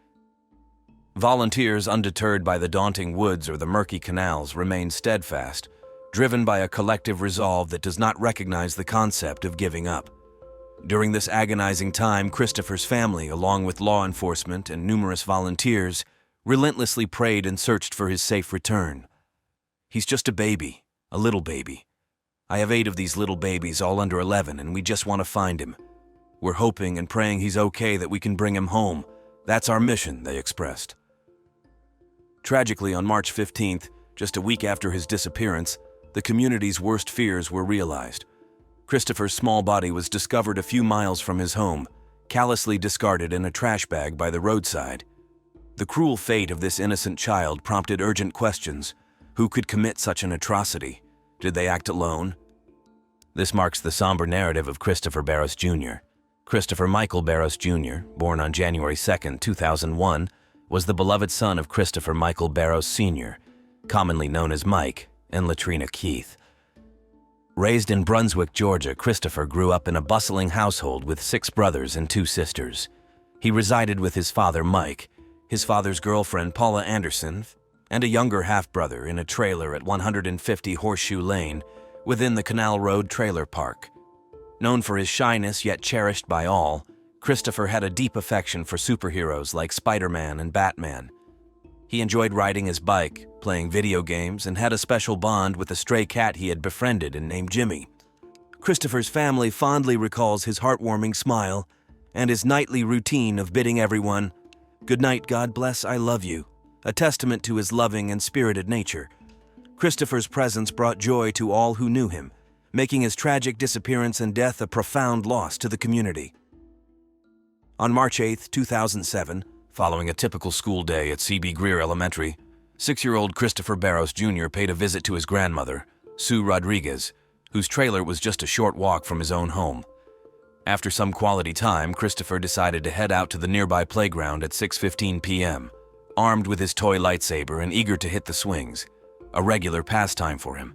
A: Volunteers, undeterred by the daunting woods or the murky canals, remain steadfast, driven by a collective resolve that does not recognize the concept of giving up. During this agonizing time, Christopher's family, along with law enforcement and numerous volunteers, relentlessly prayed and searched for his safe return. He's just a baby, a little baby. I have 8 of these little babies, all under 11, and we just want to find him. We're hoping and praying he's okay, that we can bring him home. That's our mission, they expressed. Tragically, on March 15th, just a week after his disappearance, the community's worst fears were realized. Christopher's small body was discovered a few miles from his home, callously discarded in a trash bag by the roadside. The cruel fate of this innocent child prompted urgent questions. Who could commit such an atrocity? Did they act alone? This marks the somber narrative of Christopher Barros Jr. Christopher Michael Barros Jr., born on January 2, 2001, was the beloved son of Christopher Michael Barros Sr., commonly known as Mike, and Latrina Keith. Raised in Brunswick, Georgia, Christopher grew up in a bustling household with 6 brothers and 2 sisters. He resided with his father, Mike, his father's girlfriend, Paula Anderson, and a younger half-brother in a trailer at 150 Horseshoe Lane within the Canal Road Trailer Park. Known for his shyness yet cherished by all, Christopher had a deep affection for superheroes like Spider-Man and Batman. He enjoyed riding his bike, playing video games, and had a special bond with a stray cat he had befriended and named Jimmy. Christopher's family fondly recalls his heartwarming smile and his nightly routine of bidding everyone, "Good night, God bless, I love you," a testament to his loving and spirited nature. Christopher's presence brought joy to all who knew him, making his tragic disappearance and death a profound loss to the community. On March 8, 2007, following a typical school day at C.B. Greer Elementary, 6-year-old Christopher Barros Jr. paid a visit to his grandmother, Sue Rodriguez, whose trailer was just a short walk from his own home. After some quality time, Christopher decided to head out to the nearby playground at 6:15 p.m., armed with his toy lightsaber and eager to hit the swings, a regular pastime for him.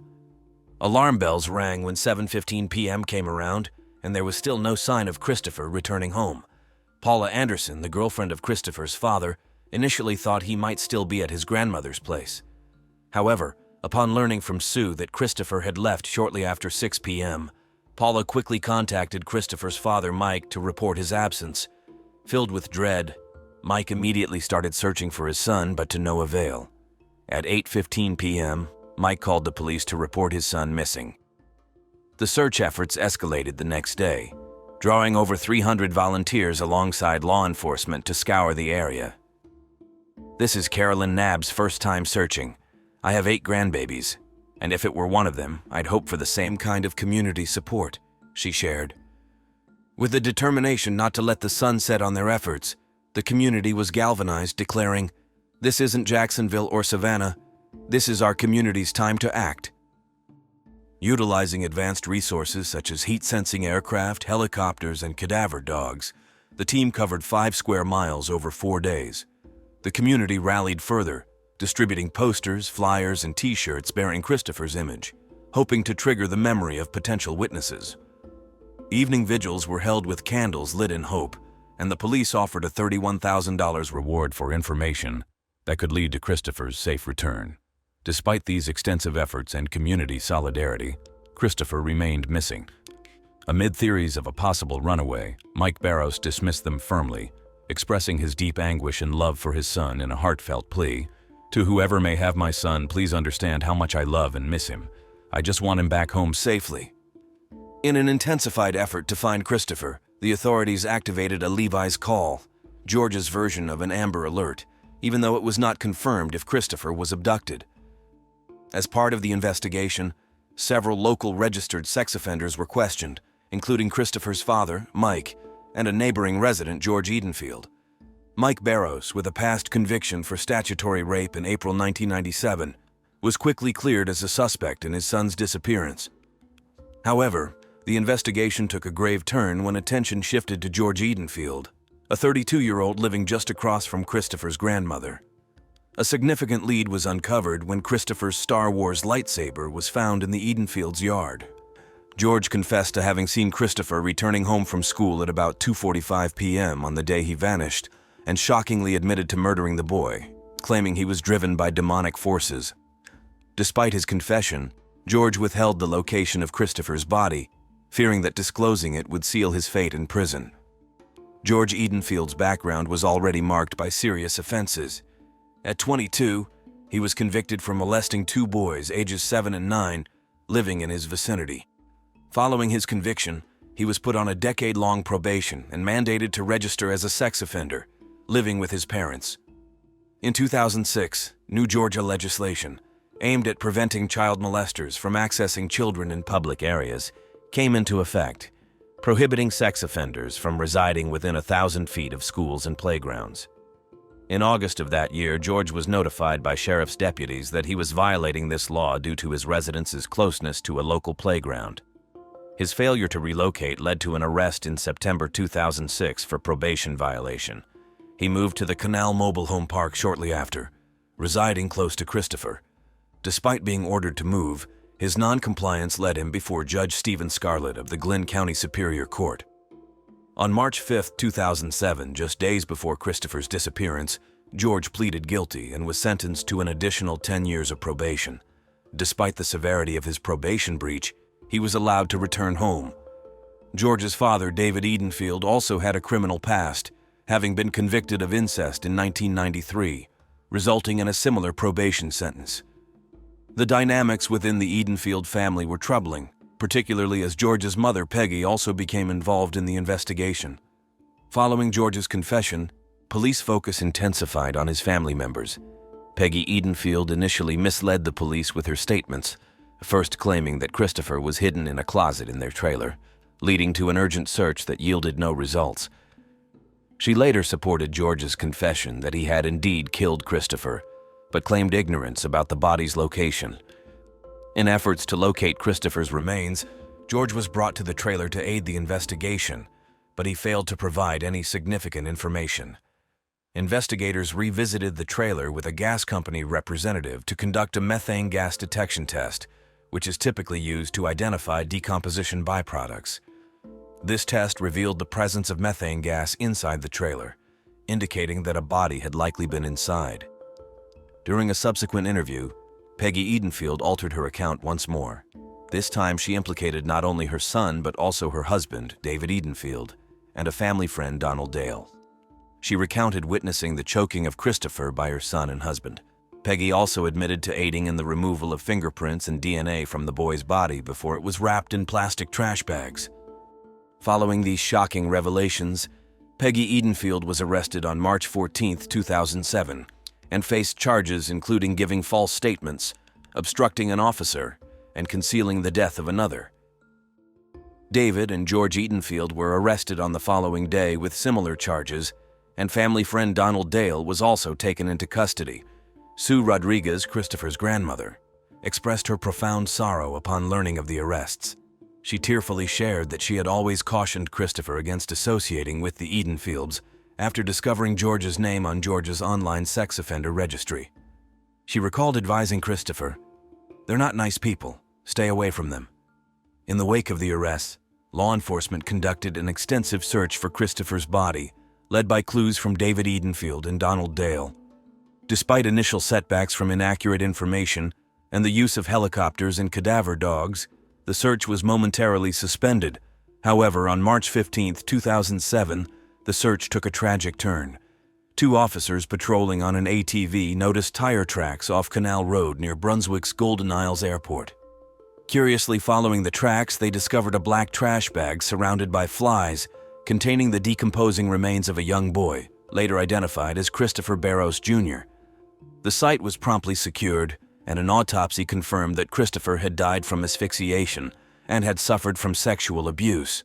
A: Alarm bells rang when 7:15 p.m. came around, and there was still no sign of Christopher returning home. Paula Anderson, the girlfriend of Christopher's father, initially thought he might still be at his grandmother's place. However, upon learning from Sue that Christopher had left shortly after 6 p.m., Paula quickly contacted Christopher's father, Mike, to report his absence. Filled with dread, Mike immediately started searching for his son, but to no avail. At 8:15 p.m., Mike called the police to report his son missing. The search efforts escalated the next day, drawing over 300 volunteers alongside law enforcement to scour the area. "This is Carolyn Knabb's first time searching. I have 8 grandbabies, and if it were one of them, I'd hope for the same kind of community support," she shared. With the determination not to let the sun set on their efforts, the community was galvanized, declaring, "This isn't Jacksonville or Savannah. This is our community's time to act." Utilizing advanced resources such as heat-sensing aircraft, helicopters, and cadaver dogs, the team covered 5 square miles over 4 days. The community rallied further, distributing posters, flyers, and T-shirts bearing Christopher's image, hoping to trigger the memory of potential witnesses. Evening vigils were held with candles lit in hope, and the police offered a $31,000 reward for information that could lead to Christopher's safe return. Despite these extensive efforts and community solidarity, Christopher remained missing. Amid theories of a possible runaway, Mike Barros dismissed them firmly, expressing his deep anguish and love for his son in a heartfelt plea, "To whoever may have my son, please understand how much I love and miss him. I just want him back home safely." In an intensified effort to find Christopher, the authorities activated a Levi's call, Georgia's version of an Amber Alert, even though it was not confirmed if Christopher was abducted. As part of the investigation, several local registered sex offenders were questioned, including Christopher's father, Mike, and a neighboring resident, George Edenfield. Mike Barros, with a past conviction for statutory rape in April 1997, was quickly cleared as a suspect in his son's disappearance. However, the investigation took a grave turn when attention shifted to George Edenfield, a 32-year-old living just across from Christopher's grandmother. A significant lead was uncovered when Christopher's Star Wars lightsaber was found in the Edenfield's yard. George confessed to having seen Christopher returning home from school at about 2:45 p.m. on the day he vanished, and shockingly admitted to murdering the boy, claiming he was driven by demonic forces. Despite his confession, George withheld the location of Christopher's body, fearing that disclosing it would seal his fate in prison. George Edenfield's background was already marked by serious offenses. At 22, he was convicted for molesting 2 boys ages 7 and 9 living in his vicinity. Following his conviction, he was put on a decade-long probation and mandated to register as a sex offender, living with his parents. In 2006, new Georgia legislation, aimed at preventing child molesters from accessing children in public areas, came into effect, prohibiting sex offenders from residing within 1,000 feet of schools and playgrounds. In August of that year, George was notified by sheriff's deputies that he was violating this law due to his residence's closeness to a local playground. His failure to relocate led to an arrest in September 2006 for probation violation. He moved to the Canal Mobile Home Park shortly after, residing close to Christopher. Despite being ordered to move, his non-compliance led him before Judge Stephen Scarlett of the Glynn County Superior Court. On March 5, 2007, just days before Christopher's disappearance, George pleaded guilty and was sentenced to an additional 10 years of probation. Despite the severity of his probation breach, he was allowed to return home. George's father, David Edenfield, also had a criminal past, having been convicted of incest in 1993, resulting in a similar probation sentence. The dynamics within the Edenfield family were troubling, particularly as George's mother, Peggy, also became involved in the investigation. Following George's confession, police focus intensified on his family members. Peggy Edenfield initially misled the police with her statements, first claiming that Christopher was hidden in a closet in their trailer, leading to an urgent search that yielded no results. She later supported George's confession that he had indeed killed Christopher, but claimed ignorance about the body's location. In efforts to locate Christopher's remains, George was brought to the trailer to aid the investigation, but he failed to provide any significant information. Investigators revisited the trailer with a gas company representative to conduct a methane gas detection test, which is typically used to identify decomposition byproducts. This test revealed the presence of methane gas inside the trailer, indicating that a body had likely been inside. During a subsequent interview, Peggy Edenfield altered her account once more. This time she implicated not only her son but also her husband, David Edenfield, and a family friend, Donald Dale. She recounted witnessing the choking of Christopher by her son and husband. Peggy also admitted to aiding in the removal of fingerprints and DNA from the boy's body before it was wrapped in plastic trash bags. Following these shocking revelations, Peggy Edenfield was arrested on March 14, 2007, and faced charges including giving false statements, obstructing an officer, and concealing the death of another. David and George Edenfield were arrested on the following day with similar charges, and family friend Donald Dale was also taken into custody. Sue Rodriguez, Christopher's grandmother, expressed her profound sorrow upon learning of the arrests. She tearfully shared that she had always cautioned Christopher against associating with the Edenfields after discovering George's name on George's online sex offender registry. She recalled advising Christopher, "They're not nice people. Stay away from them." In the wake of the arrests, law enforcement conducted an extensive search for Christopher's body, led by clues from David Edenfield and Donald Dale. Despite initial setbacks from inaccurate information and the use of helicopters and cadaver dogs, the search was momentarily suspended. However, on March 15, 2007, the search took a tragic turn. Two officers patrolling on an ATV noticed tire tracks off Canal Road near Brunswick's Golden Isles Airport. Curiously following the tracks, they discovered a black trash bag surrounded by flies containing the decomposing remains of a young boy, later identified as Christopher Barros Jr. The site was promptly secured, and an autopsy confirmed that Christopher had died from asphyxiation and had suffered from sexual abuse.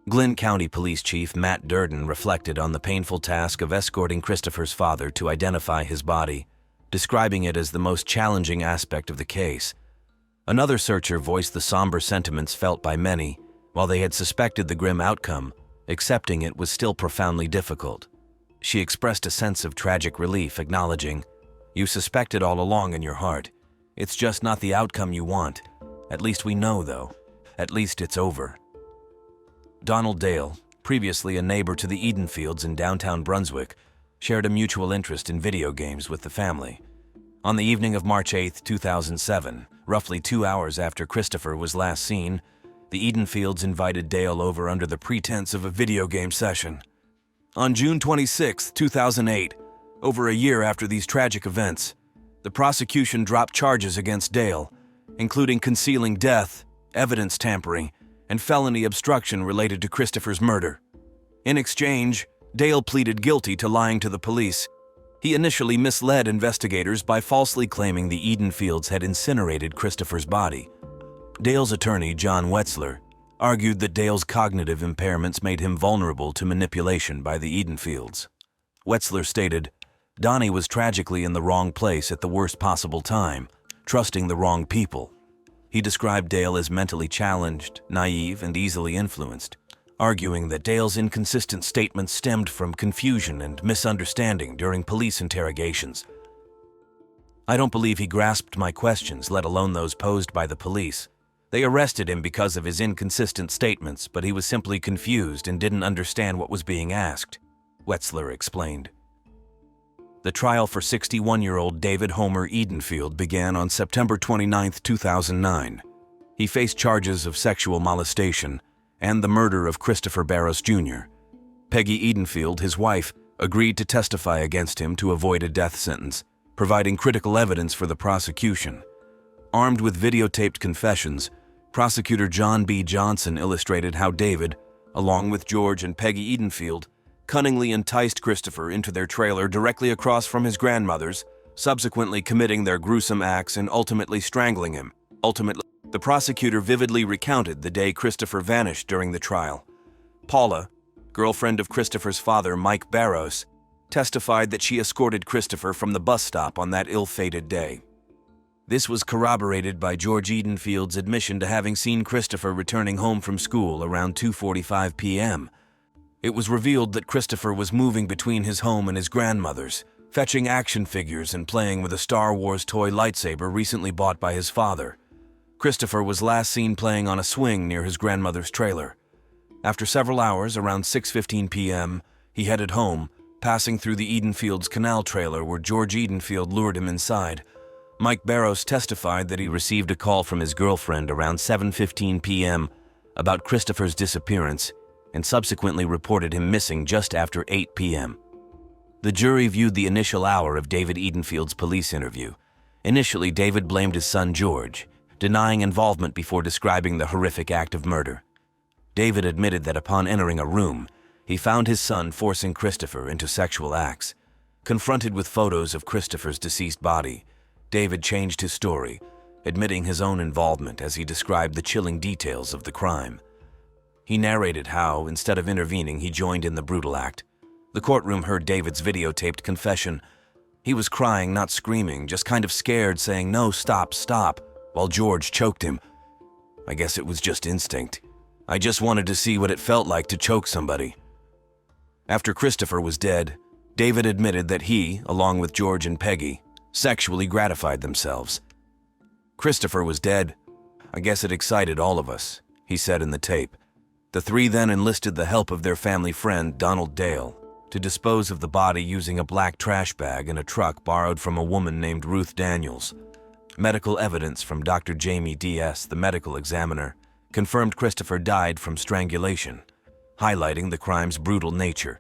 A: Glynn County Police Chief Matt Durden reflected on the painful task of escorting Christopher's father to identify his body, describing it as the most challenging aspect of the case. Another searcher voiced the somber sentiments felt by many. While they had suspected the grim outcome, accepting it was still profoundly difficult. She expressed a sense of tragic relief, acknowledging, "You suspected all along in your heart. It's just not the outcome you want. At least we know, though. At least it's over." Donald Dale, previously a neighbor to the Edenfields in downtown Brunswick, shared a mutual interest in video games with the family. On the evening of March 8, 2007, roughly 2 hours after Christopher was last seen, the Edenfields invited Dale over under the pretense of a video game session. On June 26, 2008, over a year after these tragic events, the prosecution dropped charges against Dale, including concealing death, evidence tampering, and felony obstruction related to Christopher's murder. In exchange, Dale pleaded guilty to lying to the police. He initially misled investigators by falsely claiming the Edenfields had incinerated Christopher's body. Dale's attorney, John Wetzler, argued that Dale's cognitive impairments made him vulnerable to manipulation by the Edenfields. Wetzler stated, Donnie was tragically in the wrong place at the worst possible time, trusting the wrong people. He described Dale as mentally challenged, naive, and easily influenced, arguing that Dale's inconsistent statements stemmed from confusion and misunderstanding during police interrogations. "I don't believe he grasped my questions, let alone those posed by the police. They arrested him because of his inconsistent statements, but he was simply confused and didn't understand what was being asked," Wetzler explained. The trial for 61-year-old David Homer Edenfield began on September 29, 2009. He faced charges of sexual molestation and the murder of Christopher Barros Jr. Peggy Edenfield, his wife, agreed to testify against him to avoid a death sentence, providing critical evidence for the prosecution. Armed with videotaped confessions, prosecutor John B. Johnson illustrated how David, along with George and Peggy Edenfield, cunningly enticed Christopher into their trailer directly across from his grandmother's, subsequently committing their gruesome acts and ultimately strangling him. The prosecutor vividly recounted the day Christopher vanished during the trial. Paula, girlfriend of Christopher's father, Mike Barros, testified that she escorted Christopher from the bus stop on that ill-fated day. This was corroborated by George Edenfield's admission to having seen Christopher returning home from school around 2:45 p.m. It was revealed that Christopher was moving between his home and his grandmother's, fetching action figures and playing with a Star Wars toy lightsaber recently bought by his father. Christopher was last seen playing on a swing near his grandmother's trailer. After several hours, around 6:15 p.m., he headed home, passing through the Edenfields' canal trailer where George Edenfield lured him inside. Mike Barros testified that he received a call from his girlfriend around 7:15 p.m. about Christopher's disappearance and subsequently reported him missing just after 8 p.m. The jury viewed the initial hour of David Edenfield's police interview. Initially, David blamed his son George, denying involvement before describing the horrific act of murder. David admitted that upon entering a room, he found his son forcing Christopher into sexual acts. Confronted with photos of Christopher's deceased body, David changed his story, admitting his own involvement as he described the chilling details of the crime. He narrated how, instead of intervening, he joined in the brutal act. The courtroom heard David's videotaped confession. He was crying, not screaming, just kind of scared, saying, "No, stop, stop," while George choked him. "I guess it was just instinct. I just wanted to see what it felt like to choke somebody." After Christopher was dead, David admitted that he, along with George and Peggy, sexually gratified themselves. "Christopher was dead. I guess it excited all of us," he said in the tape. The three then enlisted the help of their family friend, Donald Dale, to dispose of the body using a black trash bag in a truck borrowed from a woman named Ruth Daniels. Medical evidence from Dr. Jamie D.S., the medical examiner, confirmed Christopher died from strangulation, highlighting the crime's brutal nature.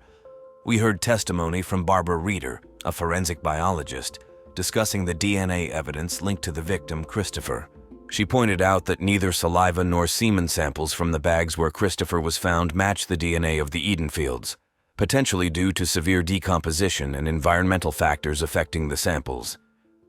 A: We heard testimony from Barbara Reeder, a forensic biologist, discussing the DNA evidence linked to the victim, Christopher. She pointed out that neither saliva nor semen samples from the bags where Christopher was found matched the DNA of the Edenfields, potentially due to severe decomposition and environmental factors affecting the samples.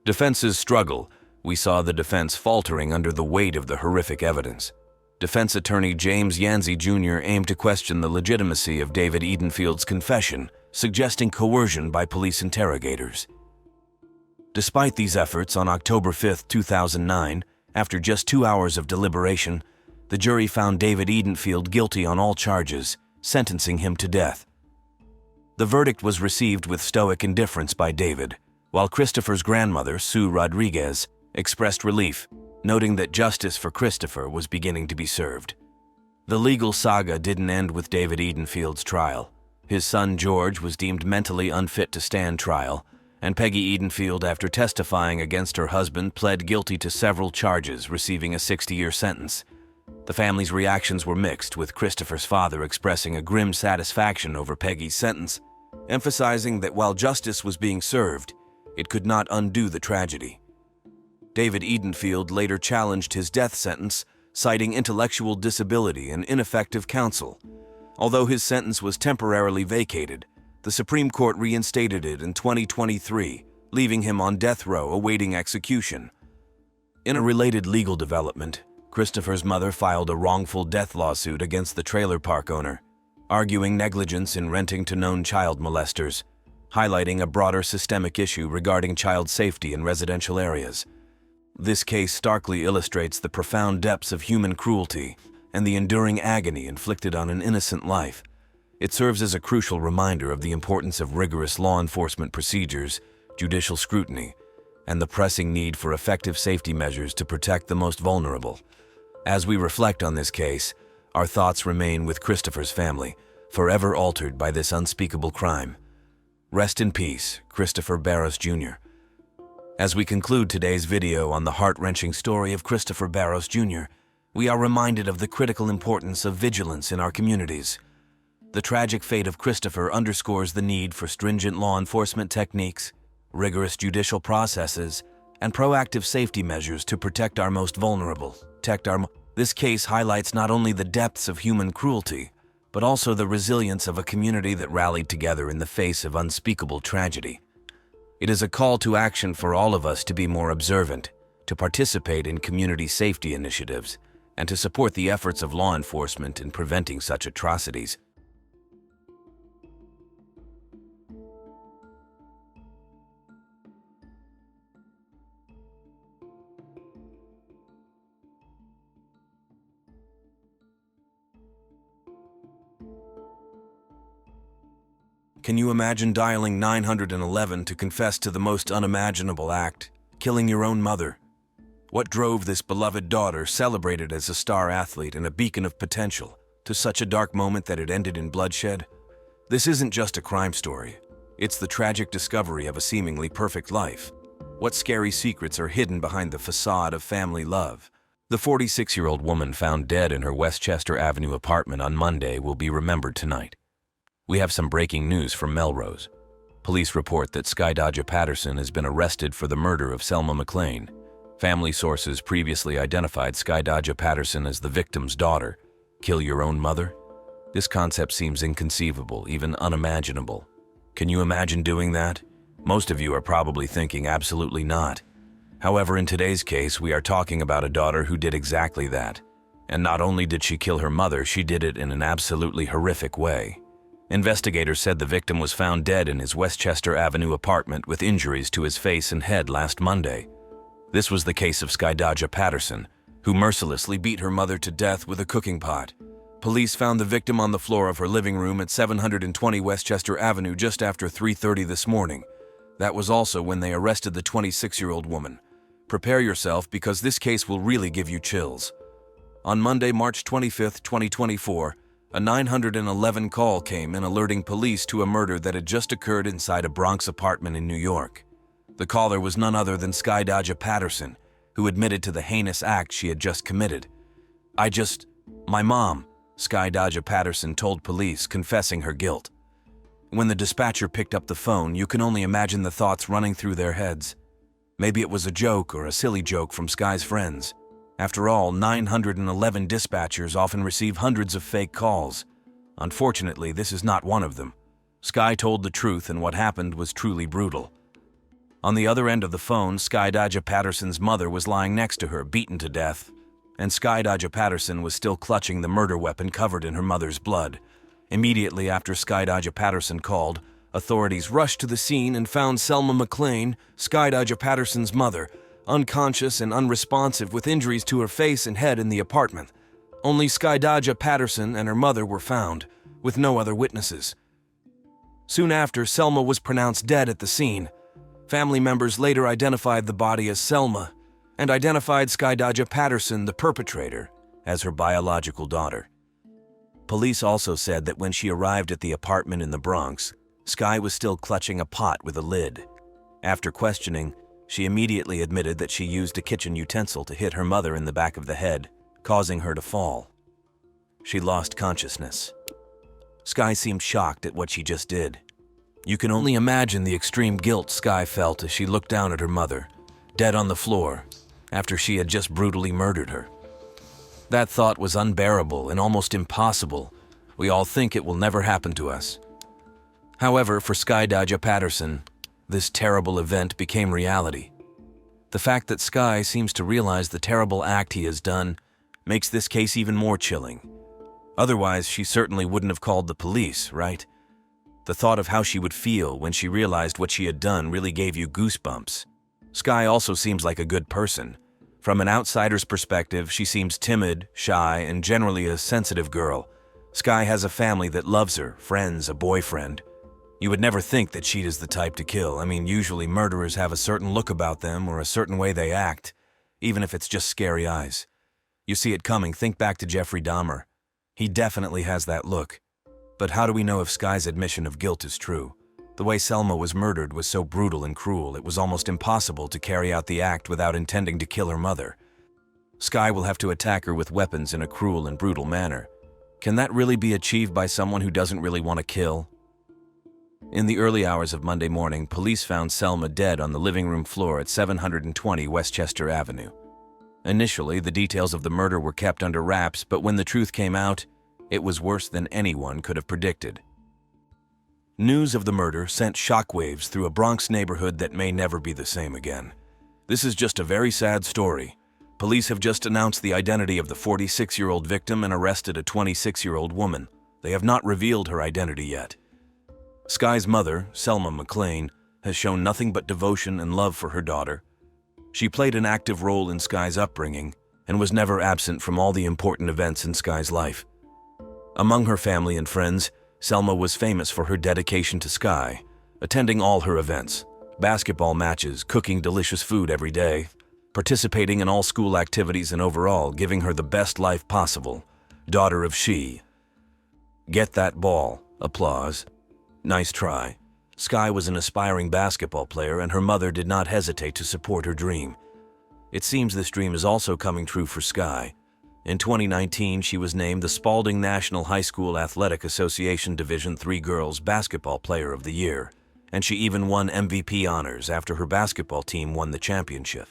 A: Defense's struggle. We saw the defense faltering under the weight of the horrific evidence. Defense attorney James Yancey Jr. aimed to question the legitimacy of David Edenfield's confession, suggesting coercion by police interrogators. Despite these efforts, on October 5, 2009, after just 2 hours of deliberation, the jury found David Edenfield guilty on all charges, sentencing him to death. The verdict was received with stoic indifference by David, while Christopher's grandmother, Sue Rodriguez, expressed relief, noting that justice for Christopher was beginning to be served. The legal saga didn't end with David Edenfield's trial. His son George was deemed mentally unfit to stand trial, and Peggy Edenfield, after testifying against her husband, pled guilty to several charges, receiving a 60-year sentence. The family's reactions were mixed, with Christopher's father expressing a grim satisfaction over Peggy's sentence, emphasizing that while justice was being served, it could not undo the tragedy. David Edenfield later challenged his death sentence, citing intellectual disability and ineffective counsel. Although his sentence was temporarily vacated, the Supreme Court reinstated it in 2023, leaving him on death row awaiting execution. In a related legal development, Christopher's mother filed a wrongful death lawsuit against the trailer park owner, arguing negligence in renting to known child molesters, highlighting a broader systemic issue regarding child safety in residential areas. This case starkly illustrates the profound depths of human cruelty and the enduring agony inflicted on an innocent life. It serves as a crucial reminder of the importance of rigorous law enforcement procedures, judicial scrutiny, and the pressing need for effective safety measures to protect the most vulnerable. As we reflect on this case, our thoughts remain with Christopher's family, forever altered by this unspeakable crime. Rest in peace, Christopher Barros Jr. As we conclude today's video on the heart-wrenching story of Christopher Barros Jr., we are reminded of the critical importance of vigilance in our communities. The tragic fate of Christopher underscores the need for stringent law enforcement techniques, rigorous judicial processes, and proactive safety measures to protect our most vulnerable. This case highlights not only the depths of human cruelty, but also the resilience of a community that rallied together in the face of unspeakable tragedy. It is a call to action for all of us to be more observant, to participate in community safety initiatives, and to support the efforts of law enforcement in preventing such atrocities. Can you imagine dialing 911 to confess to the most unimaginable act, killing your own mother? What drove this beloved daughter, celebrated as a star athlete and a beacon of potential, to such a dark moment that it ended in bloodshed? This isn't just a crime story. It's the tragic discovery of a seemingly perfect life. What scary secrets are hidden behind the facade of family love? The 46-year-old woman found dead in her Westchester Avenue apartment on Monday will be remembered tonight. We have some breaking news from Melrose. Police report that Skydaja Patterson has been arrested for the murder of Selma McLean. Family sources previously identified Skydaja Patterson as the victim's daughter. Kill your own mother? This concept seems inconceivable, even unimaginable. Can you imagine doing that? Most of you are probably thinking absolutely not. However, in today's case, we are talking about a daughter who did exactly that. And not only did she kill her mother, she did it in an absolutely horrific way. Investigators said the victim was found dead in his Westchester Avenue apartment with injuries to his face and head last Monday. This was the case of Skydaja Patterson, who mercilessly beat her mother to death with a cooking pot. Police found the victim on the floor of her living room at 720 Westchester Avenue just after 3:30 this morning. That was also when they arrested the 26-year-old woman. Prepare yourself, because this case will really give you chills. On Monday, March 25, 2024, a 911 call came in alerting police to a murder that had just occurred inside a Bronx apartment in New York. The caller was none other than Skydaja Patterson, who admitted to the heinous act she had just committed. My mom, Skydaja Patterson told police, confessing her guilt. When the dispatcher picked up the phone, you can only imagine the thoughts running through their heads. Maybe it was a joke or a silly joke from Sky's friends. After all, 911 dispatchers often receive hundreds of fake calls. Unfortunately, this is not one of them. Sky told the truth, and what happened was truly brutal. On the other end of the phone, Skydaja Patterson's mother was lying next to her, beaten to death, and Skydaja Patterson was still clutching the murder weapon covered in her mother's blood. Immediately after Skydaja Patterson called, authorities rushed to the scene and found Selma McLean, Skydaja Patterson's mother, unconscious and unresponsive with injuries to her face and head in the apartment. Only Skydaja Patterson and her mother were found, with no other witnesses. Soon after, Selma was pronounced dead at the scene. Family members later identified the body as Selma and identified Skydaja Patterson, the perpetrator, as her biological daughter. Police also said that when she arrived at the apartment in the Bronx, Sky was still clutching a pot with a lid. After questioning, she immediately admitted that she used a kitchen utensil to hit her mother in the back of the head, causing her to fall. She lost consciousness. Sky seemed shocked at what she just did. You can only imagine the extreme guilt Sky felt as she looked down at her mother, dead on the floor, after she had just brutally murdered her. That thought was unbearable and almost impossible. We all think it will never happen to us. However, for Skydaja Patterson, this terrible event became reality. The fact that Sky seems to realize the terrible act he has done makes this case even more chilling. Otherwise, she certainly wouldn't have called the police, right? The thought of how she would feel when she realized what she had done really gave you goosebumps. Skye also seems like a good person. From an outsider's perspective, she seems timid, shy, and generally a sensitive girl. Skye has a family that loves her, friends, a boyfriend. You would never think that she is the type to kill. I mean, usually murderers have a certain look about them or a certain way they act, even if it's just scary eyes. You see it coming. Think back to Jeffrey Dahmer. He definitely has that look. But how do we know if Skye's admission of guilt is true? The way Selma was murdered was so brutal and cruel, it was almost impossible to carry out the act without intending to kill her mother. Skye will have to attack her with weapons in a cruel and brutal manner. Can that really be achieved by someone who doesn't really want to kill? In the early hours of Monday morning, police found Selma dead on the living room floor at 720 Westchester Avenue. Initially, the details of the murder were kept under wraps, but when the truth came out, it was worse than anyone could have predicted. News of the murder sent shockwaves through a Bronx neighborhood that may never be the same again. This is just a very sad story. Police have just announced the identity of the 46-year-old victim and arrested a 26-year-old woman. They have not revealed her identity yet. Skye's mother, Selma McLean, has shown nothing but devotion and love for her daughter. She played an active role in Skye's upbringing and was never absent from all the important events in Skye's life. Among her family and friends, Selma was famous for her dedication to Skye, attending all her events, basketball matches, cooking delicious food every day, participating in all school activities, and overall giving her the best life possible. Daughter of she. Get that ball. Applause. Nice try. Skye was an aspiring basketball player, and her mother did not hesitate to support her dream. It seems this dream is also coming true for Skye. In 2019, she was named the Spalding National High School Athletic Association Division III Girls Basketball Player of the Year, and she even won MVP honors after her basketball team won the championship.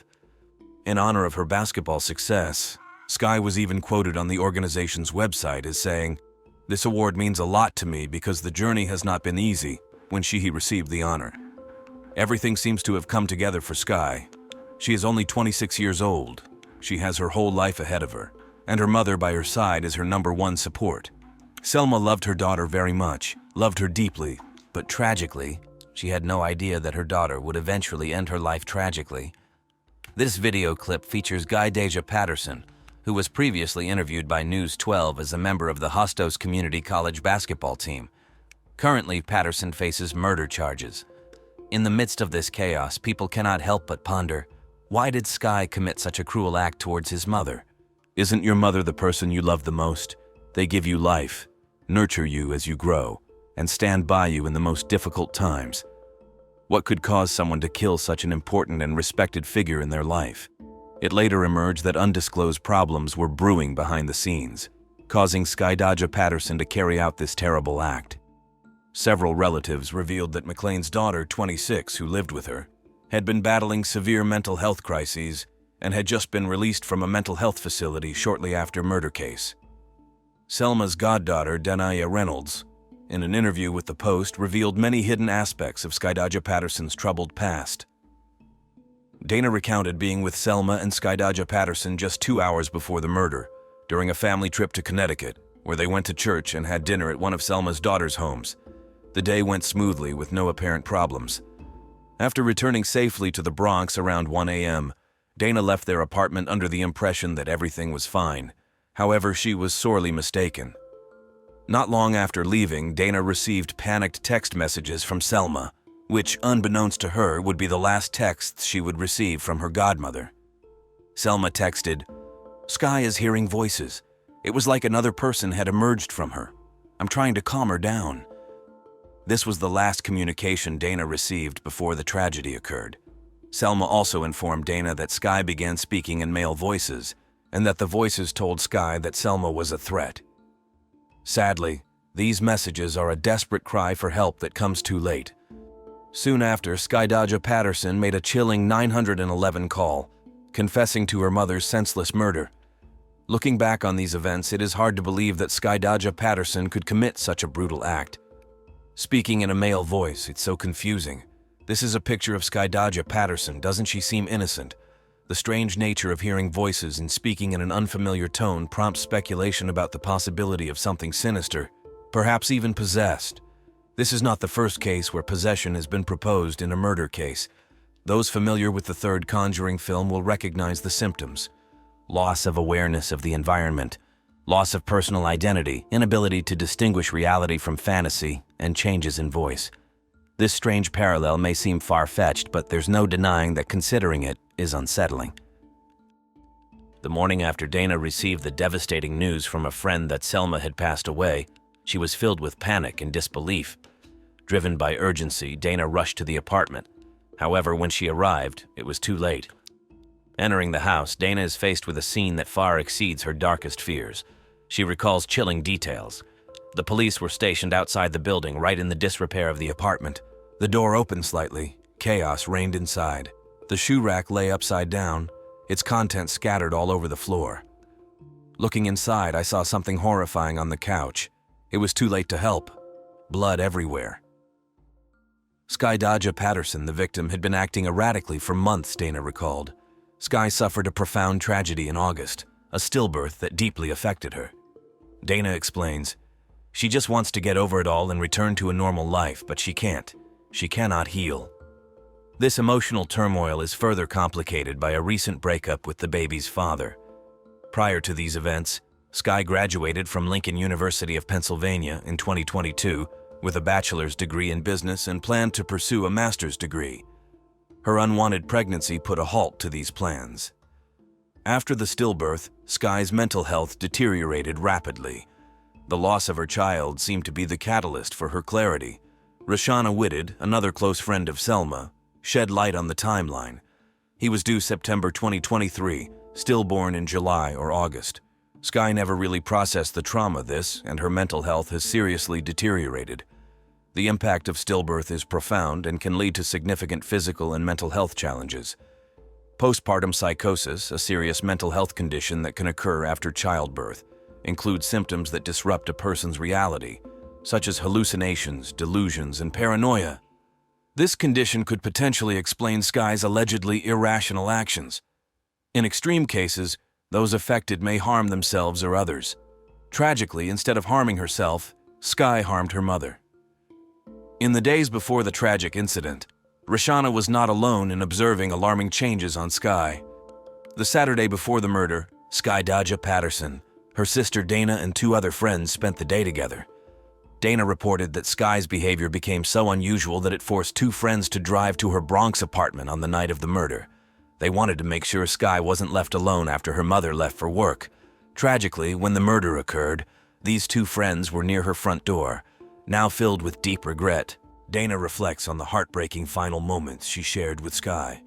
A: In honor of her basketball success, Skye was even quoted on the organization's website as saying, "This award means a lot to me because the journey has not been easy," when she received the honor. Everything seems to have come together for Skye. She is only 26 years old. She has her whole life ahead of her, and her mother by her side is her #1 support. Selma loved her daughter very much, loved her deeply, but tragically, she had no idea that her daughter would eventually end her life tragically. This video clip features Guy Deja Patterson, who was previously interviewed by News 12 as a member of the Hostos Community College basketball team. Currently, Patterson faces murder charges. In the midst of this chaos, people cannot help but ponder, why did Skye commit such a cruel act towards his mother? Isn't your mother the person you love the most? They give you life, nurture you as you grow, and stand by you in the most difficult times. What could cause someone to kill such an important and respected figure in their life? It later emerged that undisclosed problems were brewing behind the scenes, causing Skye Deja Patterson to carry out this terrible act. Several relatives revealed that McLean's daughter, 26, who lived with her, had been battling severe mental health crises and had just been released from a mental health facility shortly after murder case. Selma's goddaughter, Dania Reynolds, in an interview with The Post, revealed many hidden aspects of Skye Deja Patterson's troubled past. Dana recounted being with Selma and Skye Deja Patterson just 2 hours before the murder, during a family trip to Connecticut, where they went to church and had dinner at one of Selma's daughter's homes. The day went smoothly with no apparent problems. After returning safely to the Bronx around 1 a.m., Dana left their apartment under the impression that everything was fine. However, she was sorely mistaken. Not long after leaving, Dana received panicked text messages from Selma, which, unbeknownst to her, would be the last texts she would receive from her godmother. Selma texted, "Skye is hearing voices. It was like another person had emerged from her. I'm trying to calm her down." This was the last communication Dana received before the tragedy occurred. Selma also informed Dana that Skye began speaking in male voices, and that the voices told Skye that Selma was a threat. Sadly, these messages are a desperate cry for help that comes too late. Soon after, Skye Deja Patterson made a chilling 911 call, confessing to her mother's senseless murder. Looking back on these events, it is hard to believe that Skye Deja Patterson could commit such a brutal act. Speaking in a male voice, it's so confusing. This is a picture of Skye Deja Patterson. Doesn't she seem innocent? The strange nature of hearing voices and speaking in an unfamiliar tone prompts speculation about the possibility of something sinister, perhaps even possessed. This is not the first case where possession has been proposed in a murder case. Those familiar with the third Conjuring film will recognize the symptoms: loss of awareness of the environment, loss of personal identity, inability to distinguish reality from fantasy, and changes in voice. This strange parallel may seem far-fetched, but there's no denying that considering it is unsettling. The morning after Dana received the devastating news from a friend that Selma had passed away, she was filled with panic and disbelief. Driven by urgency, Dana rushed to the apartment. However, when she arrived, it was too late. Entering the house, Dana is faced with a scene that far exceeds her darkest fears. She recalls chilling details. The police were stationed outside the building, right in the disrepair of the apartment. The door opened slightly. Chaos reigned inside. The shoe rack lay upside down, its contents scattered all over the floor. Looking inside, I saw something horrifying on the couch. It was too late to help. Blood everywhere. Adisa Patterson, the victim, had been acting erratically for months, Dana recalled. Skye suffered a profound tragedy in August, a stillbirth that deeply affected her. Dana explains, "She just wants to get over it all and return to a normal life, but she can't. She cannot heal." This emotional turmoil is further complicated by a recent breakup with the baby's father. Prior to these events, Skye graduated from Lincoln University of Pennsylvania in 2022 with a bachelor's degree in business and planned to pursue a master's degree. Her unwanted pregnancy put a halt to these plans. After the stillbirth, Skye's mental health deteriorated rapidly. The loss of her child seemed to be the catalyst for her clarity. Rashana Whitted, another close friend of Selma, shed light on the timeline. He was due September 2023, stillborn in July or August. Skye never really processed the trauma of this, and her mental health has seriously deteriorated. The impact of stillbirth is profound and can lead to significant physical and mental health challenges. Postpartum psychosis, a serious mental health condition that can occur after childbirth, includes symptoms that disrupt a person's reality, such as hallucinations, delusions, and paranoia. This condition could potentially explain Skye's allegedly irrational actions. In extreme cases, those affected may harm themselves or others. Tragically, instead of harming herself, Skye harmed her mother. In the days before the tragic incident, Rashana was not alone in observing alarming changes on Skye. The Saturday before the murder, Adisa Patterson, her sister Dana, and two other friends spent the day together. Dana reported that Skye's behavior became so unusual that it forced two friends to drive to her Bronx apartment on the night of the murder. They wanted to make sure Skye wasn't left alone after her mother left for work. Tragically, when the murder occurred, these two friends were near her front door. Now filled with deep regret, Dana reflects on the heartbreaking final moments she shared with Skye.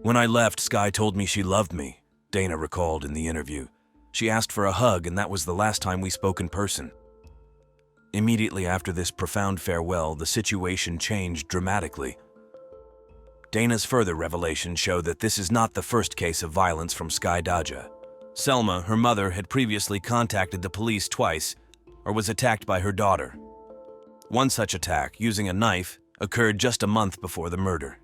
A: "When I left, Skye told me she loved me," Dana recalled in the interview. "She asked for a hug, and that was the last time we spoke in person." Immediately after this profound farewell, the situation changed dramatically. Dana's further revelations show that this is not the first case of violence from Adisa. Selma, her mother, had previously contacted the police twice or was attacked by her daughter. One such attack, using a knife, occurred just a month before the murder.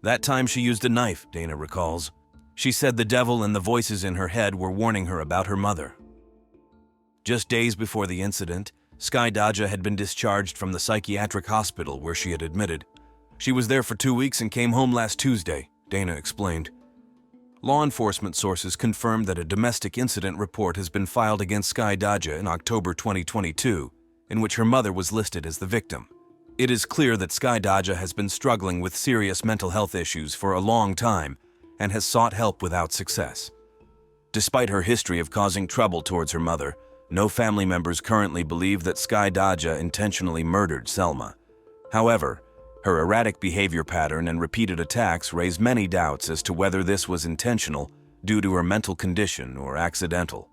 A: That time she used a knife, Dana recalls. She said the devil and the voices in her head were warning her about her mother. Just days before the incident, Adisa had been discharged from the psychiatric hospital where she had admitted. "She was there for 2 weeks and came home last Tuesday," Dana explained. Law enforcement sources confirmed that a domestic incident report has been filed against Adisa in October 2022, in which her mother was listed as the victim. It is clear that Adisa has been struggling with serious mental health issues for a long time and has sought help without success. Despite her history of causing trouble towards her mother, no family members currently believe that Adisa intentionally murdered Selma. However, her erratic behavior pattern and repeated attacks raise many doubts as to whether this was intentional due to her mental condition or accidental.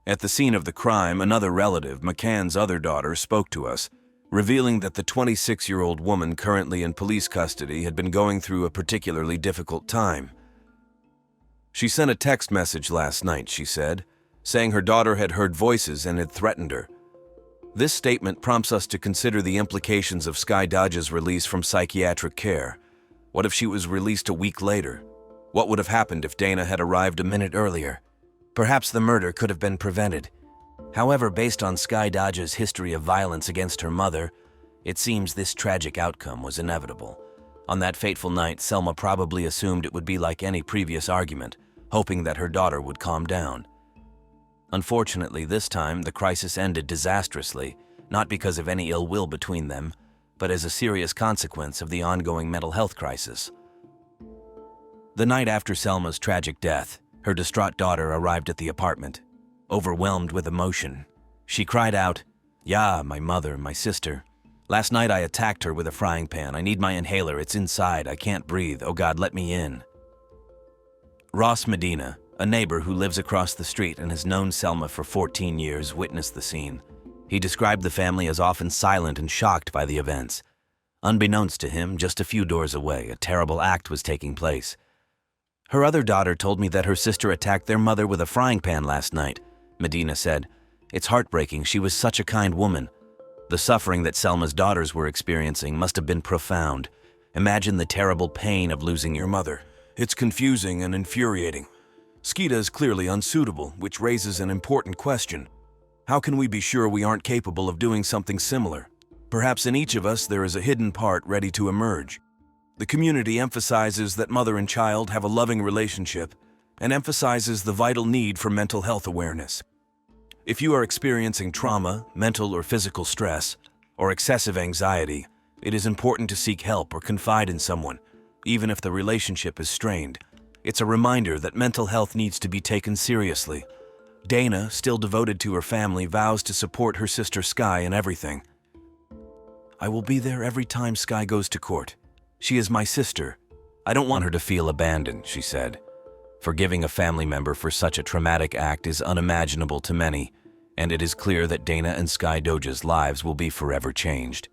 A: At the scene of the crime, another relative, McCann's other daughter, spoke to us, revealing that the 26-year-old woman currently in police custody had been going through a particularly difficult time. She sent a text message last night, she said, saying her daughter had heard voices and had threatened her. This statement prompts us to consider the implications of Adisa's release from psychiatric care. What if she was released a week later? What would have happened if Dana had arrived a minute earlier? Perhaps the murder could have been prevented. However, based on Sky Dodge's history of violence against her mother, it seems this tragic outcome was inevitable. On that fateful night, Selma probably assumed it would be like any previous argument, hoping that her daughter would calm down. Unfortunately, this time, the crisis ended disastrously, not because of any ill will between them, but as a serious consequence of the ongoing mental health crisis. The night after Selma's tragic death, her distraught daughter arrived at the apartment. Overwhelmed with emotion, she cried out, "Yeah, my mother, my sister. Last night I attacked her with a frying pan. I need my inhaler. It's inside. I can't breathe. Oh God, let me in." Ross Medina, a neighbor who lives across the street and has known Selma for 14 years, witnessed the scene. He described the family as often silent and shocked by the events. Unbeknownst to him, just a few doors away, a terrible act was taking place. "Her other daughter told me that her sister attacked their mother with a frying pan last night," Medina said. "It's heartbreaking. She was such a kind woman." The suffering that Selma's daughters were experiencing must have been profound. Imagine the terrible pain of losing your mother. "It's confusing and infuriating. Skeeta is clearly unsuitable, which raises an important question. How can we be sure we aren't capable of doing something similar? Perhaps in each of us there is a hidden part ready to emerge." The community emphasizes that mother and child have a loving relationship and emphasizes the vital need for mental health awareness. If you are experiencing trauma, mental or physical stress, or excessive anxiety, it is important to seek help or confide in someone, even if the relationship is strained. It's a reminder that mental health needs to be taken seriously. Dana, still devoted to her family, vows to support her sister Sky in everything. "I will be there every time Sky goes to court. She is my sister. I don't want her to feel abandoned," she said. Forgiving a family member for such a traumatic act is unimaginable to many, and it is clear that Dana and Sky Doja's lives will be forever changed.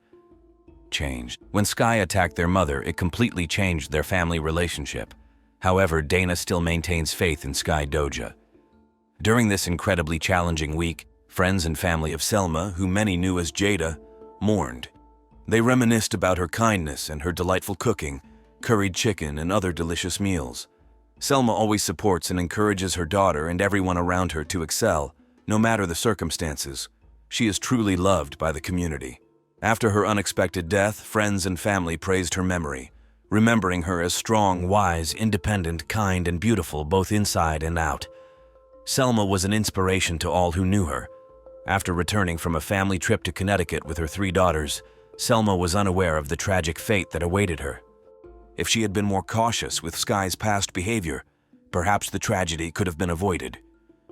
A: When Sky attacked their mother, it completely changed their family relationship. However, Dana still maintains faith in Sky Doja. During this incredibly challenging week, friends and family of Selma, who many knew as Jada, mourned. They reminisced about her kindness and her delightful cooking, curried chicken and other delicious meals. Selma always supports and encourages her daughter and everyone around her to excel, no matter the circumstances. She is truly loved by the community. After her unexpected death, friends and family praised her memory, remembering her as strong, wise, independent, kind, and beautiful both inside and out. Selma was an inspiration to all who knew her. After returning from a family trip to Connecticut with her 3 daughters, Selma was unaware of the tragic fate that awaited her. If she had been more cautious with Sky's past behavior, perhaps the tragedy could have been avoided.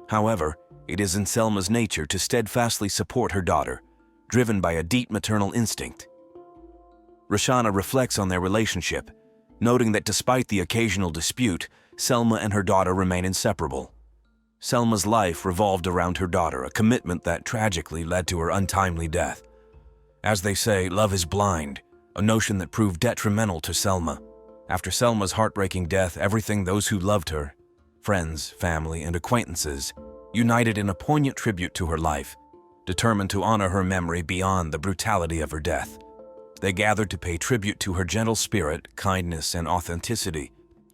A: However, it is in Selma's nature to steadfastly support her daughter, driven by a deep maternal instinct. Roshana reflects on their relationship, noting that despite the occasional dispute, Selma and her daughter remain inseparable. Selma's life revolved around her daughter, a commitment that tragically led to her untimely death. As they say, love is blind, a notion that proved detrimental to Selma. After Selma's heartbreaking death, everything those who loved her, friends, family, and acquaintances, united in a poignant tribute to her life, determined to honor her memory beyond the brutality of her death. They gathered to pay tribute to her gentle spirit, kindness, and authenticity,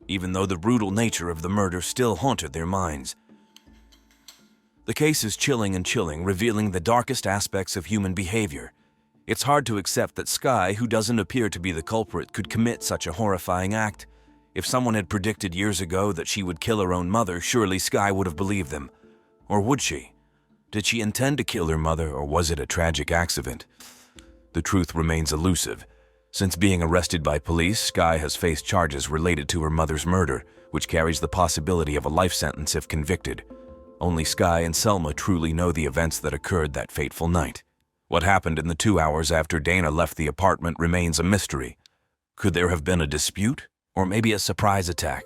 A: even though the brutal nature of the murder still haunted their minds. The case is chilling, revealing the darkest aspects of human behavior. It's hard to accept that Sky, who doesn't appear to be the culprit, could commit such a horrifying act. If someone had predicted years ago that she would kill her own mother, surely Sky would have believed them. Or would she? Did she intend to kill her mother, or was it a tragic accident? The truth remains elusive. Since being arrested by police, Sky has faced charges related to her mother's murder, which carries the possibility of a life sentence if convicted. Only Sky and Selma truly know the events that occurred that fateful night. What happened in the 2 hours after Dana left the apartment remains a mystery. Could there have been a dispute, or maybe a surprise attack?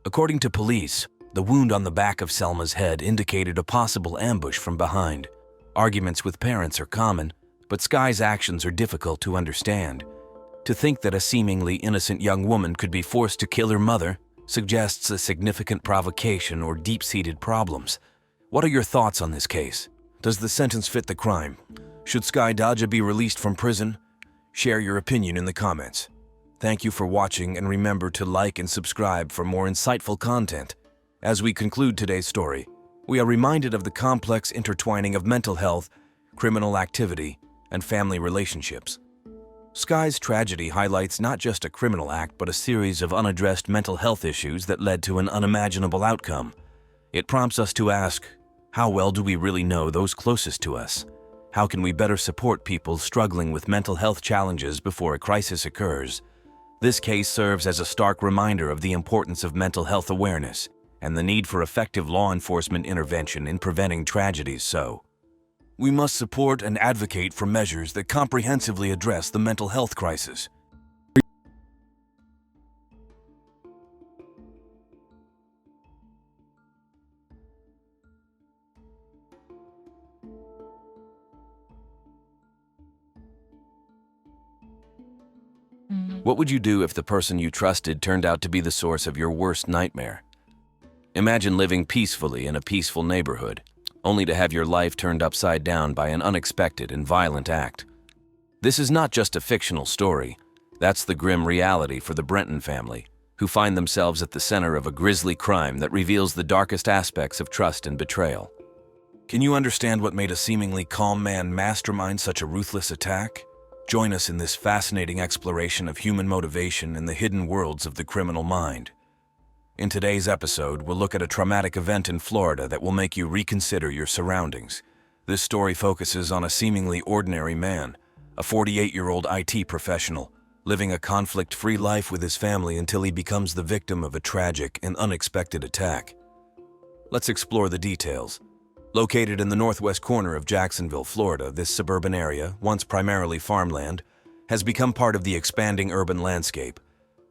A: According to police, the wound on the back of Selma's head indicated a possible ambush from behind. Arguments with parents are common, but Sky's actions are difficult to understand. To think that a seemingly innocent young woman could be forced to kill her mother suggests a significant provocation or deep-seated problems. What are your thoughts on this case? Does the sentence fit the crime? Should Sky Doja be released from prison? Share your opinion in the comments. Thank you for watching, and remember to like and subscribe for more insightful content. As we conclude today's story, we are reminded of the complex intertwining of mental health, criminal activity, and family relationships. Sky's tragedy highlights not just a criminal act, but a series of unaddressed mental health issues that led to an unimaginable outcome. It prompts us to ask, how well do we really know those closest to us? How can we better support people struggling with mental health challenges before a crisis occurs? This case serves as a stark reminder of the importance of mental health awareness and the need for effective law enforcement intervention in preventing tragedies. We must support and advocate for measures that comprehensively address the mental health crisis. What would you do if the person you trusted turned out to be the source of your worst nightmare? Imagine living peacefully in a peaceful neighborhood, only to have your life turned upside down by an unexpected and violent act. This is not just a fictional story. That's the grim reality for the Brenton family, who find themselves at the center of a grisly crime that reveals the darkest aspects of trust and betrayal. Can you understand what made a seemingly calm man mastermind such a ruthless attack? Join us in this fascinating exploration of human motivation and the hidden worlds of the criminal mind. In today's episode, we'll look at a traumatic event in Florida that will make you reconsider your surroundings. This story focuses on a seemingly ordinary man, a 48-year-old IT professional, living a conflict-free life with his family until he becomes the victim of a tragic and unexpected attack. Let's explore the details. Located in the northwest corner of Jacksonville, Florida, this suburban area, once primarily farmland, has become part of the expanding urban landscape.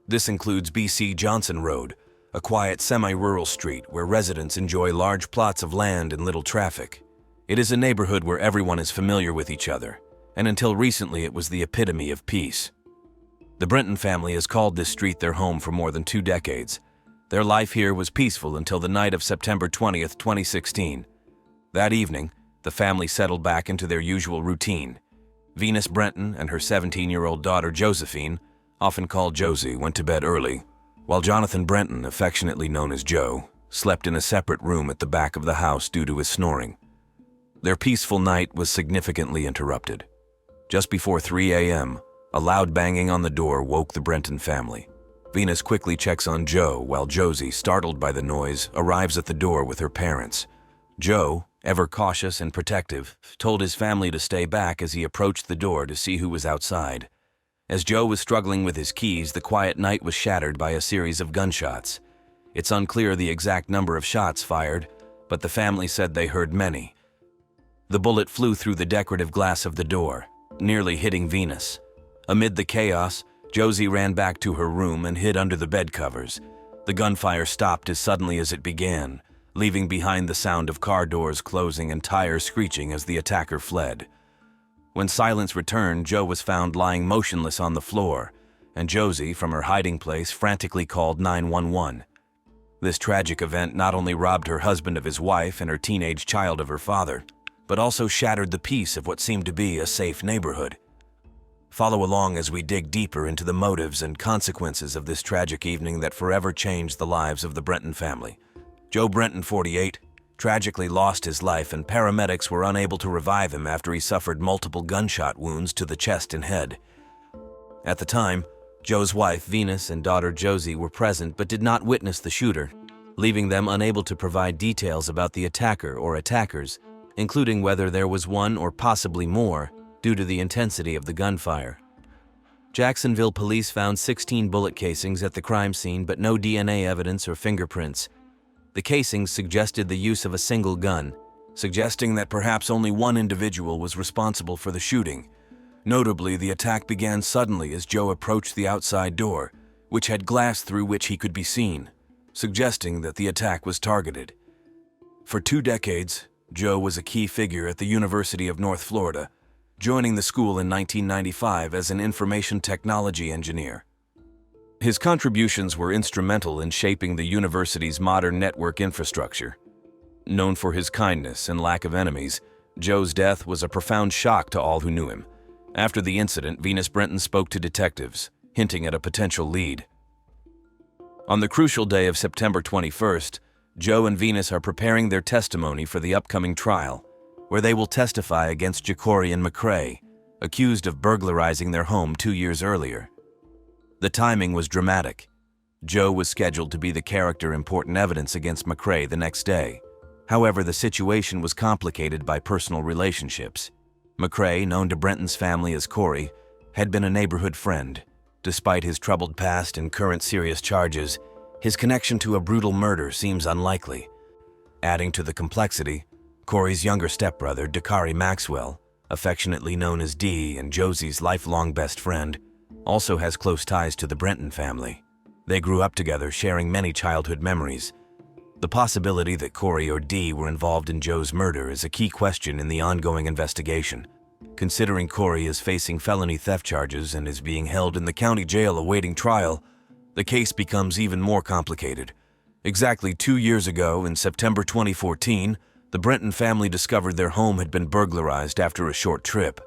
A: This includes B.C. Johnson Road, a quiet semi-rural street where residents enjoy large plots of land and little traffic. It is a neighborhood where everyone is familiar with each other, and until recently it was the epitome of peace. The Brenton family has called this street their home for more than 2 decades. Their life here was peaceful until the night of September 20th, 2016. That evening, the family settled back into their usual routine. Venus Brenton and her 17-year-old daughter Josephine, often called Josie, went to bed early, while Jonathan Brenton, affectionately known as Joe, slept in a separate room at the back of the house due to his snoring. Their peaceful night was significantly interrupted. Just before 3 a.m., a loud banging on the door woke the Brenton family. Venus quickly checks on Joe, while Josie, startled by the noise, arrives at the door with her parents. Joe, ever cautious and protective, told his family to stay back as he approached the door to see who was outside. As Joe was struggling with his keys, the quiet night was shattered by a series of gunshots. It's unclear the exact number of shots fired, but the family said they heard many. The bullet flew through the decorative glass of the door, nearly hitting Venus. Amid the chaos, Josie ran back to her room and hid under the bed covers. The gunfire stopped as suddenly as it began, leaving behind the sound of car doors closing and tires screeching as the attacker fled. When silence returned, Joe was found lying motionless on the floor, and Josie, from her hiding place, frantically called 911. This tragic event not only robbed her husband of his wife and her teenage child of her father, but also shattered the peace of what seemed to be a safe neighborhood. Follow along as we dig deeper into the motives and consequences of this tragic evening that forever changed the lives of the Brenton family. Joe Brenton, 48, tragically lost his life, and paramedics were unable to revive him after he suffered multiple gunshot wounds to the chest and head. At the time, Joe's wife, Venus, and daughter Josie were present but did not witness the shooter, leaving them unable to provide details about the attacker or attackers, including whether there was one or possibly more, due to the intensity of the gunfire. Jacksonville police found 16 bullet casings at the crime scene, but no DNA evidence or fingerprints. The casings suggested the use of a single gun, suggesting that perhaps only one individual was responsible for the shooting. Notably, the attack began suddenly as Joe approached the outside door, which had glass through which he could be seen, suggesting that the attack was targeted. For 2 decades, Joe was a key figure at the University of North Florida, joining the school in 1995 as an information technology engineer. His contributions were instrumental in shaping the university's modern network infrastructure. Known for his kindness and lack of enemies, Joe's death was a profound shock to all who knew him. After the incident, Venus Brenton spoke to detectives, hinting at a potential lead. On the crucial day of September 21st, Joe and Venus are preparing their testimony for the upcoming trial, where they will testify against Ja'Cory and McCrae, accused of burglarizing their home 2 years earlier. The timing was dramatic. Joe was scheduled to be the character important evidence against McCrae the next day. However, the situation was complicated by personal relationships. McCrae, known to Brenton's family as Corey, had been a neighborhood friend. Despite his troubled past and current serious charges, his connection to a brutal murder seems unlikely. Adding to the complexity, Corey's younger stepbrother, Dakari Maxwell, affectionately known as D and Josie's lifelong best friend, also has close ties to the Brenton family. They grew up together, sharing many childhood memories. The possibility that Corey or D were involved in Joe's murder is a key question in the ongoing investigation. Considering Corey is facing felony theft charges and is being held in the county jail awaiting trial, the case becomes even more complicated. Exactly 2 years ago, in September 2014, the Brenton family discovered their home had been burglarized after a short trip.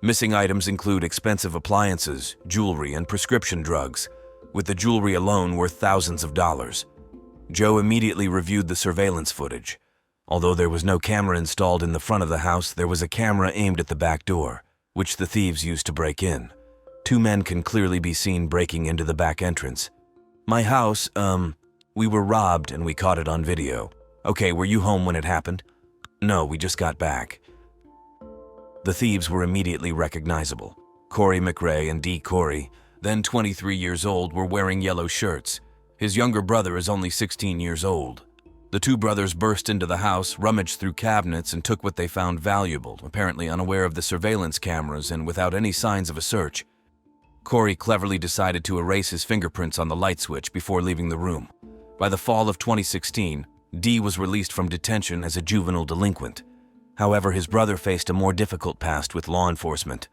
A: Missing items include expensive appliances, jewelry, and prescription drugs, with the jewelry alone worth thousands of dollars. Joe immediately reviewed the surveillance footage. Although there was no camera installed in the front of the house, there was a camera aimed at the back door, which the thieves used to break in. 2 men can clearly be seen breaking into the back entrance. "My house, we were robbed and we caught it on video." "Okay, were you home when it happened?" "No, we just got back." The thieves were immediately recognizable. Corey McCrae and D. Corey, then 23 years old, were wearing yellow shirts. His younger brother is only 16 years old. The 2 brothers burst into the house, rummaged through cabinets, and took what they found valuable, apparently unaware of the surveillance cameras and without any signs of a search. Corey cleverly decided to erase his fingerprints on the light switch before leaving the room. By the fall of 2016, D was released from detention as a juvenile delinquent. However, his brother faced a more difficult past with law enforcement.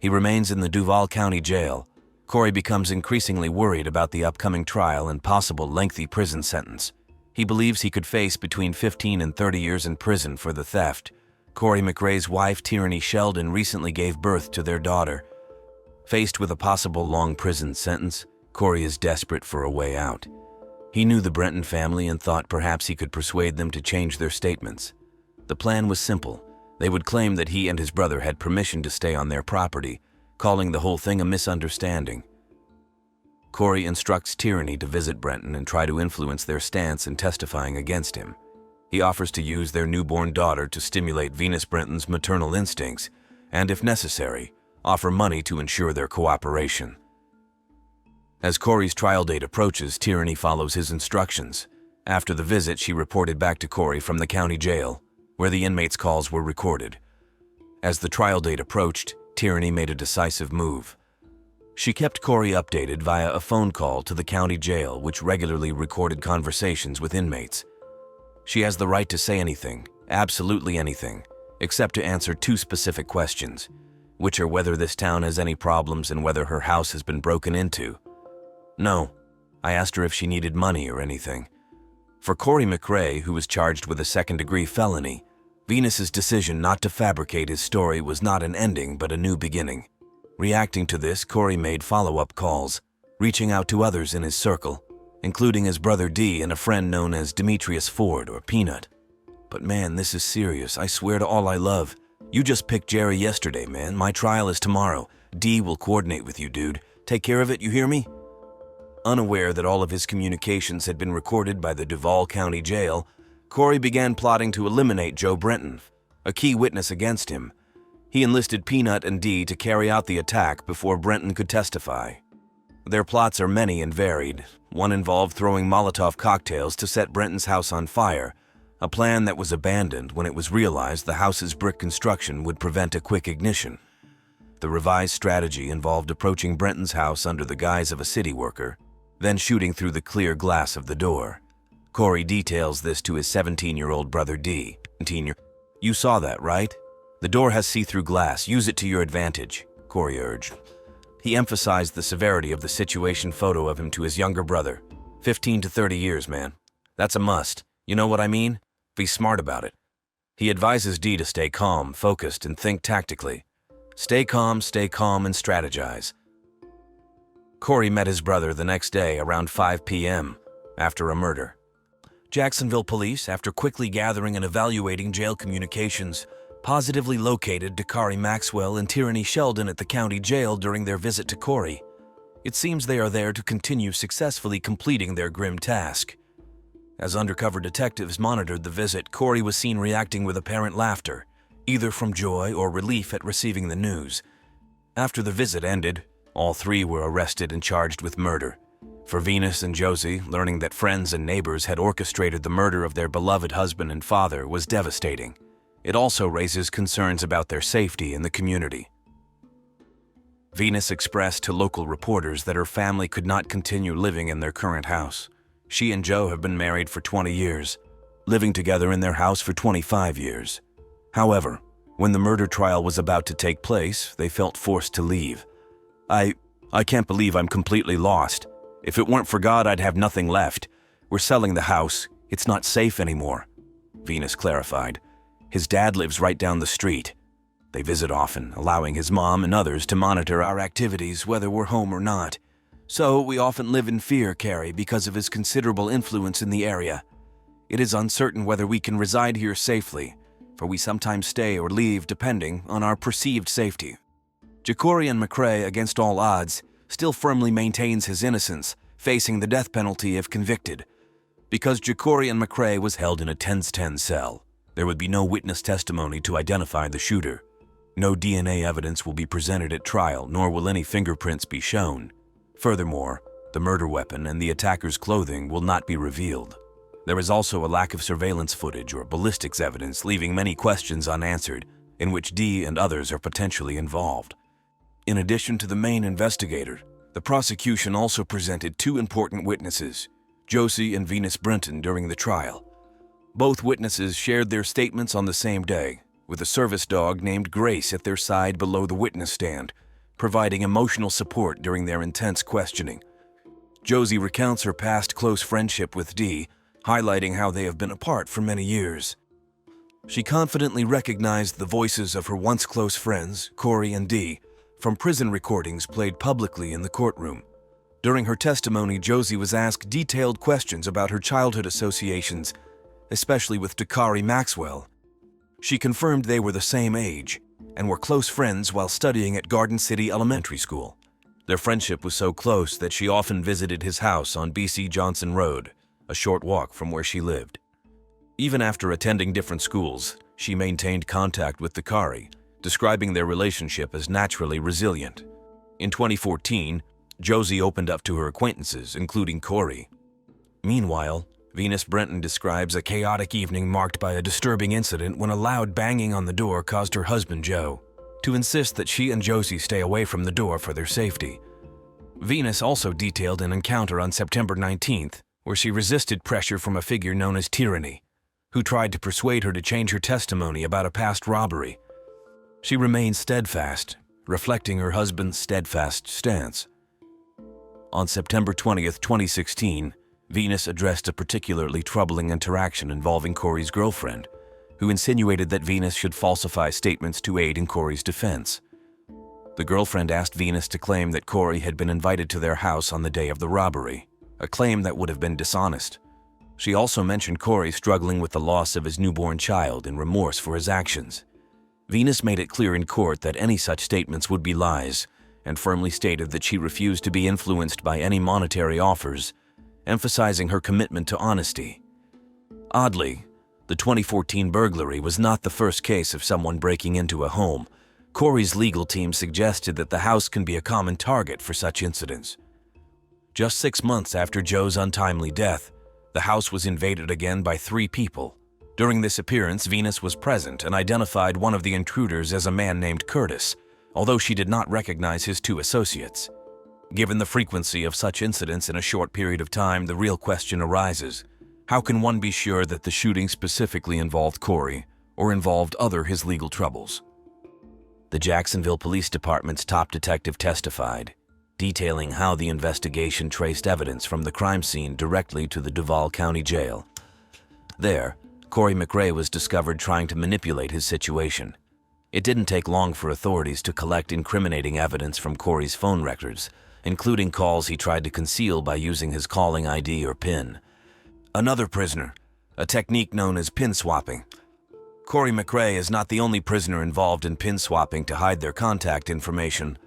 A: He remains in the Duval County Jail. Corey becomes increasingly worried about the upcoming trial and possible lengthy prison sentence. He believes he could face between 15 and 30 years in prison for the theft. Corey McCrae's wife, Tierney Sheldon, recently gave birth to their daughter. Faced with a possible long prison sentence, Corey is desperate for a way out. He knew the Brenton family and thought perhaps he could persuade them to change their statements. The plan was simple. They would claim that he and his brother had permission to stay on their property, calling the whole thing a misunderstanding. Corey instructs Tierney to visit Brenton and try to influence their stance in testifying against him. He offers to use their newborn daughter to stimulate Venus Brenton's maternal instincts, and if necessary, offer money to ensure their cooperation. As Corey's trial date approaches, Tierney follows his instructions. After the visit, she reported back to Corey from the county jail, where the inmates' calls were recorded. As the trial date approached, Tierney made a decisive move. She kept Corey updated via a phone call to the county jail, which regularly recorded conversations with inmates. She has the right to say anything, absolutely anything, except to answer 2 specific questions, which are whether this town has any problems and whether her house has been broken into. No, I asked her if she needed money or anything. For Corey McCrae, who was charged with a second-degree felony, Venus's decision not to fabricate his story was not an ending but a new beginning. Reacting to this, Corey made follow-up calls, reaching out to others in his circle, including his brother D and a friend known as Demetrius Ford or Peanut. "But man, this is serious. I swear to all I love. You just picked Jerry yesterday, man. My trial is tomorrow. D will coordinate with you, dude. Take care of it, you hear me?" Unaware that all of his communications had been recorded by the Duval County Jail, Corey began plotting to eliminate Joe Brenton, a key witness against him. He enlisted Peanut and D to carry out the attack before Brenton could testify. Their plots are many and varied. One involved throwing Molotov cocktails to set Brenton's house on fire, a plan that was abandoned when it was realized the house's brick construction would prevent a quick ignition. The revised strategy involved approaching Brenton's house under the guise of a city worker, then shooting through the clear glass of the door. Corey details this to his 17-year-old brother D. "You saw that, right? The door has see-through glass. Use it to your advantage," Corey urged. He emphasized the severity of the situation photo of him to his younger brother. 15 to 30 years, man. That's a must. You know what I mean? Be smart about it. He advises D to stay calm, focused, and think tactically. Stay calm, and strategize. Corey met his brother the next day around 5 p.m. after a murder. Jacksonville police, after quickly gathering and evaluating jail communications, positively located Dakari Maxwell and Tierney Sheldon at the county jail during their visit to Corey. It seems they are there to continue successfully completing their grim task. As undercover detectives monitored the visit, Corey was seen reacting with apparent laughter, either from joy or relief at receiving the news. After the visit ended, all three were arrested and charged with murder. For Venus and Josie, learning that friends and neighbors had orchestrated the murder of their beloved husband and father was devastating. It also raises concerns about their safety in the community. Venus expressed to local reporters that her family could not continue living in their current house. She and Joe have been married for 20 years, living together in their house for 25 years. However, when the murder trial was about to take place, they felt forced to leave. I can't believe I'm completely lost. If it weren't for God, I'd have nothing left. We're selling the house. It's not safe anymore, Venus clarified. His dad lives right down the street. They visit often, allowing his mom and others to monitor our activities whether we're home or not. So we often live in fear, Carrie, because of his considerable influence in the area. It is uncertain whether we can reside here safely, for we sometimes stay or leave depending on our perceived safety. Jacorian McRae, against all odds, still firmly maintains his innocence, facing the death penalty if convicted. Because Jacorian McRae was held in a 10-10 cell, there would be no witness testimony to identify the shooter. No DNA evidence will be presented at trial, nor will any fingerprints be shown. Furthermore, the murder weapon and the attacker's clothing will not be revealed. There is also a lack of surveillance footage or ballistics evidence, leaving many questions unanswered, in which Dee and others are potentially involved. In addition to the main investigator, the prosecution also presented two important witnesses, Josie and Venus Brenton, during the trial. Both witnesses shared their statements on the same day, with a service dog named Grace at their side below the witness stand, providing emotional support during their intense questioning. Josie recounts her past close friendship with Dee, highlighting how they have been apart for many years. She confidently recognized the voices of her once close friends, Corey and Dee, from prison recordings played publicly in the courtroom. During her testimony, Josie was asked detailed questions about her childhood associations, especially with Dakari Maxwell. She confirmed they were the same age and were close friends while studying at Garden City Elementary School. Their friendship was so close that she often visited his house on B.C. Johnson Road, a short walk from where she lived. Even after attending different schools, she maintained contact with Dakari, describing their relationship as naturally resilient. In 2014, Josie opened up to her acquaintances, including Corey. Meanwhile, Venus Brenton describes a chaotic evening marked by a disturbing incident when a loud banging on the door caused her husband, Joe, to insist that she and Josie stay away from the door for their safety. Venus also detailed an encounter on September 19th, where she resisted pressure from a figure known as Tyranny, who tried to persuade her to change her testimony about a past robbery. She remained steadfast, reflecting her husband's steadfast stance. On September 20th, 2016, Venus addressed a particularly troubling interaction involving Corey's girlfriend, who insinuated that Venus should falsify statements to aid in Corey's defense. The girlfriend asked Venus to claim that Corey had been invited to their house on the day of the robbery, a claim that would have been dishonest. She also mentioned Corey struggling with the loss of his newborn child and remorse for his actions. Venus made it clear in court that any such statements would be lies, and firmly stated that she refused to be influenced by any monetary offers, emphasizing her commitment to honesty. Oddly, the 2014 burglary was not the first case of someone breaking into a home. Corey's legal team suggested that the house can be a common target for such incidents. Just 6 months after Joe's untimely death, the house was invaded again by 3 people. During this appearance, Venus was present and identified one of the intruders as a man named Curtis, although she did not recognize his 2 associates. Given the frequency of such incidents in a short period of time, the real question arises: how can one be sure that the shooting specifically involved Corey or involved his legal troubles? The Jacksonville Police Department's top detective testified, detailing how the investigation traced evidence from the crime scene directly to the Duval County Jail. There, Corey McRae was discovered trying to manipulate his situation. It didn't take long for authorities to collect incriminating evidence from Corey's phone records, including calls he tried to conceal by using his calling ID or PIN. Another prisoner, a technique known as pin swapping. Corey McRae is not the only prisoner involved in pin swapping to hide their contact information.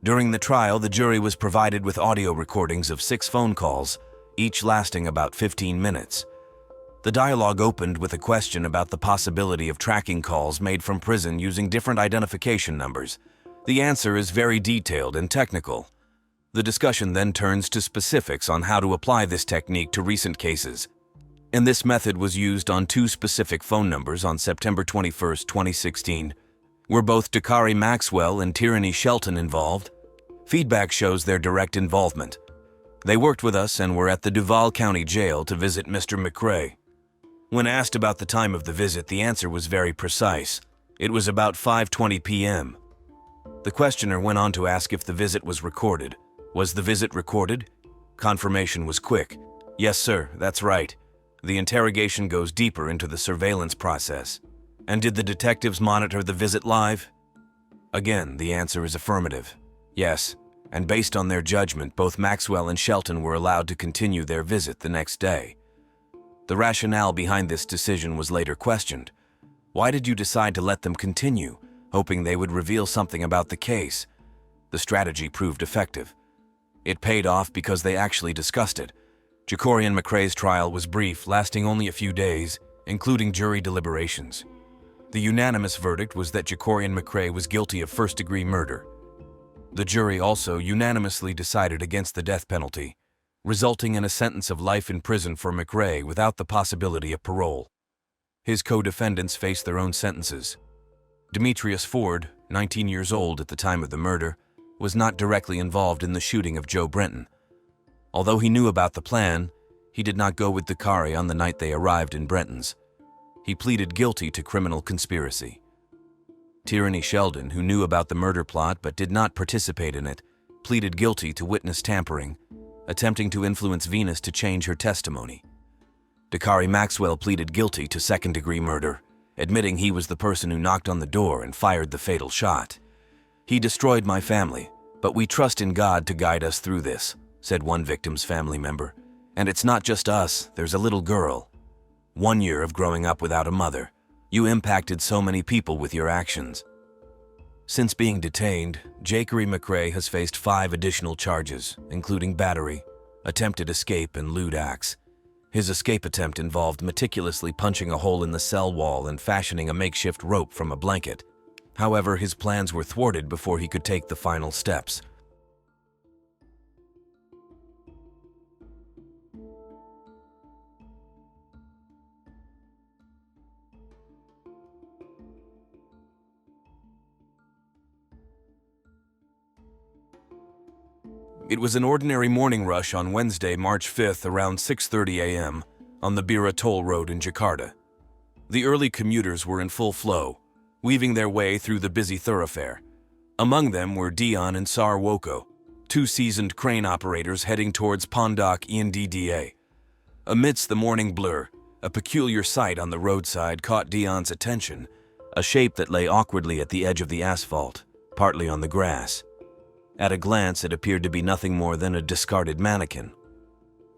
A: During the trial, the jury was provided with audio recordings of 6 phone calls, each lasting about 15 minutes. The dialogue opened with a question about the possibility of tracking calls made from prison using different identification numbers. The answer is very detailed and technical. The discussion then turns to specifics on how to apply this technique to recent cases. And this method was used on 2 specific phone numbers on September 21, 2016. Were both Dakari Maxwell and Tierney Shelton involved? Feedback shows their direct involvement. They worked with us and were at the Duval County Jail to visit Mr. McRae. When asked about the time of the visit, the answer was very precise. It was about 5:20 p.m. The questioner went on to ask if the visit was recorded. Was the visit recorded? Confirmation was quick. Yes, sir, that's right. The interrogation goes deeper into the surveillance process. And did the detectives monitor the visit live? Again, the answer is affirmative. Yes, and based on their judgment, both Maxwell and Shelton were allowed to continue their visit the next day. The rationale behind this decision was later questioned. Why did you decide to let them continue, hoping they would reveal something about the case? The strategy proved effective. It paid off because they actually discussed it. Jacorian McRae's trial was brief, lasting only a few days, including jury deliberations. The unanimous verdict was that Jacorian McRae was guilty of first-degree murder. The jury also unanimously decided against the death penalty, resulting in a sentence of life in prison for McRae without the possibility of parole. His co-defendants faced their own sentences. Demetrius Ford, 19 years old at the time of the murder, was not directly involved in the shooting of Joe Brenton. Although he knew about the plan, he did not go with Dakari on the night they arrived in Brenton's. He pleaded guilty to criminal conspiracy. Tierney Sheldon, who knew about the murder plot but did not participate in it, pleaded guilty to witness tampering, attempting to influence Venus to change her testimony. Dakari Maxwell pleaded guilty to second-degree murder, admitting he was the person who knocked on the door and fired the fatal shot. He destroyed my family, but we trust in God to guide us through this, said one victim's family member. And it's not just us, there's a little girl. 1 year of growing up without a mother. You impacted so many people with your actions. Since being detained, Jacori McRae has faced 5 additional charges, including battery, attempted escape, and lewd acts. His escape attempt involved meticulously punching a hole in the cell wall and fashioning a makeshift rope from a blanket. However, his plans were thwarted before he could take the final steps. It was an ordinary morning rush on Wednesday, March 5th, around 6:30 a.m. on the Bira Toll Road in Jakarta. The early commuters were in full flow, weaving their way through the busy thoroughfare. Among them were Dion and Sar Woko, 2 seasoned crane operators heading towards Pondok Indah. Amidst the morning blur, a peculiar sight on the roadside caught Dion's attention, a shape that lay awkwardly at the edge of the asphalt, partly on the grass. At a glance, it appeared to be nothing more than a discarded mannequin.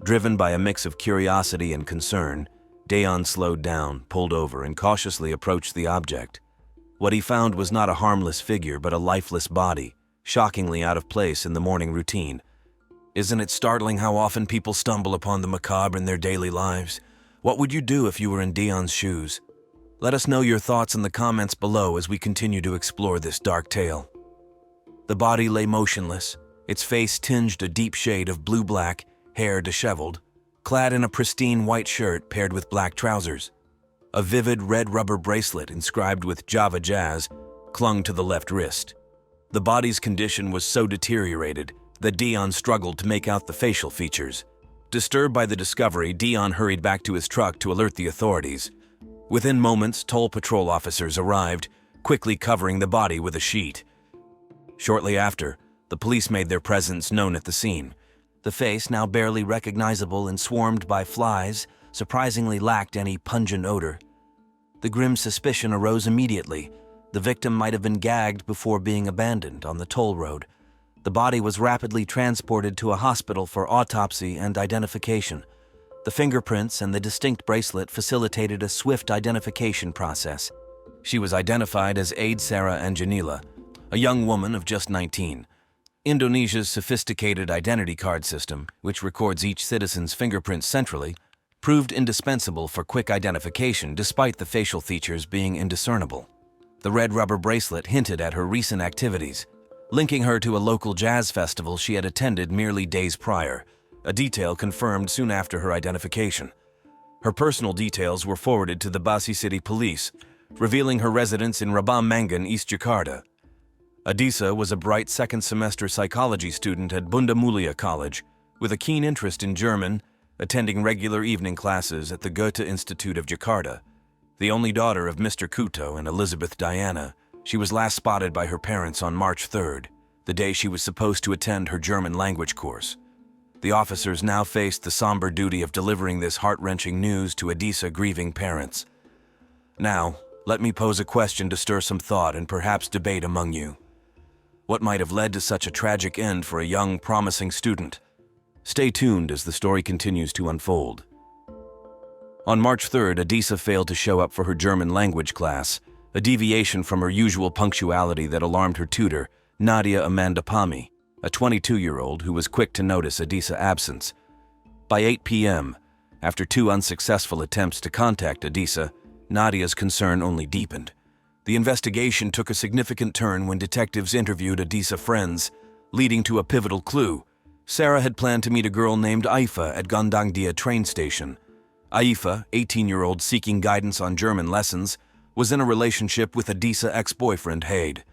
A: Driven by a mix of curiosity and concern, Dion slowed down, pulled over, and cautiously approached the object. What he found was not a harmless figure, but a lifeless body, shockingly out of place in the morning routine. Isn't it startling how often people stumble upon the macabre in their daily lives? What would you do if you were in Dion's shoes? Let us know your thoughts in the comments below as we continue to explore this dark tale. The body lay motionless, its face tinged a deep shade of blue-black, hair disheveled, clad in a pristine white shirt paired with black trousers. A vivid red rubber bracelet inscribed with Java Jazz clung to the left wrist. The body's condition was so deteriorated that Dion struggled to make out the facial features. Disturbed by the discovery, Dion hurried back to his truck to alert the authorities. Within moments, toll patrol officers arrived, quickly covering the body with a sheet. Shortly after, the police made their presence known at the scene. The face, now barely recognizable and swarmed by flies, surprisingly lacked any pungent odor. The grim suspicion arose immediately. The victim might have been gagged before being abandoned on the toll road. The body was rapidly transported to a hospital for autopsy and identification. The fingerprints and the distinct bracelet facilitated a swift identification process. She was identified as Aide Sarah Anjanila, a young woman of just 19. Indonesia's sophisticated identity card system, which records each citizen's fingerprints centrally, proved indispensable for quick identification despite the facial features being indiscernible. The red rubber bracelet hinted at her recent activities, linking her to a local jazz festival she had attended merely days prior, a detail confirmed soon after her identification. Her personal details were forwarded to the Basi City Police, revealing her residence in Rabam Mangan, East Jakarta. Adisa was a bright second-semester psychology student at Bunda Mulia College, with a keen interest in German, attending regular evening classes at the Goethe Institute of Jakarta. The only daughter of Mr. Kuto and Elizabeth Diana, she was last spotted by her parents on March 3rd, the day she was supposed to attend her German language course. The officers now faced the somber duty of delivering this heart-wrenching news to Adisa grieving parents. Now, let me pose a question to stir some thought and perhaps debate among you. What might have led to such a tragic end for a young, promising student? Stay tuned as the story continues to unfold. On March 3rd, Adisa failed to show up for her German language class, a deviation from her usual punctuality that alarmed her tutor, Nadia Amanda Pami, a 22-year-old who was quick to notice Adisa's absence. By 8 p.m., after 2 unsuccessful attempts to contact Adisa, Nadia's concern only deepened. The investigation took a significant turn when detectives interviewed Adisa's friends, leading to a pivotal clue. Sarah had planned to meet a girl named Aifa at Gondangdia train station. Aifa, 18-year-old seeking guidance on German lessons, was in a relationship with Adisa's ex-boyfriend Hade.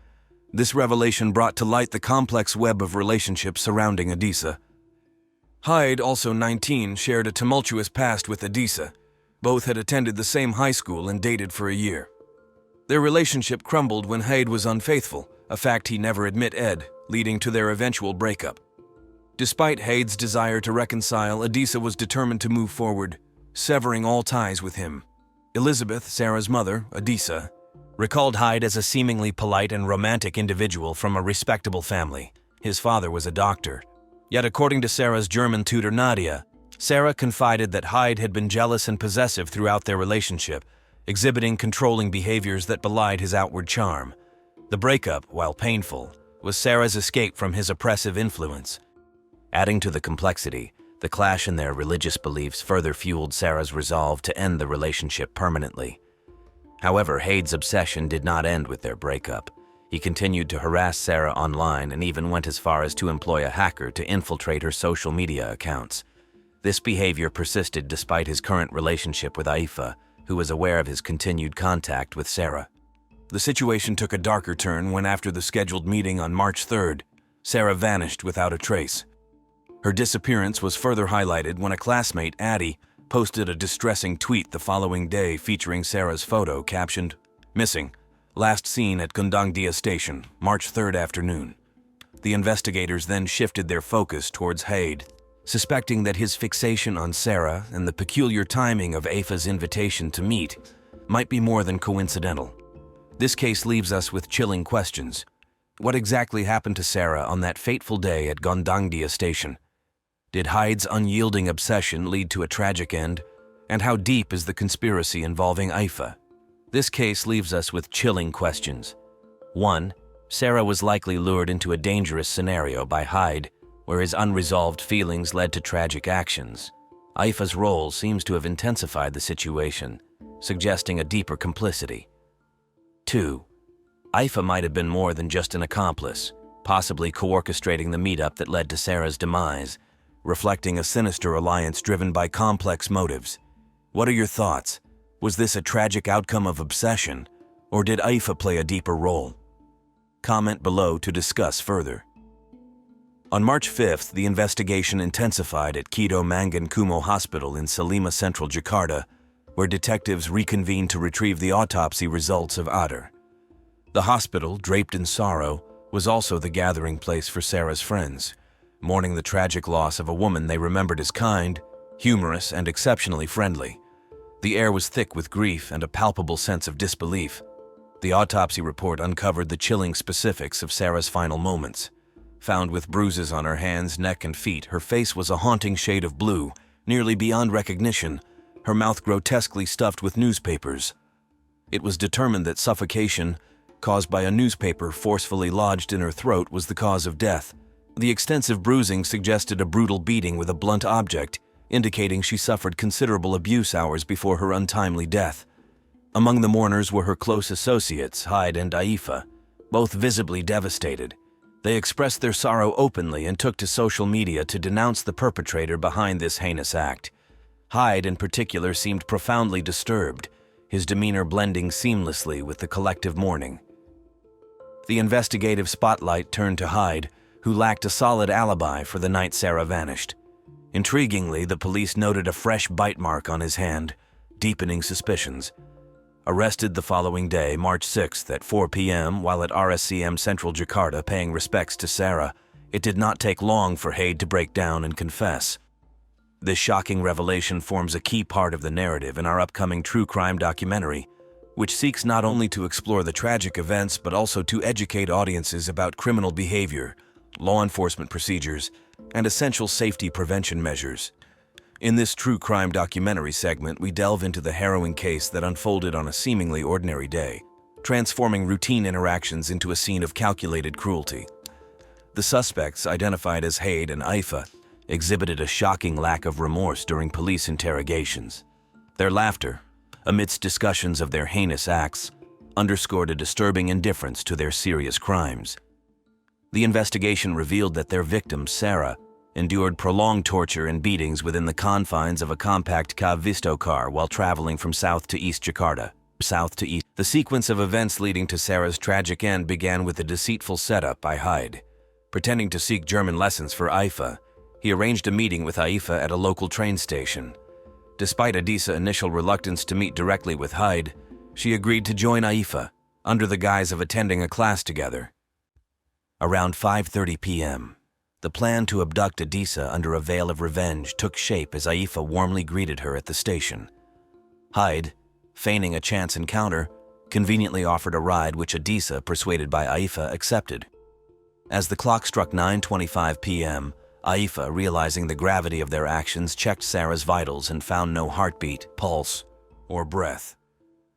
A: This revelation brought to light the complex web of relationships surrounding Adisa. Hyde, also 19, shared a tumultuous past with Adisa. Both had attended the same high school and dated for a year. Their relationship crumbled when Hyde was unfaithful, a fact he never admitted, leading to their eventual breakup. Despite Hyde's desire to reconcile, Adisa was determined to move forward, severing all ties with him. Elizabeth, Sarah's mother, Adisa, recalled Hyde as a seemingly polite and romantic individual from a respectable family. His father was a doctor. Yet according to Sarah's German tutor Nadia, Sarah confided that Hyde had been jealous and possessive throughout their relationship, exhibiting controlling behaviors that belied his outward charm. The breakup, while painful, was Sarah's escape from his oppressive influence. Adding to the complexity, the clash in their religious beliefs further fueled Sarah's resolve to end the relationship permanently. However, Hyde's obsession did not end with their breakup. He continued to harass Sarah online and even went as far as to employ a hacker to infiltrate her social media accounts. This behavior persisted despite his current relationship with Aifa, who was aware of his continued contact with Sarah. The situation took a darker turn when, after the scheduled meeting on March 3rd, Sarah vanished without a trace. Her disappearance was further highlighted when a classmate, Addie, posted a distressing tweet the following day featuring Sarah's photo captioned, "Missing. Last seen at Gondangdia Station, March 3rd afternoon." The investigators then shifted their focus towards Hyde, suspecting that his fixation on Sarah and the peculiar timing of Aifa's invitation to meet might be more than coincidental. This case leaves us with chilling questions. What exactly happened to Sarah on that fateful day at Gondangdia Station? Did Hyde's unyielding obsession lead to a tragic end? And how deep is the conspiracy involving Aifa? This case leaves us with chilling questions. 1. Sarah was likely lured into a dangerous scenario by Hyde, where his unresolved feelings led to tragic actions. Aifa's role seems to have intensified the situation, suggesting a deeper complicity. 2. Aifa might have been more than just an accomplice, possibly co-orchestrating the meetup that led to Sarah's demise, reflecting a sinister alliance driven by complex motives. What are your thoughts? Was this a tragic outcome of obsession, or did Aifa play a deeper role? Comment below to discuss further. On March 5th, the investigation intensified at Keto Mangan Kumo Hospital in Selma, Central Jakarta, where detectives reconvened to retrieve the autopsy results of Adar. The hospital, draped in sorrow, was also the gathering place for Sarah's friends, mourning the tragic loss of a woman they remembered as kind, humorous, and exceptionally friendly. The air was thick with grief and a palpable sense of disbelief. The autopsy report uncovered the chilling specifics of Sarah's final moments. Found with bruises on her hands, neck, and feet, her face was a haunting shade of blue, nearly beyond recognition, her mouth grotesquely stuffed with newspapers. It was determined that suffocation, caused by a newspaper forcefully lodged in her throat, was the cause of death. The extensive bruising suggested a brutal beating with a blunt object, indicating she suffered considerable abuse hours before her untimely death. Among the mourners were her close associates, Hyde and Aifa, both visibly devastated. They expressed their sorrow openly and took to social media to denounce the perpetrator behind this heinous act. Hyde, in particular, seemed profoundly disturbed, his demeanor blending seamlessly with the collective mourning. The investigative spotlight turned to Hyde, who lacked a solid alibi for the night Sarah vanished. Intriguingly, the police noted a fresh bite mark on his hand, deepening suspicions. Arrested the following day, March 6th, at 4 p.m., while at RSCM Central Jakarta paying respects to Sarah, it did not take long for Hyde to break down and confess. This shocking revelation forms a key part of the narrative in our upcoming true crime documentary, which seeks not only to explore the tragic events but also to educate audiences about criminal behavior, law enforcement procedures, and essential safety prevention measures. In this true crime documentary segment, we delve into the harrowing case that unfolded on a seemingly ordinary day, transforming routine interactions into a scene of calculated cruelty. The suspects, identified as Hyde and Aifa, exhibited a shocking lack of remorse during police interrogations. Their laughter, amidst discussions of their heinous acts, underscored a disturbing indifference to their serious crimes. The investigation revealed that their victim, Sarah, endured prolonged torture and beatings within the confines of a compact Visto car while traveling from South to East Jakarta. The sequence of events leading to Sarah's tragic end began with a deceitful setup by Hyde. Pretending to seek German lessons for Aifa, he arranged a meeting with Aifa at a local train station. Despite Adisa's initial reluctance to meet directly with Hyde, she agreed to join Aifa, under the guise of attending a class together. Around 5:30 p.m., the plan to abduct Adisa under a veil of revenge took shape as Aifa warmly greeted her at the station. Hyde, feigning a chance encounter, conveniently offered a ride which Adisa, persuaded by Aifa, accepted. As the clock struck 9:25 p.m., Aifa, realizing the gravity of their actions, checked Sarah's vitals and found no heartbeat, pulse, or breath.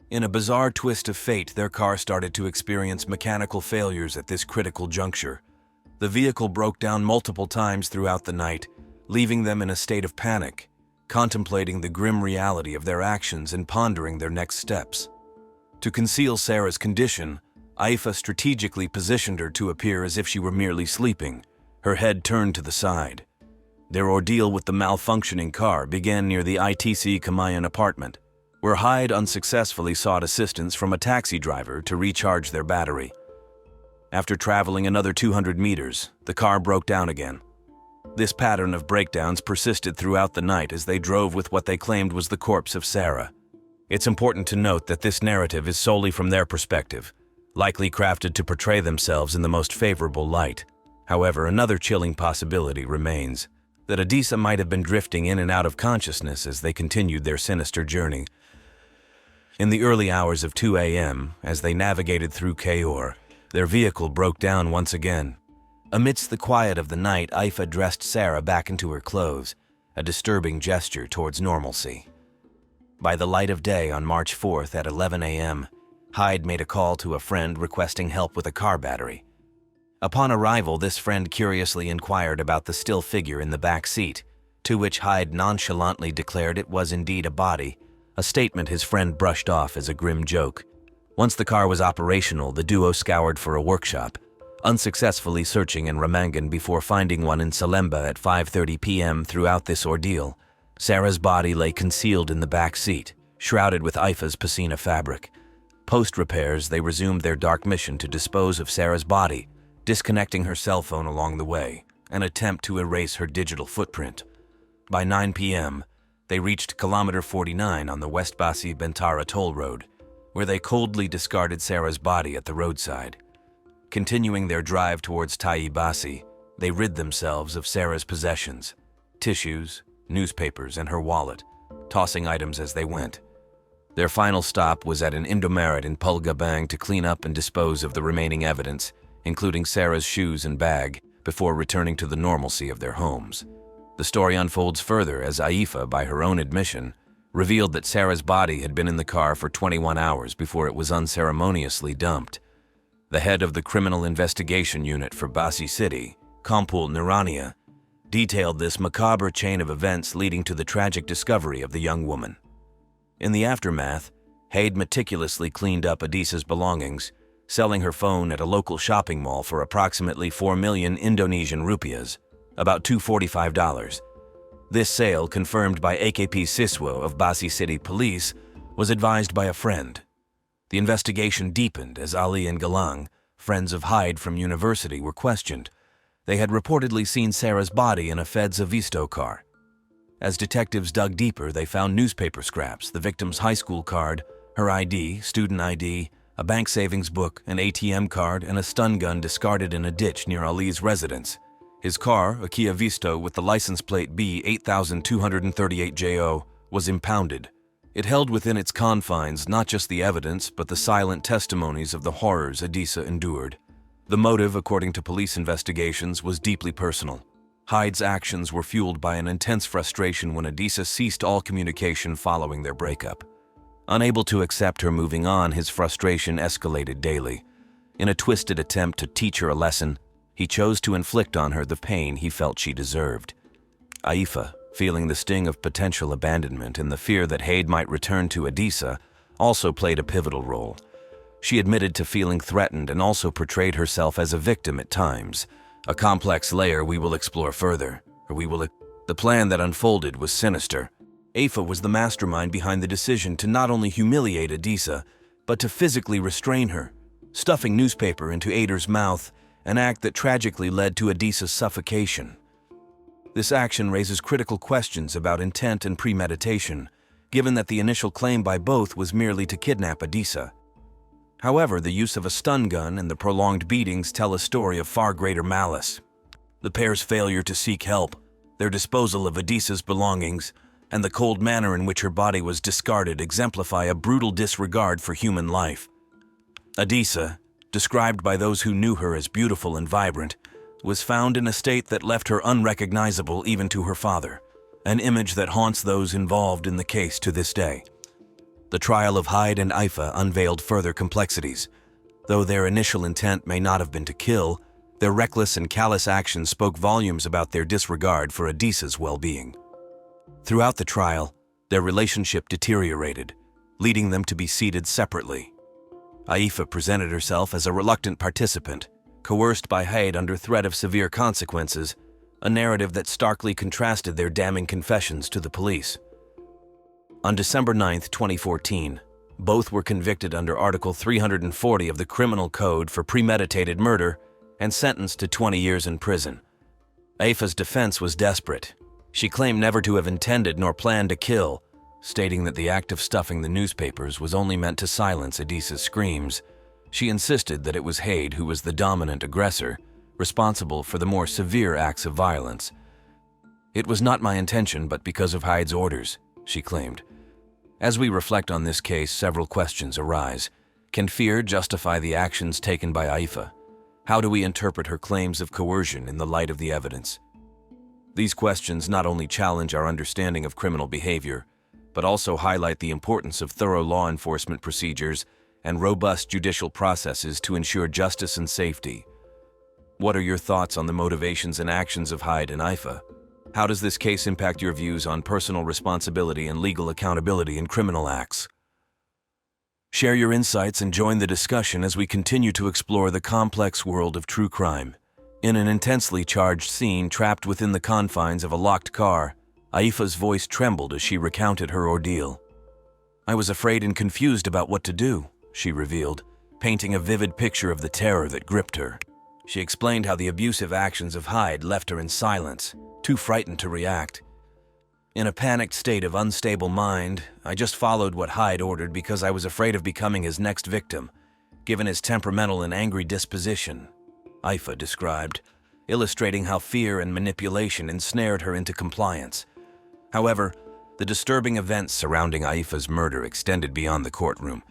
A: In a bizarre twist of fate, their car started to experience mechanical failures at this critical juncture. The vehicle broke down multiple times throughout the night, leaving them in a state of panic, contemplating the grim reality of their actions and pondering their next steps. To conceal Sarah's condition, Aifa strategically positioned her to appear as if she were merely sleeping, her head turned to the side. Their ordeal with the malfunctioning car began near the ITC Kamayan apartment, where Hyde unsuccessfully sought assistance from a taxi driver to recharge their battery. After traveling another 200 meters, the car broke down again. This pattern of breakdowns persisted throughout the night as they drove with what they claimed was the corpse of Sarah. It's important to note that this narrative is solely from their perspective, likely crafted to portray themselves in the most favorable light. However, another chilling possibility remains, that Adisa might have been drifting in and out of consciousness as they continued their sinister journey. In the early hours of 2 a.m., as they navigated through Kayor, their vehicle broke down once again. Amidst the quiet of the night, Aifa dressed Sarah back into her clothes, a disturbing gesture towards normalcy. By the light of day on March 4th at 11 a.m., Hyde made a call to a friend requesting help with a car battery. Upon arrival, this friend curiously inquired about the still figure in the back seat, to which Hyde nonchalantly declared it was indeed a body, a statement his friend brushed off as a grim joke. Once the car was operational, the duo scoured for a workshop, unsuccessfully searching in Ramangan before finding one in Selma at 5:30 p.m. Throughout this ordeal, Sarah's body lay concealed in the back seat, shrouded with Aifa's pasina fabric. Post-repairs, they resumed their dark mission to dispose of Sarah's body, disconnecting her cell phone along the way, an attempt to erase her digital footprint. By 9 p.m., they reached kilometer 49 on the West Basi Bentara toll road, where they coldly discarded Sarah's body at the roadside. Continuing their drive towards Tai Basi, they rid themselves of Sarah's possessions, tissues, newspapers, and her wallet, tossing items as they went. Their final stop was at an Indomaret in Pulgabang to clean up and dispose of the remaining evidence, including Sarah's shoes and bag, before returning to the normalcy of their homes. The story unfolds further as Aifa, by her own admission, revealed that Sarah's body had been in the car for 21 hours before it was unceremoniously dumped. The head of the Criminal Investigation Unit for Basi City, Kompul Nirania, detailed this macabre chain of events leading to the tragic discovery of the young woman. In the aftermath, Haid meticulously cleaned up Adisa's belongings, selling her phone at a local shopping mall for approximately 4 million Indonesian rupiahs, about $245. This sale, confirmed by AKP Siswo of Basi City Police, was advised by a friend. The investigation deepened as Ali and Galang, friends of Hyde from university, were questioned. They had reportedly seen Sarah's body in a Fed's Avisto car. As detectives dug deeper, they found newspaper scraps, the victim's high school card, her ID, student ID, a bank savings book, an ATM card, and a stun gun discarded in a ditch near Ali's residence. His car, a Kia Visto with the license plate B8238JO, was impounded. It held within its confines not just the evidence, but the silent testimonies of the horrors Adisa endured. The motive, according to police investigations, was deeply personal. Hyde's actions were fueled by an intense frustration when Adisa ceased all communication following their breakup. Unable to accept her moving on, his frustration escalated daily. In a twisted attempt to teach her a lesson, he chose to inflict on her the pain he felt she deserved. Aifa, feeling the sting of potential abandonment and the fear that Haid might return to Adisa, also played a pivotal role. She admitted to feeling threatened and also portrayed herself as a victim at times, a complex layer we will explore further. The plan that unfolded was sinister. Aifa was the mastermind behind the decision to not only humiliate Adisa, but to physically restrain her, stuffing newspaper into Ader's mouth, an act that tragically led to Adisa's suffocation. This action raises critical questions about intent and premeditation, given that the initial claim by both was merely to kidnap Adisa. However, the use of a stun gun and the prolonged beatings tell a story of far greater malice. The pair's failure to seek help, their disposal of Adisa's belongings, and the cold manner in which her body was discarded exemplify a brutal disregard for human life. Adisa, described by those who knew her as beautiful and vibrant, was found in a state that left her unrecognizable even to her father, an image that haunts those involved in the case to this day. The trial of Hyde and Aifa unveiled further complexities. Though their initial intent may not have been to kill, their reckless and callous actions spoke volumes about their disregard for Adisa's well-being. Throughout the trial, their relationship deteriorated, leading them to be seated separately. Aifa presented herself as a reluctant participant, coerced by Hyde under threat of severe consequences, a narrative that starkly contrasted their damning confessions to the police. On December 9, 2014, both were convicted under Article 340 of the Criminal Code for premeditated murder and sentenced to 20 years in prison. Aifa's defense was desperate. She claimed never to have intended nor planned to kill, stating that the act of stuffing the newspapers was only meant to silence Adisa's screams. She insisted that it was Haid who was the dominant aggressor, responsible for the more severe acts of violence. "It was not my intention, but because of Hyde's orders," she claimed. As we reflect on this case, several questions arise. Can fear justify the actions taken by Aifa? How do we interpret her claims of coercion in the light of the evidence? These questions not only challenge our understanding of criminal behavior, but also highlight the importance of thorough law enforcement procedures and robust judicial processes to ensure justice and safety. What are your thoughts on the motivations and actions of Hyde and Aifa? How does this case impact your views on personal responsibility and legal accountability in criminal acts? Share your insights and join the discussion as we continue to explore the complex world of true crime. In an intensely charged scene trapped within the confines of a locked car, Aifa's voice trembled as she recounted her ordeal. "I was afraid and confused about what to do," she revealed, painting a vivid picture of the terror that gripped her. She explained how the abusive actions of Hyde left her in silence, too frightened to react. "In a panicked state of unstable mind, I just followed what Hyde ordered because I was afraid of becoming his next victim, given his temperamental and angry disposition," Aifa described, illustrating how fear and manipulation ensnared her into compliance. However, the disturbing events surrounding Aifa's murder extended beyond the courtroom.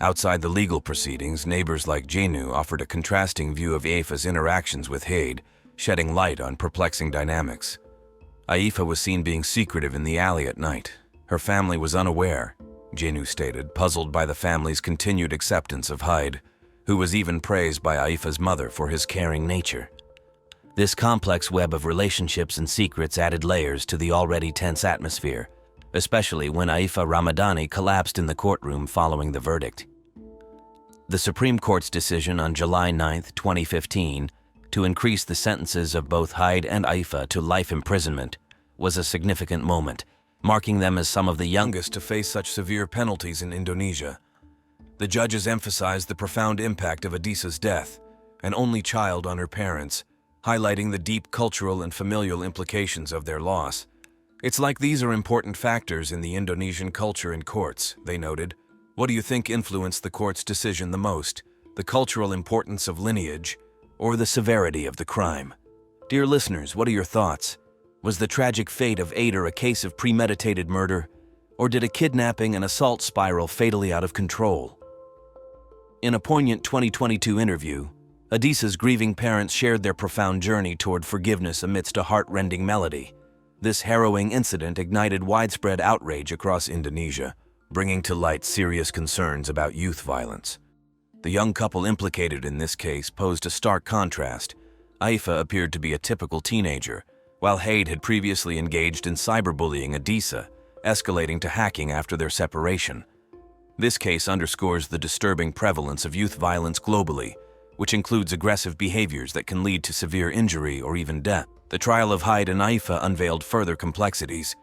A: Outside the legal proceedings, neighbors like Jenu offered a contrasting view of Aifa's interactions with Haid, shedding light on perplexing dynamics. Aifa was seen being secretive in the alley at night. Her family was unaware, Jenu stated, puzzled by the family's continued acceptance of Hyde, who was even praised by Aifa's mother for his caring nature. This complex web of relationships and secrets added layers to the already tense atmosphere, especially when Aifa Ramadani collapsed in the courtroom following the verdict. The Supreme Court's decision on July 9, 2015, to increase the sentences of both Hyde and Aifa to life imprisonment was a significant moment, marking them as some of the youngest to face such severe penalties in Indonesia. The judges emphasized the profound impact of Adisa's death, an only child on her parents, highlighting the deep cultural and familial implications of their loss. It's like these are important factors in the Indonesian culture and courts, they noted. What do you think influenced the court's decision the most? The cultural importance of lineage, or the severity of the crime? Dear listeners, what are your thoughts? Was the tragic fate of Ader a case of premeditated murder, or did a kidnapping and assault spiral fatally out of control? In a poignant 2022 interview, Adisa's grieving parents shared their profound journey toward forgiveness amidst a heart-rending melody. This harrowing incident ignited widespread outrage across Indonesia, bringing to light serious concerns about youth violence. The young couple implicated in this case posed a stark contrast. Aifa appeared to be a typical teenager, while Hyde had previously engaged in cyberbullying Adisa, escalating to hacking after their separation. This case underscores the disturbing prevalence of youth violence globally, which includes aggressive behaviors that can lead to severe injury or even death. The trial of Hyde and Aifa unveiled further complexities.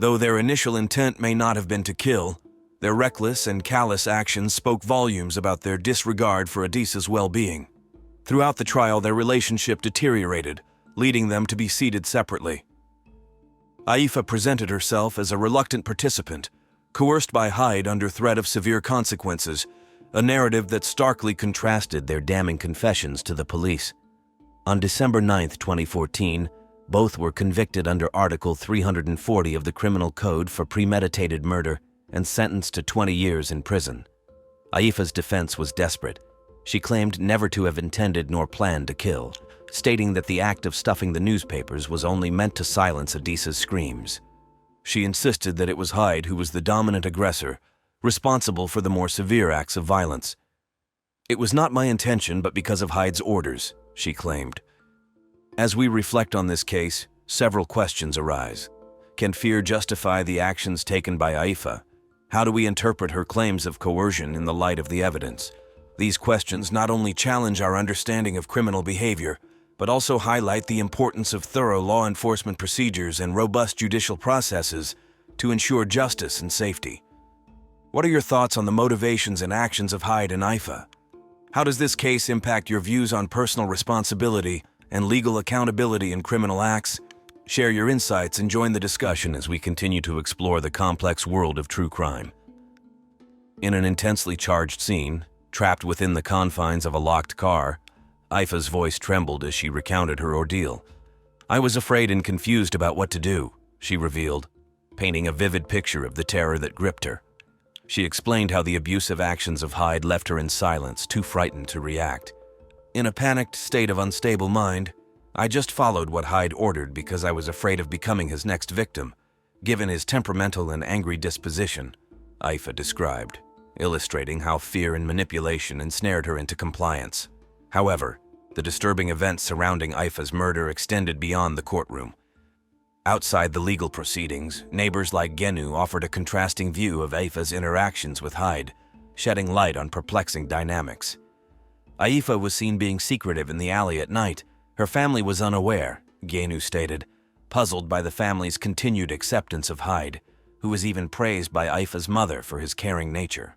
A: Though their initial intent may not have been to kill, their reckless and callous actions spoke volumes about their disregard for Adisa's well-being. Throughout the trial, their relationship deteriorated, leading them to be seated separately. Aifa presented herself as a reluctant participant, coerced by Hyde under threat of severe consequences, a narrative that starkly contrasted their damning confessions to the police. On December 9, 2014, both were convicted under Article 340 of the Criminal Code for premeditated murder and sentenced to 20 years in prison. Aifa's defense was desperate. She claimed never to have intended nor planned to kill, stating that the act of stuffing the newspapers was only meant to silence Adisa's screams. She insisted that it was Hyde who was the dominant aggressor, responsible for the more severe acts of violence. "It was not my intention, but because of Hyde's orders," she claimed. As we reflect on this case, several questions arise. Can fear justify the actions taken by Aifa? How do we interpret her claims of coercion in the light of the evidence? These questions not only challenge our understanding of criminal behavior, but also highlight the importance of thorough law enforcement procedures and robust judicial processes to ensure justice and safety. What are your thoughts on the motivations and actions of Hyde and Aifa? How does this case impact your views on personal responsibility and legal accountability in criminal acts? Share your insights and join the discussion as we continue to explore the complex world of true crime. In an intensely charged scene, trapped within the confines of a locked car, Aifa's voice trembled as she recounted her ordeal. "I was afraid and confused about what to do," she revealed, painting a vivid picture of the terror that gripped her. She explained how the abusive actions of Hyde left her in silence, too frightened to react. "In a panicked state of unstable mind, I just followed what Hyde ordered because I was afraid of becoming his next victim, given his temperamental and angry disposition," Aifa described, illustrating how fear and manipulation ensnared her into compliance. However, the disturbing events surrounding Aifa's murder extended beyond the courtroom. Outside the legal proceedings, neighbors like Genu offered a contrasting view of Aifa's interactions with Hyde, shedding light on perplexing dynamics. Aifa was seen being secretive in the alley at night. Her family was unaware, Genu stated, puzzled by the family's continued acceptance of Hyde, who was even praised by Aifa's mother for his caring nature.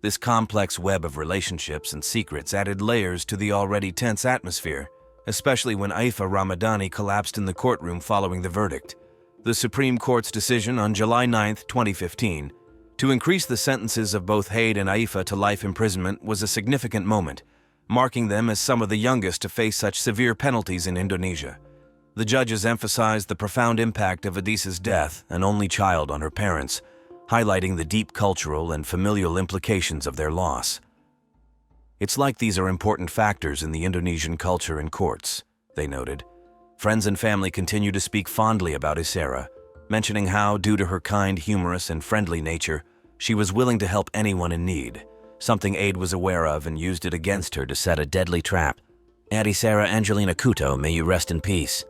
A: This complex web of relationships and secrets added layers to the already tense atmosphere, especially when Aifa Ramadani collapsed in the courtroom following the verdict. The Supreme Court's decision on July 9, 2015, to increase the sentences of both Hyde and Aifa to life imprisonment was a significant moment, marking them as some of the youngest to face such severe penalties in Indonesia. The judges emphasized the profound impact of Adisa's death, an only child on her parents, highlighting the deep cultural and familial implications of their loss. "It's like these are important factors in the Indonesian culture and courts," they noted. Friends and family continue to speak fondly about Isera, mentioning how, due to her kind, humorous, and friendly nature, she was willing to help anyone in need, something Aid was aware of and used it against her to set a deadly trap. Adisera Angelina Couto, may you rest in peace.